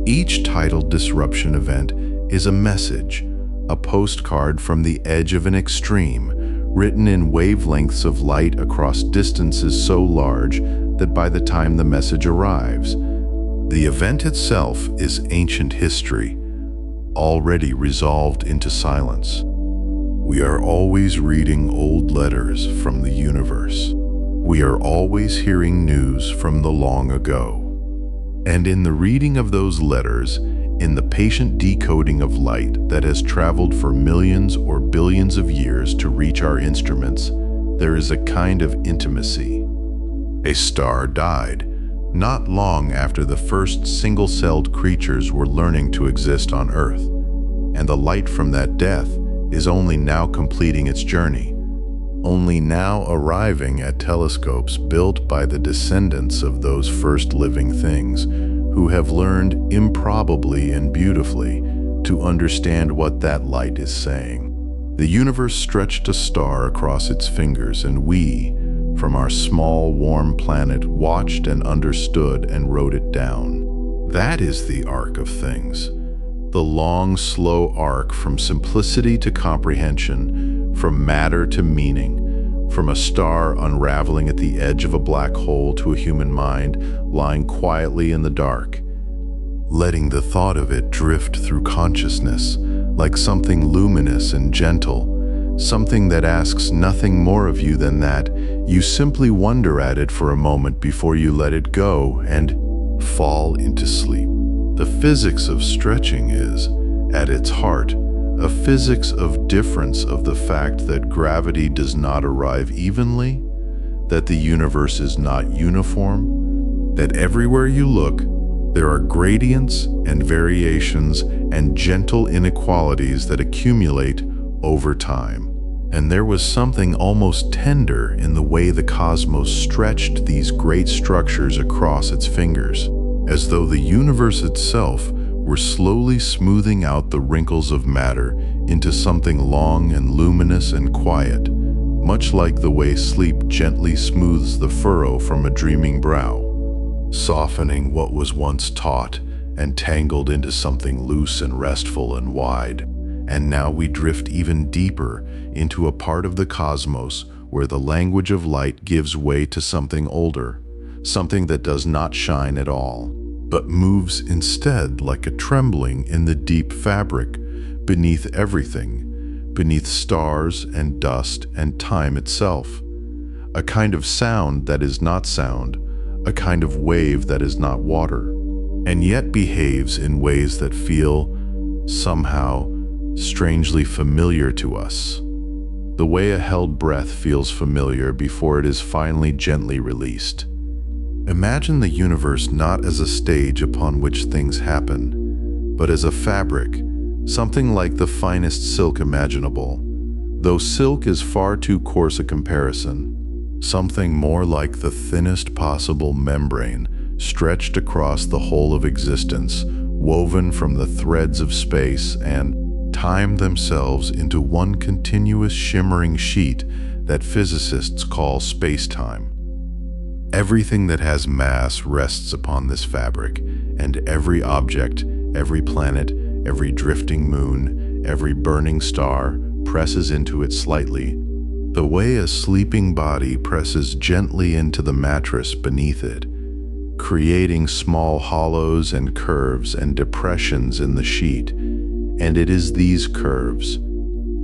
Each tidal disruption event is a message, a postcard from the edge of an extreme, written in wavelengths of light across distances so large that by the time the message arrives, the event itself is ancient history, already resolved into silence. We are always reading old letters from the universe. We are always hearing news from the long ago. And in the reading of those letters, in the patient decoding of light that has traveled for millions or billions of years to reach our instruments, there is a kind of intimacy. A star died not long after the first single-celled creatures were learning to exist on Earth, and the light from that death is only now completing its journey, only now arriving at telescopes built by the descendants of those first living things, who have learned improbably and beautifully to understand what that light is saying. The universe stretched a star across its fingers, and we, from our small, warm planet, watched and understood and wrote it down. That is the arc of things. The long, slow arc from simplicity to comprehension, from matter to meaning, from a star unraveling at the edge of a black hole to a human mind lying quietly in the dark, letting the thought of it drift through consciousness like something luminous and gentle, something that asks nothing more of you than that you simply wonder at it for a moment before you let it go and fall into sleep. The physics of stretching is, at its heart, a physics of difference, of the fact that gravity does not arrive evenly, that the universe is not uniform, that everywhere you look, there are gradients and variations and gentle inequalities that accumulate over time. And there was something almost tender in the way the cosmos stretched these great structures across its fingers, as though the universe itself were slowly smoothing out the wrinkles of matter into something long and luminous and quiet, much like the way sleep gently smooths the furrow from a dreaming brow. softening what was once taut and tangled into something loose and restful and wide. And now we drift even deeper into a part of the cosmos where the language of light gives way to something older, something that does not shine at all, but moves instead like a trembling in the deep fabric beneath everything, beneath stars and dust and time itself. A kind of sound that is not sound, a kind of wave that is not water, and yet behaves in ways that feel, somehow, strangely familiar to us. The way a held breath feels familiar before it is finally gently released. Imagine the universe not as a stage upon which things happen, but as a fabric, something like the finest silk imaginable, though silk is far too coarse a comparison. Something more like the thinnest possible membrane stretched across the whole of existence, woven from the threads of space and time themselves into one continuous shimmering sheet that physicists call space-time. Everything that has mass rests upon this fabric, and every object, every planet, every drifting moon, every burning star presses into it slightly, the way a sleeping body presses gently into the mattress beneath it, creating small hollows and curves and depressions in the sheet. And it is these curves,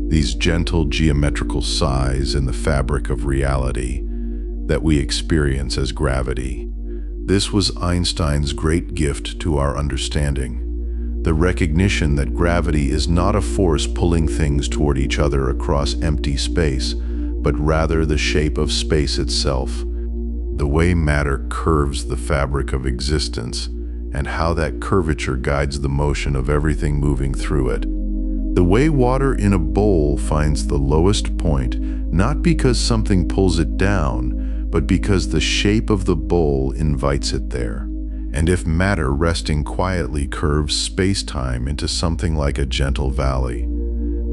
these gentle geometrical sighs in the fabric of reality, that we experience as gravity. This was Einstein's great gift to our understanding, the recognition that gravity is not a force pulling things toward each other across empty space, but rather the shape of space itself, the way matter curves the fabric of existence, and how that curvature guides the motion of everything moving through it. The way water in a bowl finds the lowest point, not because something pulls it down, but because the shape of the bowl invites it there. And if matter resting quietly curves space-time into something like a gentle valley,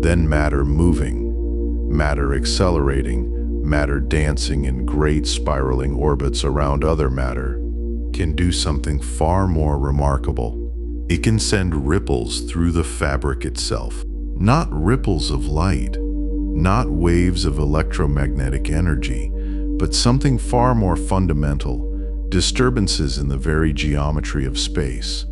then matter moving, matter accelerating, matter dancing in great spiraling orbits around other matter, can do something far more remarkable. It can send ripples through the fabric itself. Not ripples of light, not waves of electromagnetic energy, but something far more fundamental, disturbances in the very geometry of space,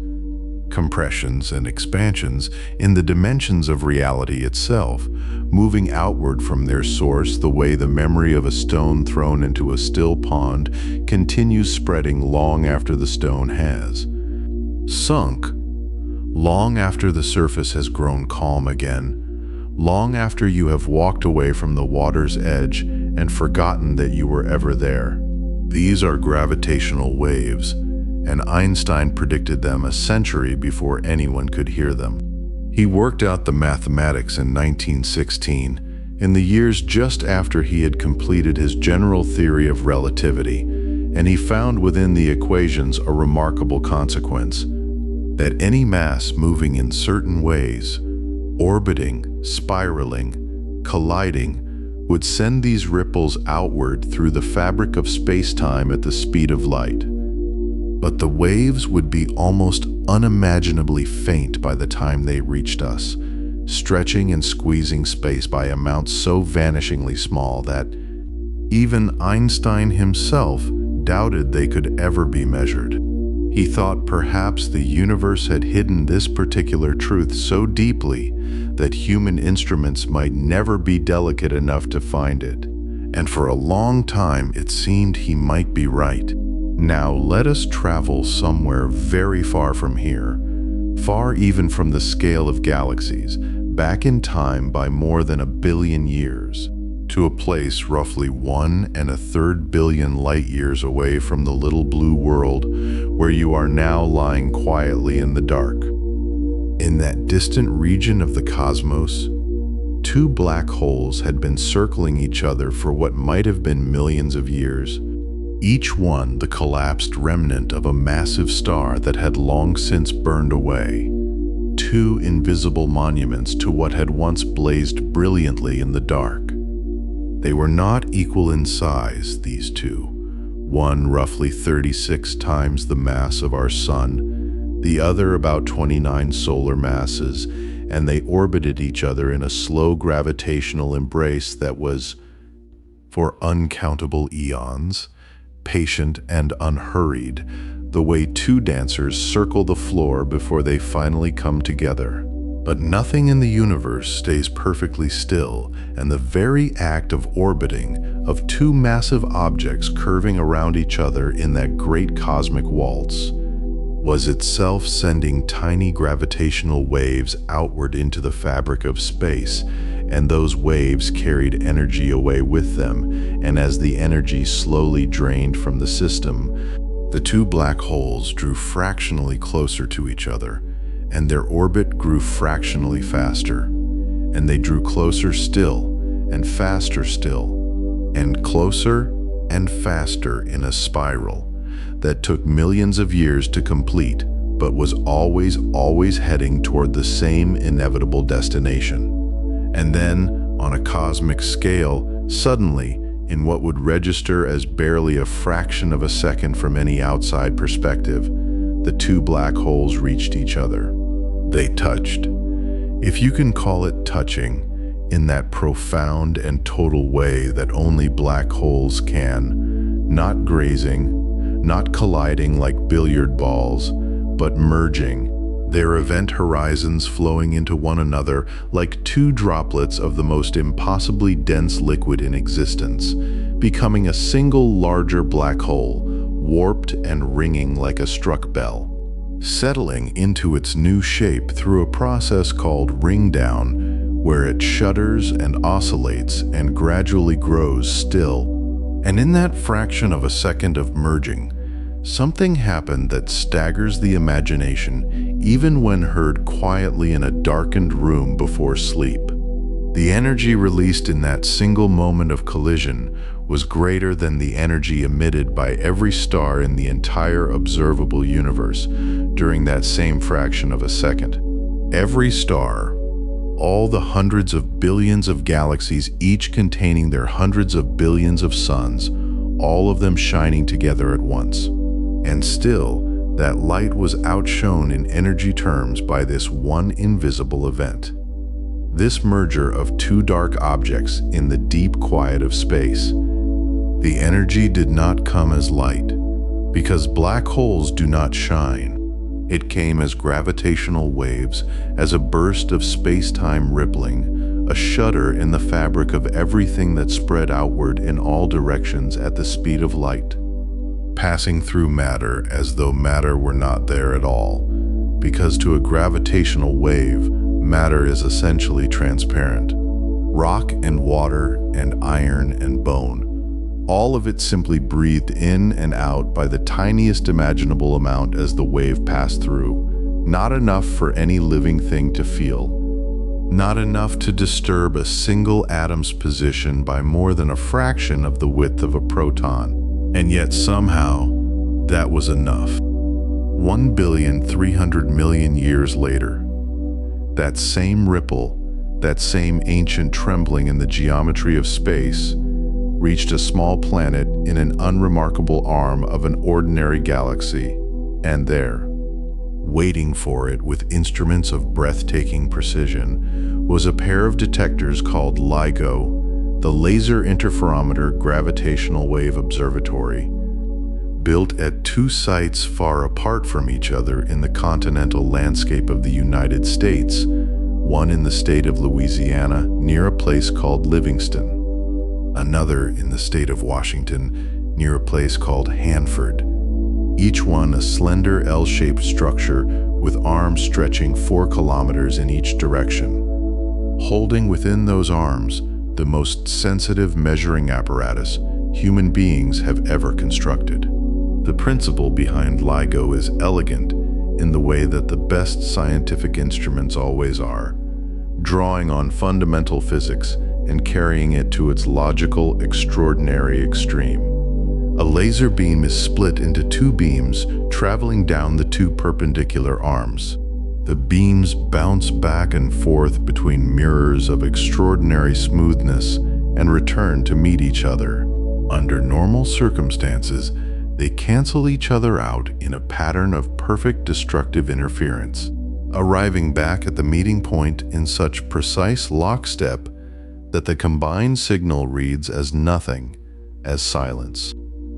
compressions and expansions in the dimensions of reality itself, moving outward from their source the way the memory of a stone thrown into a still pond continues spreading long after the stone has sunk, long after the surface has grown calm again, long after you have walked away from the water's edge and forgotten that you were ever there. These are gravitational waves, and Einstein predicted them a century before anyone could hear them. He worked out the mathematics in 1916, in the years just after he had completed his general theory of relativity, and he found within the equations a remarkable consequence, that any mass moving in certain ways, orbiting, spiraling, colliding, would send these ripples outward through the fabric of space-time at the speed of light. But the waves would be almost unimaginably faint by the time they reached us, stretching and squeezing space by amounts so vanishingly small that even Einstein himself doubted they could ever be measured. He thought perhaps the universe had hidden this particular truth so deeply that human instruments might never be delicate enough to find it. And for a long time it seemed he might be right. Now let us travel somewhere very far from here, far even from the scale of galaxies, back in time by more than 1 billion years, to a place roughly 1⅓ billion light years away from the little blue world where you are now lying quietly in the dark. In that distant region of the cosmos, 2 black holes had been circling each other for what might have been millions of years, each one the collapsed remnant of a massive star that had long since burned away. 2 invisible monuments to what had once blazed brilliantly in the dark. They were not equal in size, these two. one roughly 36 times the mass of our sun, the other about 29 solar masses, and they orbited each other in a slow gravitational embrace that was, for uncountable eons, patient and unhurried, the way two dancers circle the floor before they finally come together. But nothing in the universe stays perfectly still, and the very act of orbiting, of two massive objects curving around each other in that great cosmic waltz, was itself sending tiny gravitational waves outward into the fabric of space, and those waves carried energy away with them, and as the energy slowly drained from the system, the two black holes drew fractionally closer to each other, and their orbit grew fractionally faster, and they drew closer still, and faster still, and closer and faster in a spiral that took millions of years to complete, but was always heading toward the same inevitable destination. And then, on a cosmic scale, suddenly, in what would register as barely a fraction of a second from any outside perspective, the two black holes reached each other. They touched, if you can call it touching, in that profound and total way that only black holes can, not grazing, not colliding like billiard balls, but merging, their event horizons flowing into one another like two droplets of the most impossibly dense liquid in existence, becoming a single larger black hole, warped and ringing like a struck bell, settling into its new shape through a process called ring down, where it shudders and oscillates and gradually grows still. And in that fraction of a second of merging, something happened that staggers the imagination even when heard quietly in a darkened room before sleep. The energy released in that single moment of collision was greater than the energy emitted by every star in the entire observable universe during that same fraction of a second. Every star, all the hundreds of billions of galaxies, each containing their hundreds of billions of suns, all of them shining together at once. And still, that light was outshone in energy terms by this one invisible event. This merger of two dark objects in the deep quiet of space. The energy did not come as light, because black holes do not shine. It came as gravitational waves, as a burst of space-time rippling, a shudder in the fabric of everything that spread outward in all directions at the speed of light, passing through matter as though matter were not there at all, because to a gravitational wave, matter is essentially transparent. Rock and water and iron and bone, all of it simply breathed in and out by the tiniest imaginable amount as the wave passed through, not enough for any living thing to feel, not enough to disturb a single atom's position by more than a fraction of the width of a proton. And yet somehow, that was enough. 1,300,000,000 years later, that same ripple, that same ancient trembling in the geometry of space, reached a small planet in an unremarkable arm of an ordinary galaxy, and there, waiting for it with instruments of breathtaking precision, was a pair of detectors called LIGO, the Laser Interferometer Gravitational Wave Observatory, built at two sites far apart from each other in the continental landscape of the United States, one in the state of Louisiana near a place called Livingston, another in the state of Washington near a place called Hanford, each one a slender L-shaped structure with arms stretching 4 kilometers in each direction, holding within those arms the most sensitive measuring apparatus human beings have ever constructed. The principle behind LIGO is elegant in the way that the best scientific instruments always are, drawing on fundamental physics and carrying it to its logical, extraordinary extreme. A laser beam is split into 2 beams traveling down the 2 perpendicular arms. The beams bounce back and forth between mirrors of extraordinary smoothness and return to meet each other. Under normal circumstances, They cancel each other out in a pattern of perfect destructive interference, arriving back at the meeting point in such precise lockstep that the combined signal reads as nothing, as silence.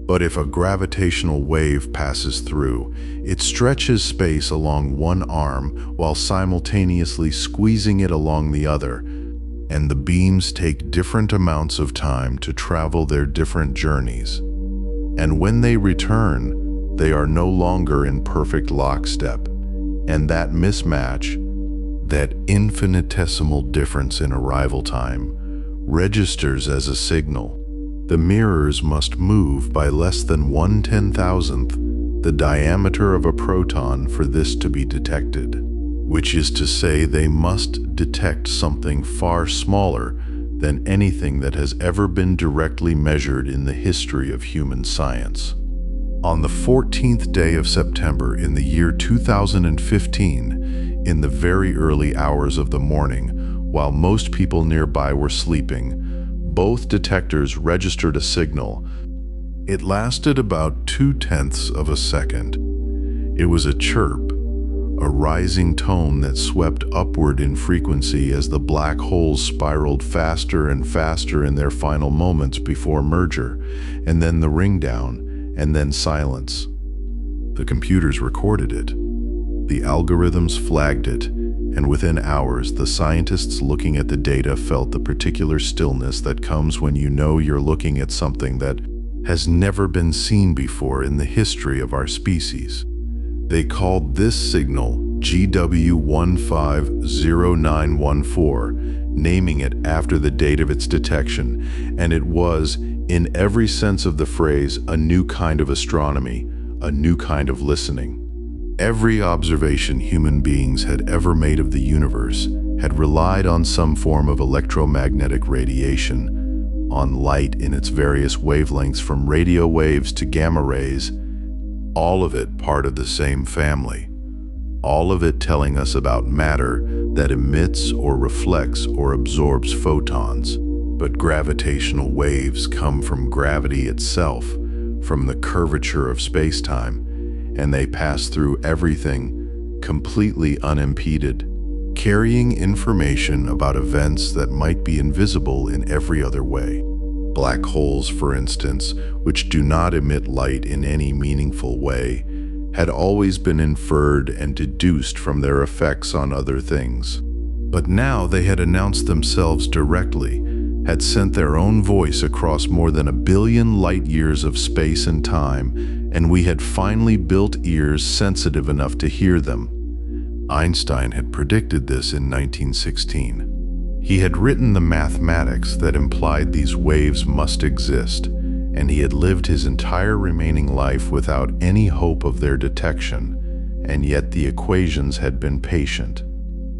But if a gravitational wave passes through, it stretches space along one arm while simultaneously squeezing it along the other, and the beams take different amounts of time to travel their different journeys. And when they return, they are no longer in perfect lockstep, and that mismatch, that infinitesimal difference in arrival time, registers as a signal. The mirrors must move by less than 1/10,000th the diameter of a proton for this to be detected, which is to say they must detect something far smaller than anything that has ever been directly measured in the history of human science. On the 14th day of September in the year 2015, in the very early hours of the morning, while most people nearby were sleeping, both detectors registered a signal. It lasted about 0.2 of a second. It was a chirp, a rising tone that swept upward in frequency as the black holes spiraled faster and faster in their final moments before merger, and then the ring down, and then silence. The computers recorded it. The algorithms flagged it, and within hours, the scientists looking at the data felt the particular stillness that comes when you know you're looking at something that has never been seen before in the history of our species. They called this signal GW150914, naming it after the date of its detection, and it was, in every sense of the phrase, a new kind of astronomy, a new kind of listening. Every observation human beings had ever made of the universe had relied on some form of electromagnetic radiation, on light in its various wavelengths from radio waves to gamma rays, all of it part of the same family, all of it telling us about matter that emits or reflects or absorbs photons. But gravitational waves come from gravity itself, from the curvature of space-time, and they pass through everything completely unimpeded, carrying information about events that might be invisible in every other way. Black holes, for instance, which do not emit light in any meaningful way, had always been inferred and deduced from their effects on other things. But now they had announced themselves directly, had sent their own voice across more than 1 billion light years of space and time, and we had finally built ears sensitive enough to hear them. Einstein had predicted this in 1916. He had written the mathematics that implied these waves must exist, and he had lived his entire remaining life without any hope of their detection, and yet the equations had been patient,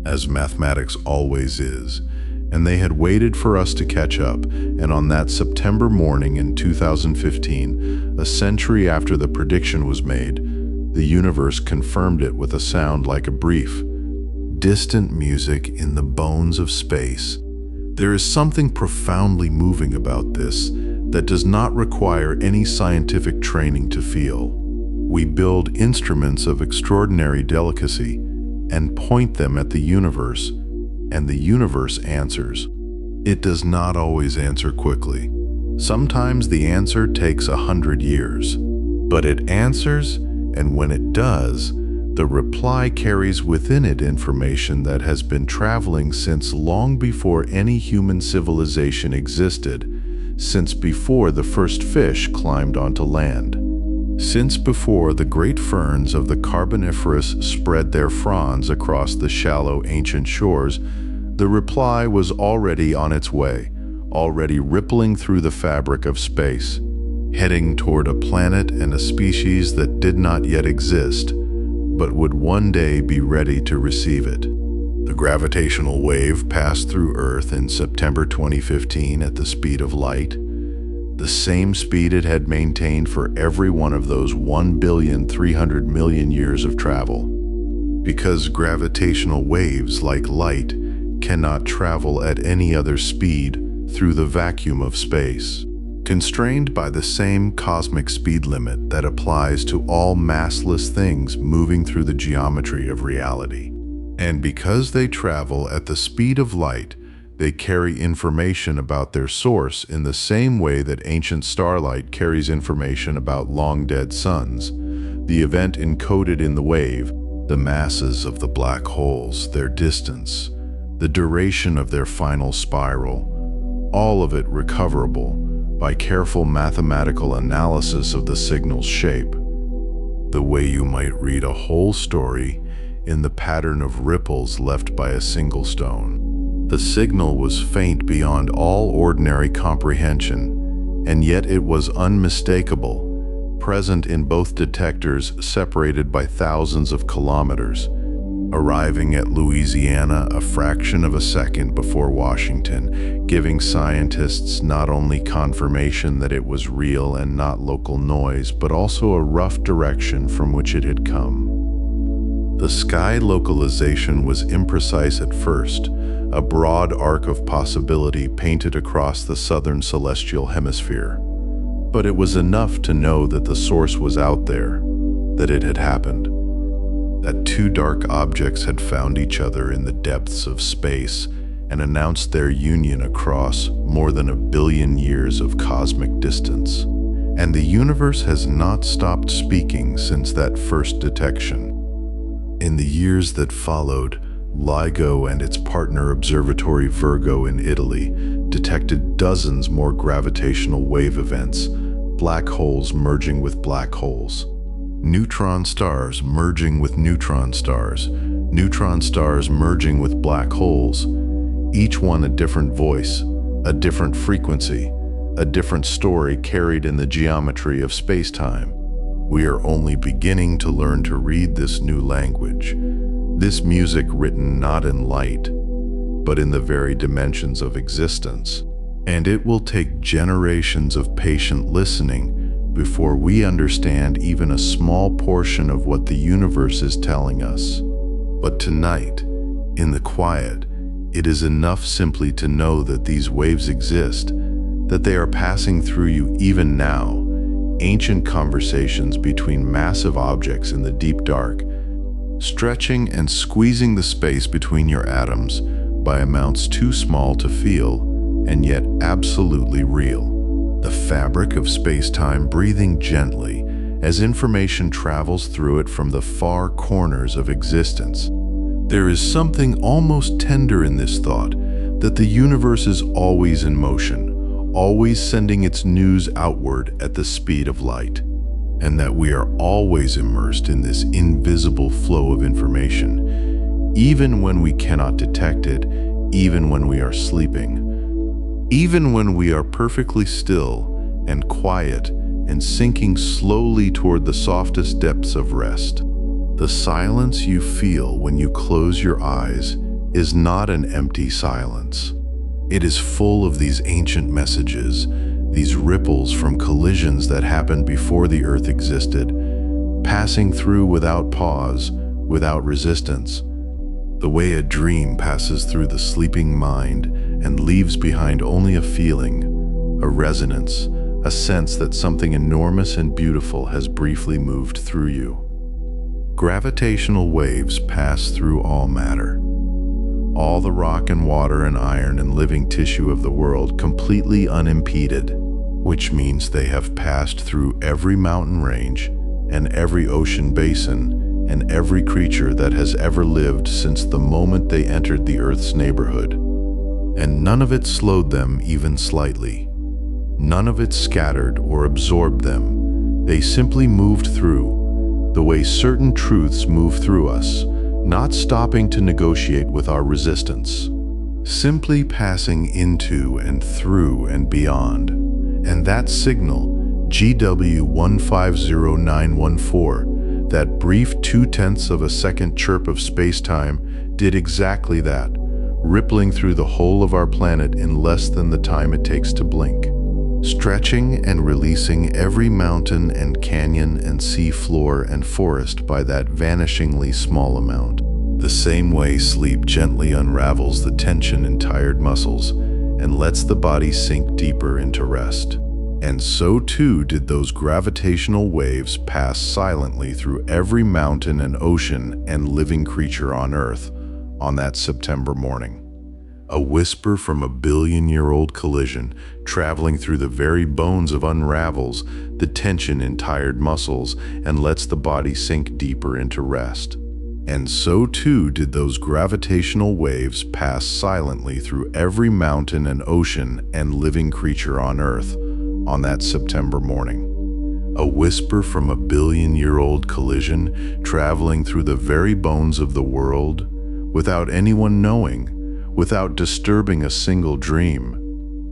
as mathematics always is, and they had waited for us to catch up, and on that September morning in 2015, a century after the prediction was made, the universe confirmed it with a sound like a brief, distant music in the bones of space. There is something profoundly moving about this that does not require any scientific training to feel. We build instruments of extraordinary delicacy and point them at the universe, and the universe answers. It does not always answer quickly. Sometimes the answer takes 100 years, but it answers, and when it does, the reply carries within it information that has been traveling since long before any human civilization existed, since before the first fish climbed onto land, since before the great ferns of the Carboniferous spread their fronds across the shallow ancient shores. The reply was already on its way, already rippling through the fabric of space, heading toward a planet and a species that did not yet exist, but would one day be ready to receive it. The gravitational wave passed through Earth in September 2015 at the speed of light, the same speed it had maintained for every one of those 1,300,000,000 years of travel. Because gravitational waves, like light, cannot travel at any other speed through the vacuum of space. constrained by the same cosmic speed limit that applies to all massless things moving through the geometry of reality. And because they travel at the speed of light, they carry information about their source in the same way that ancient starlight carries information about long-dead suns. The event encoded in the wave, the masses of the black holes, their distance, the duration of their final spiral, all of it recoverable by careful mathematical analysis of the signal's shape. The way you might read a whole story in the pattern of ripples left by a single stone. The signal was faint beyond all ordinary comprehension, and yet it was unmistakable, present in both detectors separated by thousands of kilometers, arriving at Louisiana a fraction of a second before Washington, giving scientists not only confirmation that it was real and not local noise, but also a rough direction from which it had come. The sky localization was imprecise at first, a broad arc of possibility painted across the southern celestial hemisphere. But it was enough to know that the source was out there, that it had happened, that two dark objects had found each other in the depths of space and announced their union across more than 1 billion years of cosmic distance. And the universe has not stopped speaking since that first detection. In the years that followed, LIGO and its partner observatory Virgo in Italy detected dozens more gravitational wave events, black holes merging with black holes, neutron stars merging with neutron stars merging with black holes, each one a different voice, a different frequency, a different story carried in the geometry of space-time. We are only beginning to learn to read this new language, this music written not in light, but in the very dimensions of existence. And it will take generations of patient listening before we understand even a small portion of what the universe is telling us. But tonight, in the quiet, it is enough simply to know that these waves exist, that they are passing through you even now, ancient conversations between massive objects in the deep dark, stretching and squeezing the space between your atoms by amounts too small to feel, and yet absolutely real. The fabric of space-time breathing gently as information travels through it from the far corners of existence. There is something almost tender in this thought, that the universe is always in motion, always sending its news outward at the speed of light, and that we are always immersed in this invisible flow of information, even when we cannot detect it, even when we are sleeping, even when we are perfectly still and quiet and sinking slowly toward the softest depths of rest. The silence you feel when you close your eyes is not an empty silence. It is full of these ancient messages, these ripples from collisions that happened before the Earth existed, passing through without pause, without resistance. The way a dream passes through the sleeping mind and leaves behind only a feeling, a resonance, a sense that something enormous and beautiful has briefly moved through you. Gravitational waves pass through all matter, all the rock and water and iron and living tissue of the world completely unimpeded, which means they have passed through every mountain range and every ocean basin and every creature that has ever lived since the moment they entered the Earth's neighborhood. And none of it slowed them even slightly. None of it scattered or absorbed them. They simply moved through, the way certain truths move through us, not stopping to negotiate with our resistance, simply passing into and through and beyond. And that signal, GW150914, that brief 0.2 of a second chirp of space-time, did exactly that, rippling through the whole of our planet in less than the time it takes to blink, stretching and releasing every mountain and canyon and sea floor and forest by that vanishingly small amount. The same way sleep gently unravels the tension in tired muscles and lets the body sink deeper into rest. And so too did those gravitational waves pass silently through every mountain and ocean and living creature on Earth on that September morning. A whisper from a billion-year-old collision, traveling through the very bones of unravels the tension in tired muscles and lets the body sink deeper into rest. And so too did those gravitational waves pass silently through every mountain and ocean and living creature on Earth on that September morning. A whisper from a billion-year-old collision, traveling through the very bones of the world, without anyone knowing, without disturbing a single dream,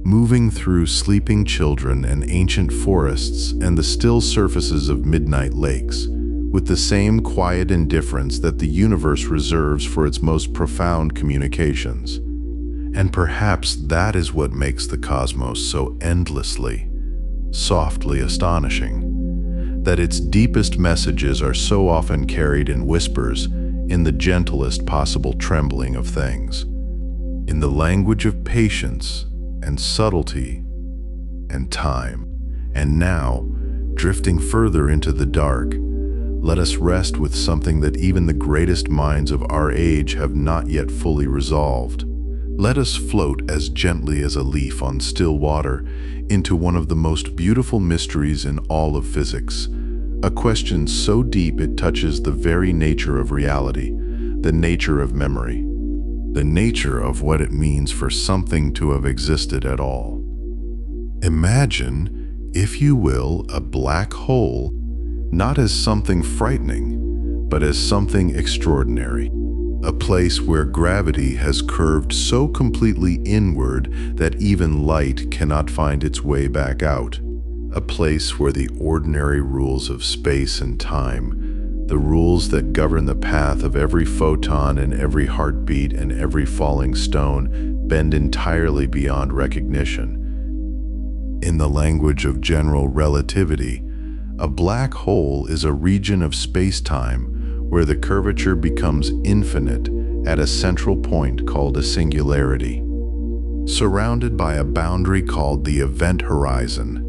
moving through sleeping children and ancient forests and the still surfaces of midnight lakes, with the same quiet indifference that the universe reserves for its most profound communications. And perhaps that is what makes the cosmos so endlessly, softly astonishing, that its deepest messages are so often carried in whispers, in the gentlest possible trembling of things, in the language of patience and subtlety and time. And now, drifting further into the dark, let us rest with something that even the greatest minds of our age have not yet fully resolved. Let us float as gently as a leaf on still water into one of the most beautiful mysteries in all of physics, a question so deep it touches the very nature of reality, the nature of memory, the nature of what it means for something to have existed at all. Imagine, if you will, a black hole, not as something frightening, but as something extraordinary. A place where gravity has curved so completely inward that even light cannot find its way back out. A place where the ordinary rules of space and time, the rules that govern the path of every photon and every heartbeat and every falling stone, bend entirely beyond recognition. In the language of general relativity, a black hole is a region of space-time where the curvature becomes infinite at a central point called a singularity, surrounded by a boundary called the event horizon,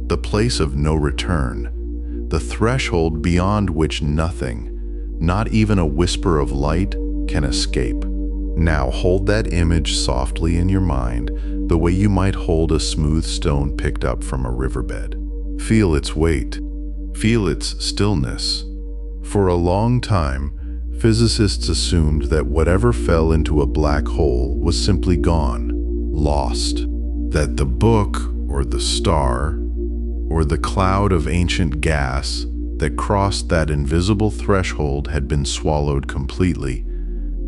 the place of no return, the threshold beyond which nothing, not even a whisper of light, can escape. Now hold that image softly in your mind, the way you might hold a smooth stone picked up from a riverbed. Feel its weight, feel its stillness. For a long time, physicists assumed that whatever fell into a black hole was simply gone, lost, that the book or the star or the cloud of ancient gas that crossed that invisible threshold had been swallowed completely,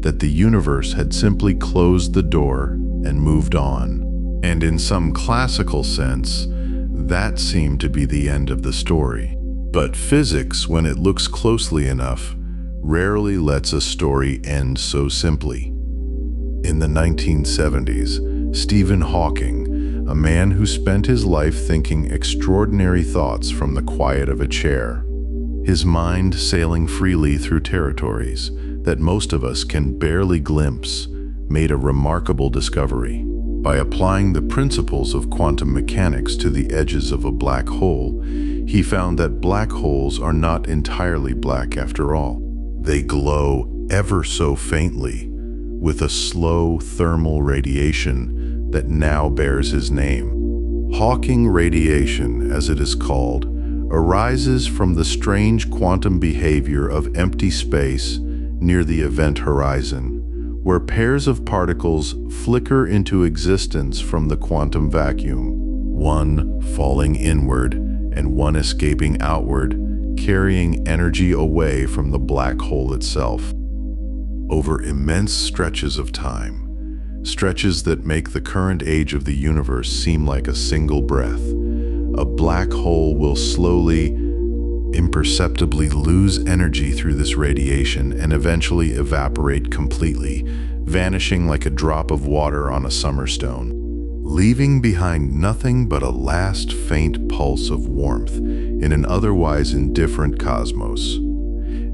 that the universe had simply closed the door and moved on. And in some classical sense, that seemed to be the end of the story. But physics, when it looks closely enough, rarely lets a story end so simply. In the 1970s, Stephen Hawking, a man who spent his life thinking extraordinary thoughts from the quiet of a chair, his mind sailing freely through territories that most of us can barely glimpse, made a remarkable discovery. By applying the principles of quantum mechanics to the edges of a black hole, he found that black holes are not entirely black after all. They glow ever so faintly, with a slow thermal radiation that now bears his name. Hawking radiation, as it is called, arises from the strange quantum behavior of empty space near the event horizon, where pairs of particles flicker into existence from the quantum vacuum, one falling inward and one escaping outward, carrying energy away from the black hole itself. Over immense stretches of time, stretches that make the current age of the universe seem like a single breath, a black hole will slowly, imperceptibly lose energy through this radiation and eventually evaporate completely, vanishing like a drop of water on a summer stone, leaving behind nothing but a last faint pulse of warmth in an otherwise indifferent cosmos.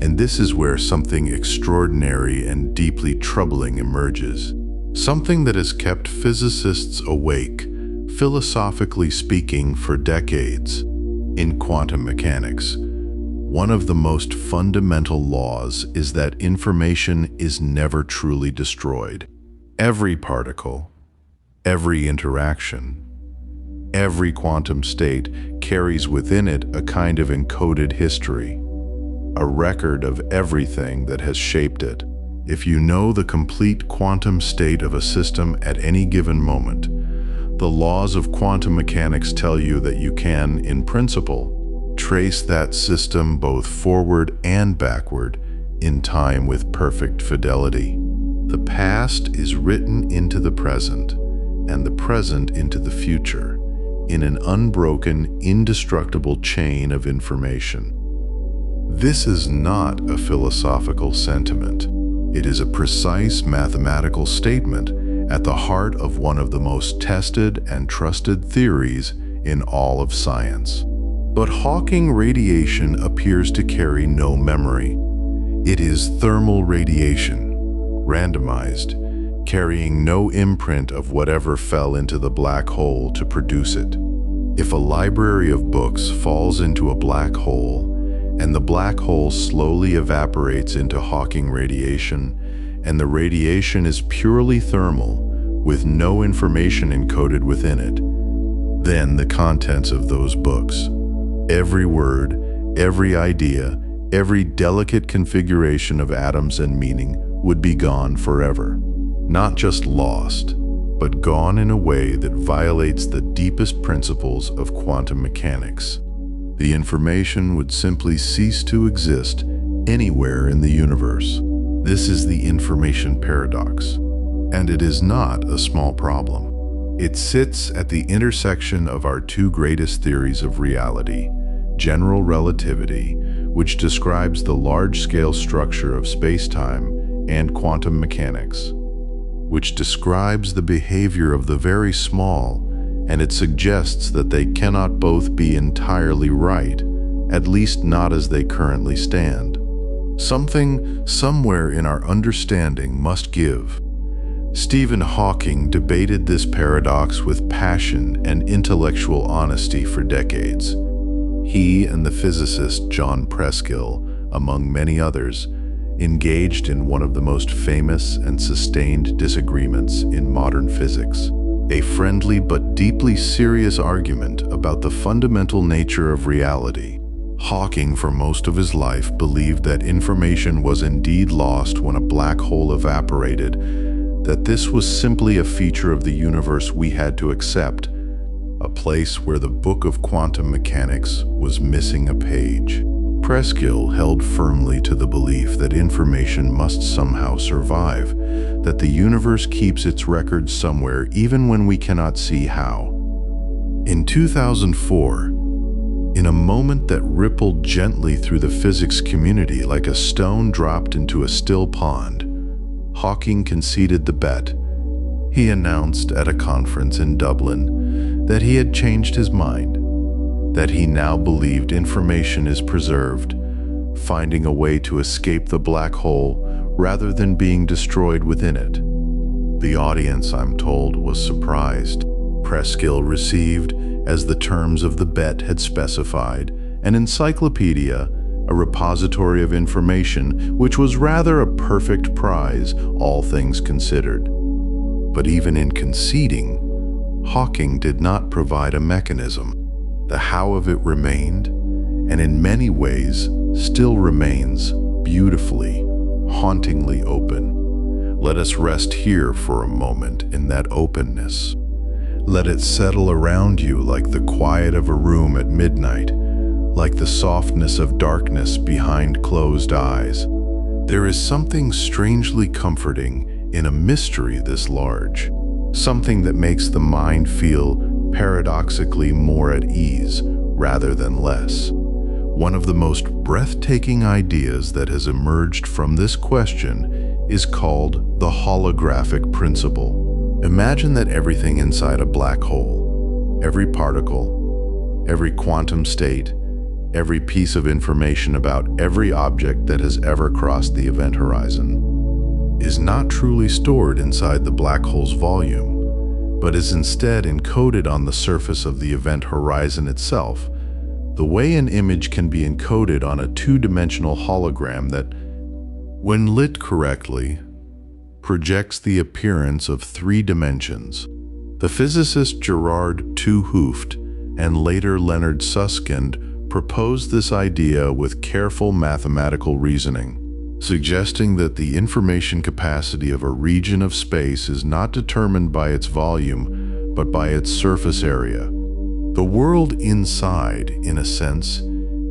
And this is where something extraordinary and deeply troubling emerges, something that has kept physicists awake, Philosophically speaking, for decades, in quantum mechanics, one of the most fundamental laws is that information is never truly destroyed. Every particle, every interaction, every quantum state carries within it a kind of encoded history, a record of everything that has shaped it. If you know the complete quantum state of a system at any given moment, the laws of quantum mechanics tell you that you can, in principle, trace that system both forward and backward in time with perfect fidelity. The past is written into the present, and the present into the future, in an unbroken, indestructible chain of information. This is not a philosophical sentiment. It is a precise mathematical statement at the heart of one of the most tested and trusted theories in all of science. But Hawking radiation appears to carry no memory. It is thermal radiation, randomized, carrying no imprint of whatever fell into the black hole to produce it. If a library of books falls into a black hole, and the black hole slowly evaporates into Hawking radiation, and the radiation is purely thermal, with no information encoded within it, then the contents of those books, every word, every idea, every delicate configuration of atoms and meaning would be gone forever. Not just lost, but gone in a way that violates the deepest principles of quantum mechanics. The information would simply cease to exist anywhere in the universe. This is the information paradox, and it is not a small problem. It sits at the intersection of our two greatest theories of reality, general relativity, which describes the large-scale structure of space-time, and quantum mechanics, which describes the behavior of the very small, and it suggests that they cannot both be entirely right, at least not as they currently stand. Something, somewhere in our understanding must give. Stephen Hawking debated this paradox with passion and intellectual honesty for decades. He and the physicist John Preskill, among many others, engaged in one of the most famous and sustained disagreements in modern physics. A friendly but deeply serious argument about the fundamental nature of reality. Hawking, for most of his life, believed that information was indeed lost when a black hole evaporated, that this was simply a feature of the universe we had to accept, a place where the book of quantum mechanics was missing a page. Preskill held firmly to the belief that information must somehow survive, that the universe keeps its records somewhere even when we cannot see how. In 2004, in a moment that rippled gently through the physics community like a stone dropped into a still pond, Hawking conceded the bet. He announced at a conference in Dublin that he had changed his mind, that he now believed information is preserved, finding a way to escape the black hole rather than being destroyed within it. The audience, I'm told, was surprised. Preskill received, as the terms of the bet had specified, an encyclopedia, a repository of information, which was rather a perfect prize, all things considered. But even in conceding, Hawking did not provide a mechanism. The how of it remained, and in many ways still remains, beautifully, hauntingly open. Let us rest here for a moment in that openness. Let it settle around you like the quiet of a room at midnight, like the softness of darkness behind closed eyes. There is something strangely comforting in a mystery this large, something that makes the mind feel paradoxically more at ease rather than less. One of the most breathtaking ideas that has emerged from this question is called the holographic principle. Imagine that everything inside a black hole, every particle, every quantum state, every piece of information about every object that has ever crossed the event horizon, is not truly stored inside the black hole's volume, but is instead encoded on the surface of the event horizon itself. The way an image can be encoded on a two-dimensional hologram that, when lit correctly, projects the appearance of three dimensions. The physicist Gerard 't Hooft and later Leonard Susskind proposed this idea with careful mathematical reasoning, suggesting that the information capacity of a region of space is not determined by its volume, but by its surface area. The world inside, in a sense,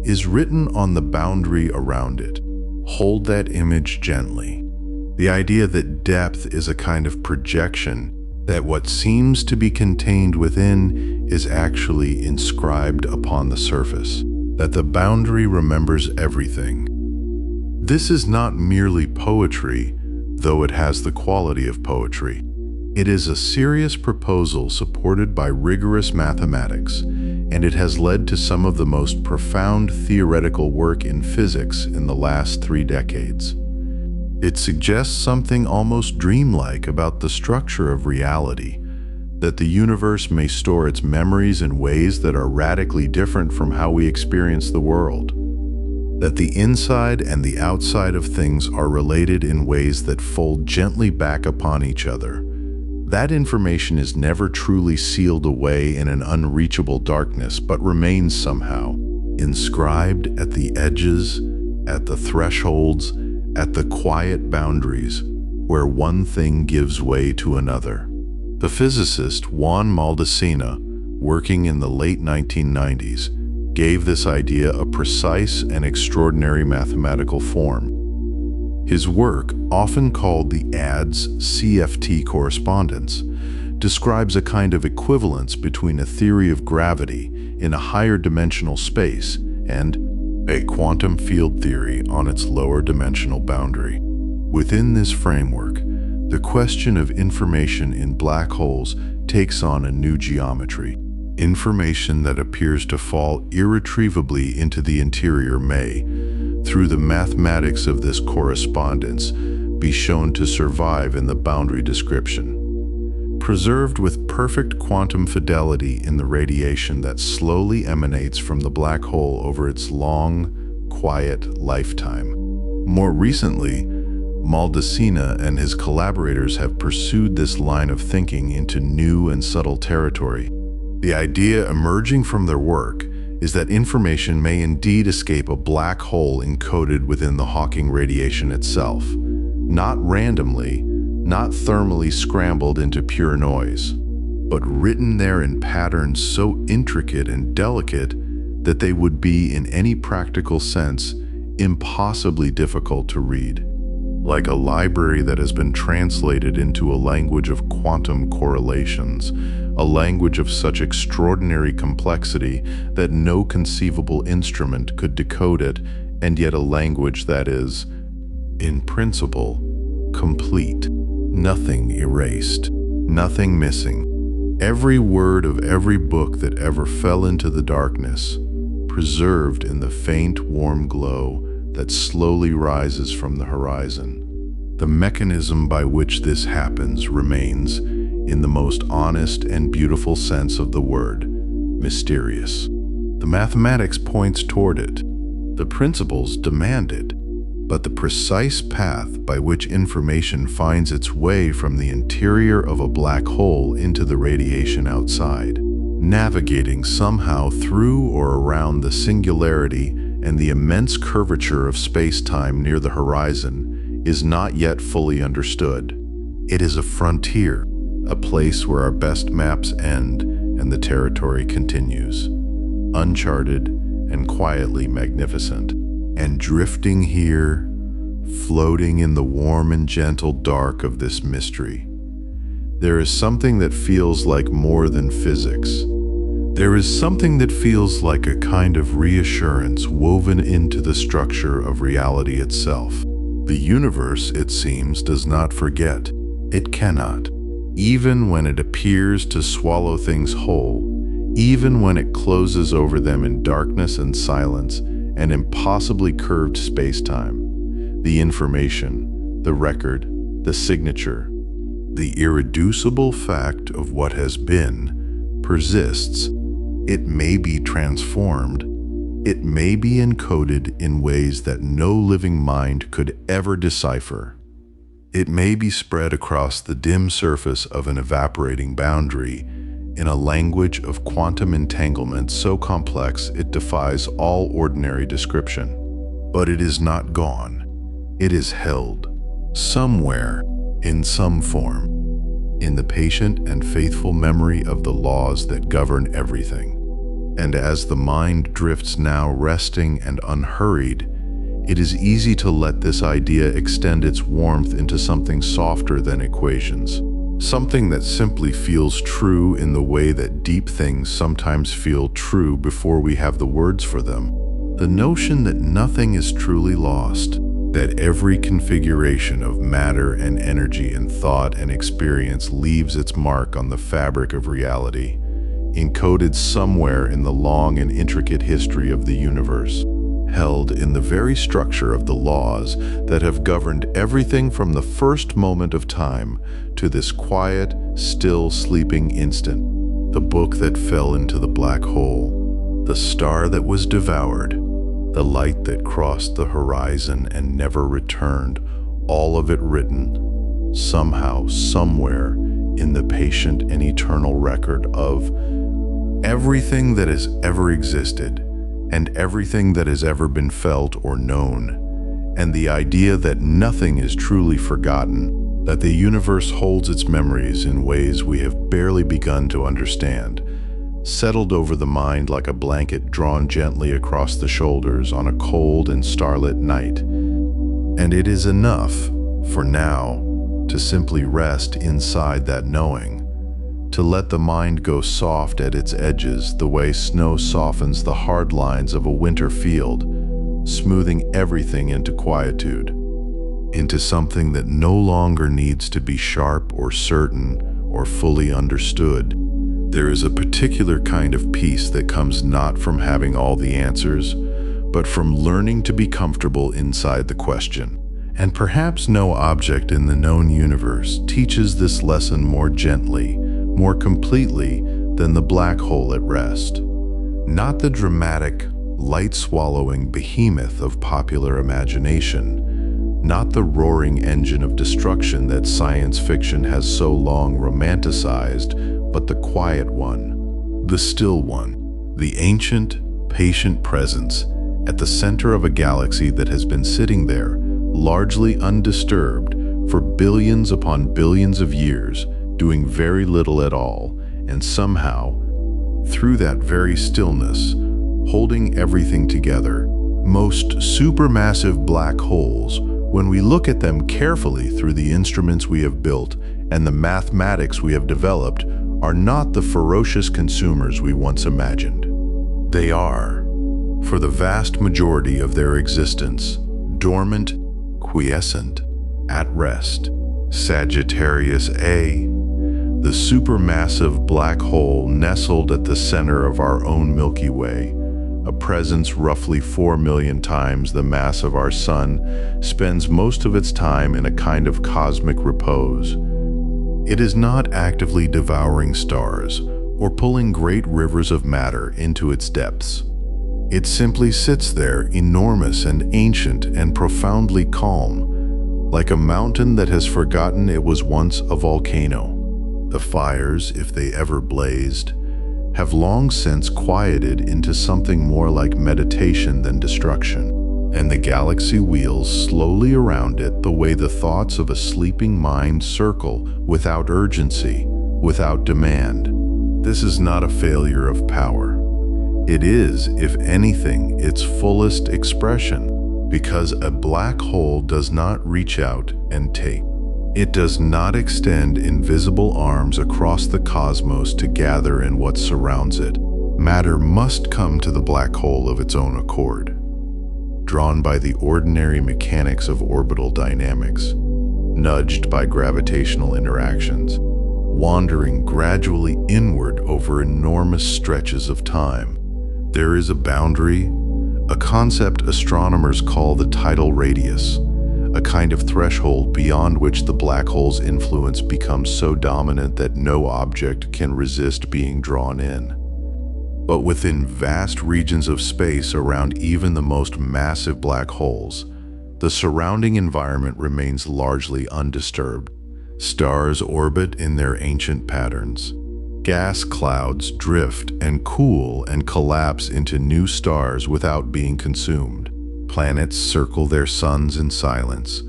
is written on the boundary around it. Hold that image gently. The idea that depth is a kind of projection, that what seems to be contained within is actually inscribed upon the surface, that the boundary remembers everything. This is not merely poetry, though it has the quality of poetry. It is a serious proposal supported by rigorous mathematics, and it has led to some of the most profound theoretical work in physics in the last 3 decades. It suggests something almost dreamlike about the structure of reality, that the universe may store its memories in ways that are radically different from how we experience the world, that the inside and the outside of things are related in ways that fold gently back upon each other. That information is never truly sealed away in an unreachable darkness, but remains somehow inscribed at the edges, at the thresholds, at the quiet boundaries, where one thing gives way to another. The physicist Juan Maldacena, working in the late 1990s, gave this idea a precise and extraordinary mathematical form. His work, often called the ADS-CFT correspondence, describes a kind of equivalence between a theory of gravity in a higher dimensional space and a quantum field theory on its lower dimensional boundary. Within this framework, the question of information in black holes takes on a new geometry. Information that appears to fall irretrievably into the interior may, through the mathematics of this correspondence, be shown to survive in the boundary description, preserved with perfect quantum fidelity in the radiation that slowly emanates from the black hole over its long, quiet lifetime. More recently, Maldacena and his collaborators have pursued this line of thinking into new and subtle territory. The idea emerging from their work is that information may indeed escape a black hole encoded within the Hawking radiation itself, not randomly, not thermally scrambled into pure noise, but written there in patterns so intricate and delicate that they would be, in any practical sense, impossibly difficult to read. Like a library that has been translated into a language of quantum correlations, a language of such extraordinary complexity that no conceivable instrument could decode it, and yet a language that is, in principle, complete. Nothing erased, nothing missing. Every word of every book that ever fell into the darkness, preserved in the faint, warm glow that slowly rises from the horizon. The mechanism by which this happens remains, in the most honest and beautiful sense of the word, mysterious. The mathematics points toward it. The principles demand it. But the precise path by which information finds its way from the interior of a black hole into the radiation outside, navigating somehow through or around the singularity and the immense curvature of space-time near the horizon, is not yet fully understood. It is a frontier, a place where our best maps end and the territory continues, uncharted and quietly magnificent. And drifting here, floating in the warm and gentle dark of this mystery, there is something that feels like more than physics. There is something that feels like a kind of reassurance woven into the structure of reality itself. The universe, it seems, does not forget. It cannot. Even when it appears to swallow things whole, even when it closes over them in darkness and silence, and impossibly curved space-time, the information, the record, the signature, The irreducible fact of what has been persists. It may be transformed. It may be encoded in ways that no living mind could ever decipher. It may be spread across the dim surface of an evaporating boundary in a language of quantum entanglement so complex it defies all ordinary description. But it is not gone. It is held somewhere, in some form, in the patient and faithful memory of the laws that govern everything. And as the mind drifts now resting and unhurried, it is easy to let this idea extend its warmth into something softer than equations, something that simply feels true in the way that deep things sometimes feel true before we have the words for them. The notion that nothing is truly lost, that every configuration of matter and energy and thought and experience leaves its mark on the fabric of reality, encoded somewhere in the long and intricate history of the universe, held in the very structure of the laws that have governed everything from the first moment of time to this quiet, still sleeping instant. The book that fell into the black hole, the star that was devoured, the light that crossed the horizon and never returned, all of it written, somehow, somewhere, in the patient and eternal record of everything that has ever existed and everything that has ever been felt or known, and the idea that nothing is truly forgotten, that the universe holds its memories in ways we have barely begun to understand, settled over the mind like a blanket drawn gently across the shoulders on a cold and starlit night. And it is enough, for now, to simply rest inside that knowing, to let the mind go soft at its edges the way snow softens the hard lines of a winter field, smoothing everything into quietude, into something that no longer needs to be sharp or certain or fully understood. There is a particular kind of peace that comes not from having all the answers, but from learning to be comfortable inside the question. And perhaps no object in the known universe teaches this lesson more gently, more completely than the black hole at rest. Not the dramatic, light-swallowing behemoth of popular imagination, not the roaring engine of destruction that science fiction has so long romanticized, but the quiet one, the still one, the ancient, patient presence at the center of a galaxy that has been sitting there, largely undisturbed, for billions upon billions of years, doing very little at all, and somehow, through that very stillness, holding everything together. Most supermassive black holes, when we look at them carefully through the instruments we have built and the mathematics we have developed, are not the ferocious consumers we once imagined. They are, for the vast majority of their existence, dormant, quiescent, at rest. Sagittarius A, the supermassive black hole nestled at the center of our own Milky Way, a presence roughly 4 million times the mass of our sun, spends most of its time in a kind of cosmic repose. It is not actively devouring stars or pulling great rivers of matter into its depths. It simply sits there, enormous and ancient and profoundly calm, like a mountain that has forgotten it was once a volcano. The fires, if they ever blazed, have long since quieted into something more like meditation than destruction, and the galaxy wheels slowly around it the way the thoughts of a sleeping mind circle without urgency, without demand. This is not a failure of power. It is, if anything, its fullest expression, because a black hole does not reach out and take. It does not extend invisible arms across the cosmos to gather in what surrounds it. Matter must come to the black hole of its own accord, drawn by the ordinary mechanics of orbital dynamics, nudged by gravitational interactions, wandering gradually inward over enormous stretches of time. There is a boundary, a concept astronomers call the tidal radius, a kind of threshold beyond which the black hole's influence becomes so dominant that no object can resist being drawn in. But within vast regions of space around even the most massive black holes, the surrounding environment remains largely undisturbed. Stars orbit in their ancient patterns. Gas clouds drift and cool and collapse into new stars without being consumed. Planets circle their suns in silence.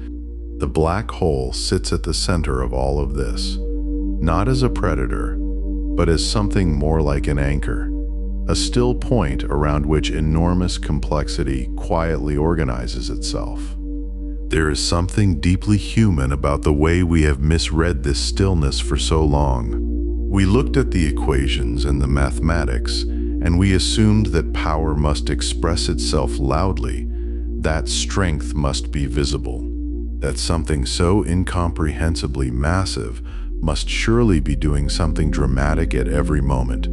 The black hole sits at the center of all of this, not as a predator, but as something more like an anchor, a still point around which enormous complexity quietly organizes itself. There is something deeply human about the way we have misread this stillness for so long. We looked at the equations and the mathematics, and we assumed that power must express itself loudly, that strength must be visible, that something so incomprehensibly massive must surely be doing something dramatic at every moment.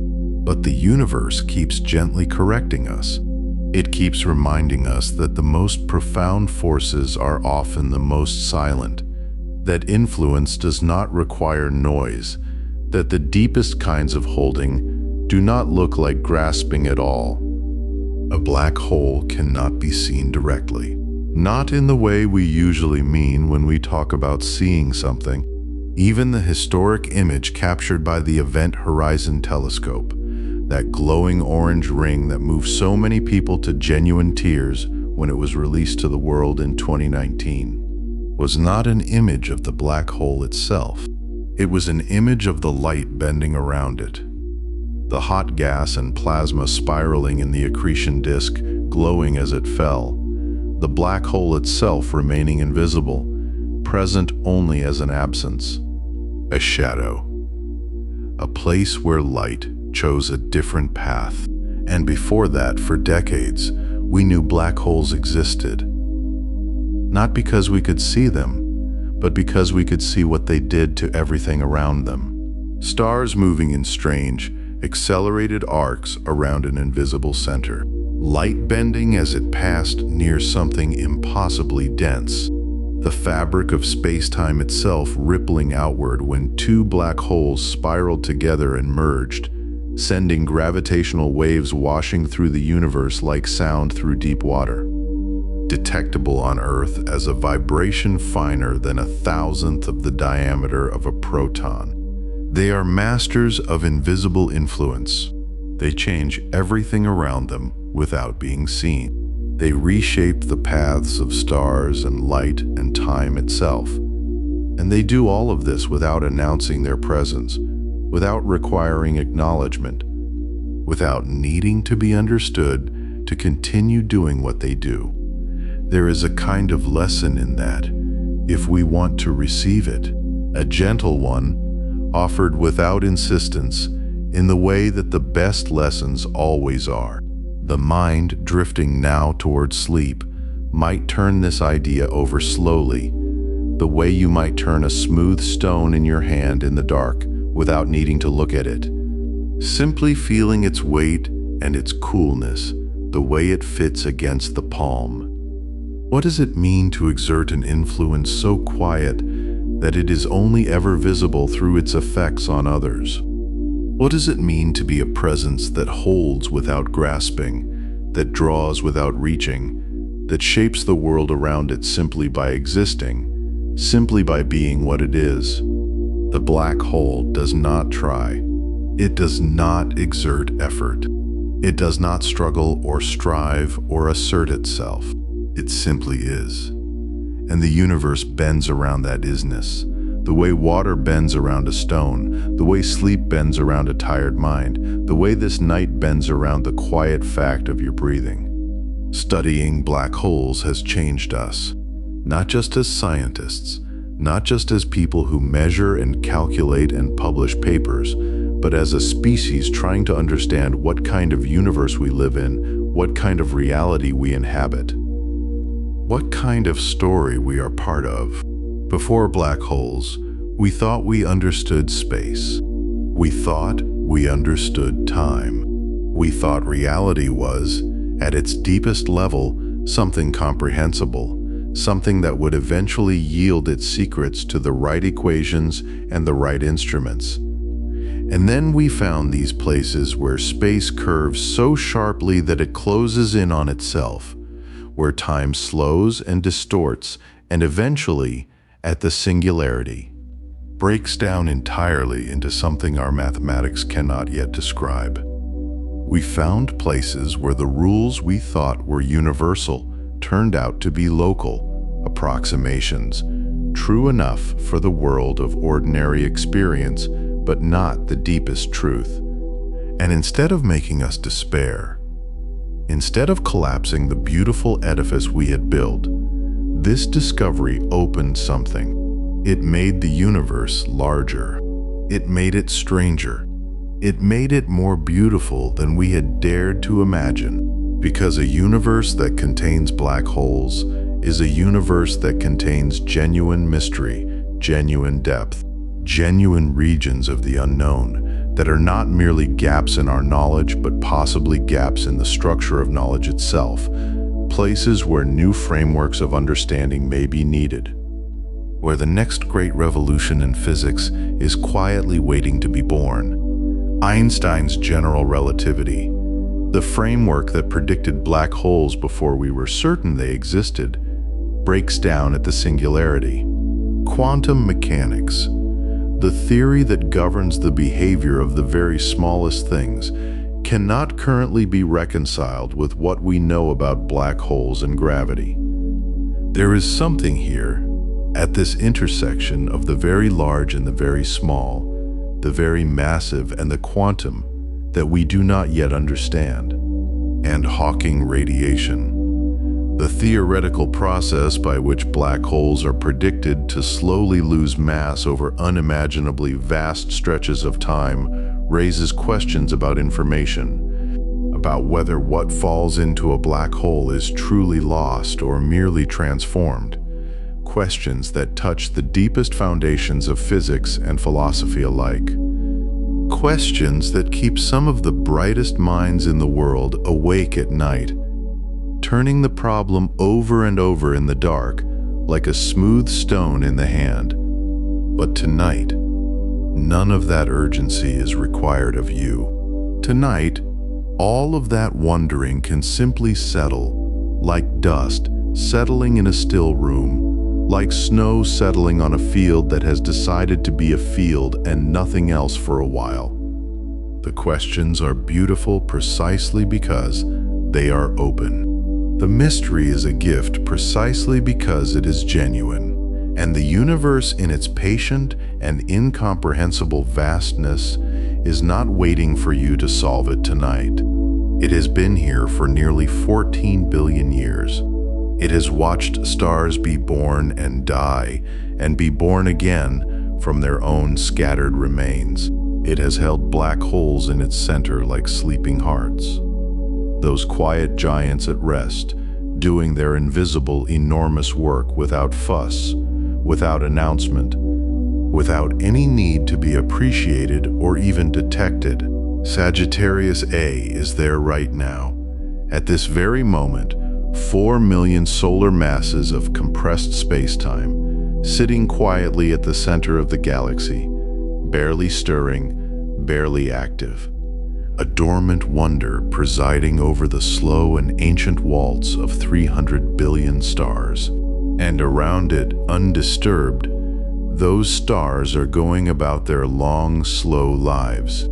But the universe keeps gently correcting us. It keeps reminding us that the most profound forces are often the most silent, that influence does not require noise, that the deepest kinds of holding do not look like grasping at all. A black hole cannot be seen directly, not in the way we usually mean when we talk about seeing something. Even the historic image captured by the Event Horizon Telescope, that glowing orange ring that moved so many people to genuine tears when it was released to the world in 2019, was not an image of the black hole itself. It was an image of the light bending around it. The hot gas and plasma spiraling in the accretion disk, glowing as it fell. The black hole itself remaining invisible, present only as an absence, a shadow. A place where light chose a different path. And before that, for decades, we knew black holes existed. Not because we could see them, but because we could see what they did to everything around them. Stars moving in strange, accelerated arcs around an invisible center. Light bending as it passed near something impossibly dense. The fabric of space-time itself rippling outward when two black holes spiraled together and merged, sending gravitational waves washing through the universe like sound through deep water. Detectable on Earth as a vibration finer than 1,000th of the diameter of a proton. They are masters of invisible influence. They change everything around them without being seen. They reshape the paths of stars and light and time itself. And they do all of this without announcing their presence, without requiring acknowledgement, without needing to be understood to continue doing what they do. There is a kind of lesson in that, if we want to receive it, a gentle one, offered without insistence, in the way that the best lessons always are. The mind, drifting now towards sleep, might turn this idea over slowly, the way you might turn a smooth stone in your hand in the dark without needing to look at it, simply feeling its weight and its coolness, the way it fits against the palm. What does it mean to exert an influence so quiet that it is only ever visible through its effects on others? What does it mean to be a presence that holds without grasping, that draws without reaching, that shapes the world around it simply by existing, simply by being what it is? The black hole does not try. It does not exert effort. It does not struggle or strive or assert itself. It simply is. And the universe bends around that isness, the way water bends around a stone, the way sleep bends around a tired mind, the way this night bends around the quiet fact of your breathing. Studying black holes has changed us, not just as scientists, not just as people who measure and calculate and publish papers, but as a species trying to understand what kind of universe we live in, what kind of reality we inhabit, what kind of story we are part of. Before black holes, we thought we understood space. We thought we understood time. We thought reality was, at its deepest level, something comprehensible, something that would eventually yield its secrets to the right equations and the right instruments. And then we found these places where space curves so sharply that it closes in on itself, where time slows and distorts, and eventually, at the singularity, breaks down entirely into something our mathematics cannot yet describe. We found places where the rules we thought were universal turned out to be local approximations, true enough for the world of ordinary experience, but not the deepest truth. And instead of making us despair, instead of collapsing the beautiful edifice we had built, this discovery opened something. It made the universe larger. It made it stranger. It made it more beautiful than we had dared to imagine. Because a universe that contains black holes is a universe that contains genuine mystery, genuine depth, genuine regions of the unknown that are not merely gaps in our knowledge, but possibly gaps in the structure of knowledge itself, places where new frameworks of understanding may be needed, where the next great revolution in physics is quietly waiting to be born. Einstein's general relativity, the framework that predicted black holes before we were certain they existed, breaks down at the singularity. Quantum mechanics, the theory that governs the behavior of the very smallest things, cannot currently be reconciled with what we know about black holes and gravity. There is something here, at this intersection of the very large and the very small, the very massive and the quantum, that we do not yet understand. And Hawking radiation, the theoretical process by which black holes are predicted to slowly lose mass over unimaginably vast stretches of time, raises questions about information, about whether what falls into a black hole is truly lost or merely transformed. Questions that touch the deepest foundations of physics and philosophy alike. Questions that keep some of the brightest minds in the world awake at night, turning the problem over and over in the dark, like a smooth stone in the hand. But tonight, none of that urgency is required of you. Tonight, all of that wondering can simply settle, like dust settling in a still room, like snow settling on a field that has decided to be a field and nothing else for a while. The questions are beautiful precisely because they are open. The mystery is a gift precisely because it is genuine. And the universe in its patient and incomprehensible vastness is not waiting for you to solve it tonight. It has been here for nearly 14 billion years. It has watched stars be born and die, and be born again from their own scattered remains. It has held black holes in its center like sleeping hearts. Those quiet giants at rest, doing their invisible, enormous work without fuss, without announcement, without any need to be appreciated or even detected. Sagittarius A is there right now. At this very moment, 4 million solar masses of compressed space-time, sitting quietly at the center of the galaxy, barely stirring, barely active. A dormant wonder presiding over the slow and ancient waltz of 300 billion stars. And around it, undisturbed, those stars are going about their long, slow lives.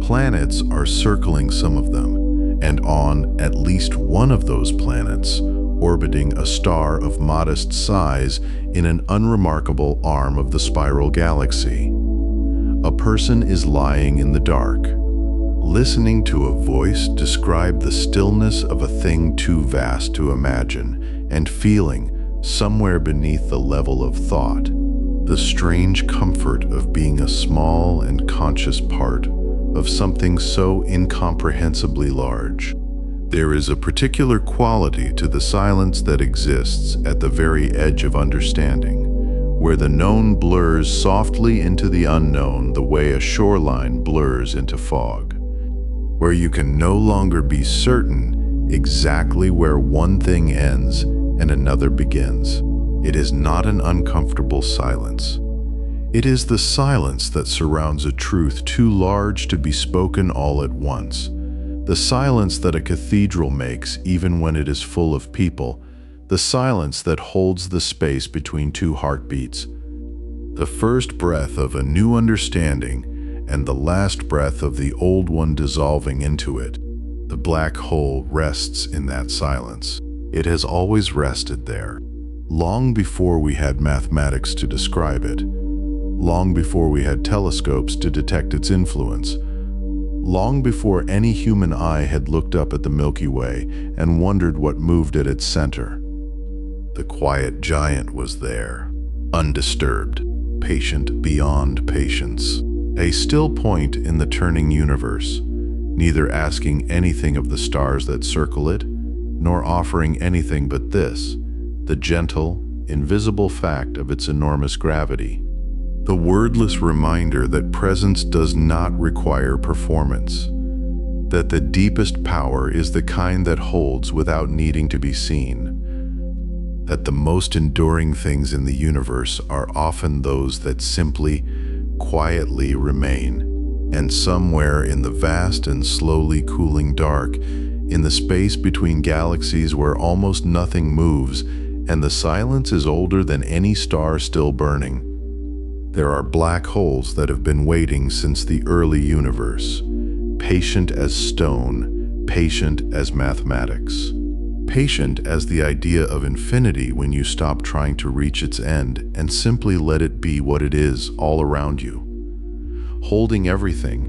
Planets are circling some of them, and on at least one of those planets, orbiting a star of modest size in an unremarkable arm of the spiral galaxy. A person is lying in the dark, listening to a voice describe the stillness of a thing too vast to imagine, and feeling, somewhere beneath the level of thought, the strange comfort of being a small and conscious part of something so incomprehensibly large. There is a particular quality to the silence that exists at the very edge of understanding, where the known blurs softly into the unknown the way a shoreline blurs into fog, where you can no longer be certain exactly where one thing ends and another begins. It is not an uncomfortable silence. It is the silence that surrounds a truth too large to be spoken all at once. The silence that a cathedral makes even when it is full of people. The silence that holds the space between two heartbeats. The first breath of a new understanding and the last breath of the old one dissolving into it. The black hole rests in that silence. It has always rested there, long before we had mathematics to describe it, long before we had telescopes to detect its influence, long before any human eye had looked up at the Milky Way and wondered what moved at its center. The quiet giant was there, undisturbed, patient beyond patience, a still point in the turning universe, neither asking anything of the stars that circle it, nor offering anything but this, the gentle, invisible fact of its enormous gravity. The wordless reminder that presence does not require performance, that the deepest power is the kind that holds without needing to be seen, that the most enduring things in the universe are often those that simply, quietly remain, and somewhere in the vast and slowly cooling dark, in the space between galaxies where almost nothing moves and the silence is older than any star still burning, there are black holes that have been waiting since the early universe, patient as stone, patient as mathematics, patient as the idea of infinity when you stop trying to reach its end and simply let it be what it is all around you, holding everything,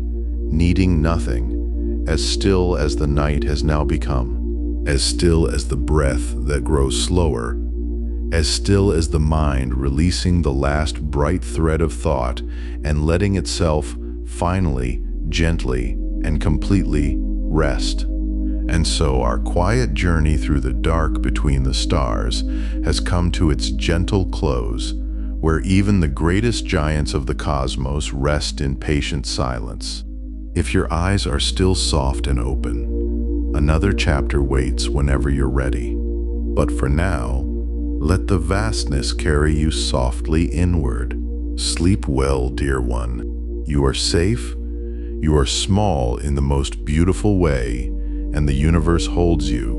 needing nothing, as still as the night has now become, as still as the breath that grows slower, as still as the mind releasing the last bright thread of thought and letting itself finally, gently, and completely rest. And so our quiet journey through the dark between the stars has come to its gentle close, where even the greatest giants of the cosmos rest in patient silence. If your eyes are still soft and open, another chapter waits whenever you're ready. But for now, let the vastness carry you softly inward. Sleep well, dear one. You are safe, you are small in the most beautiful way, and the universe holds you,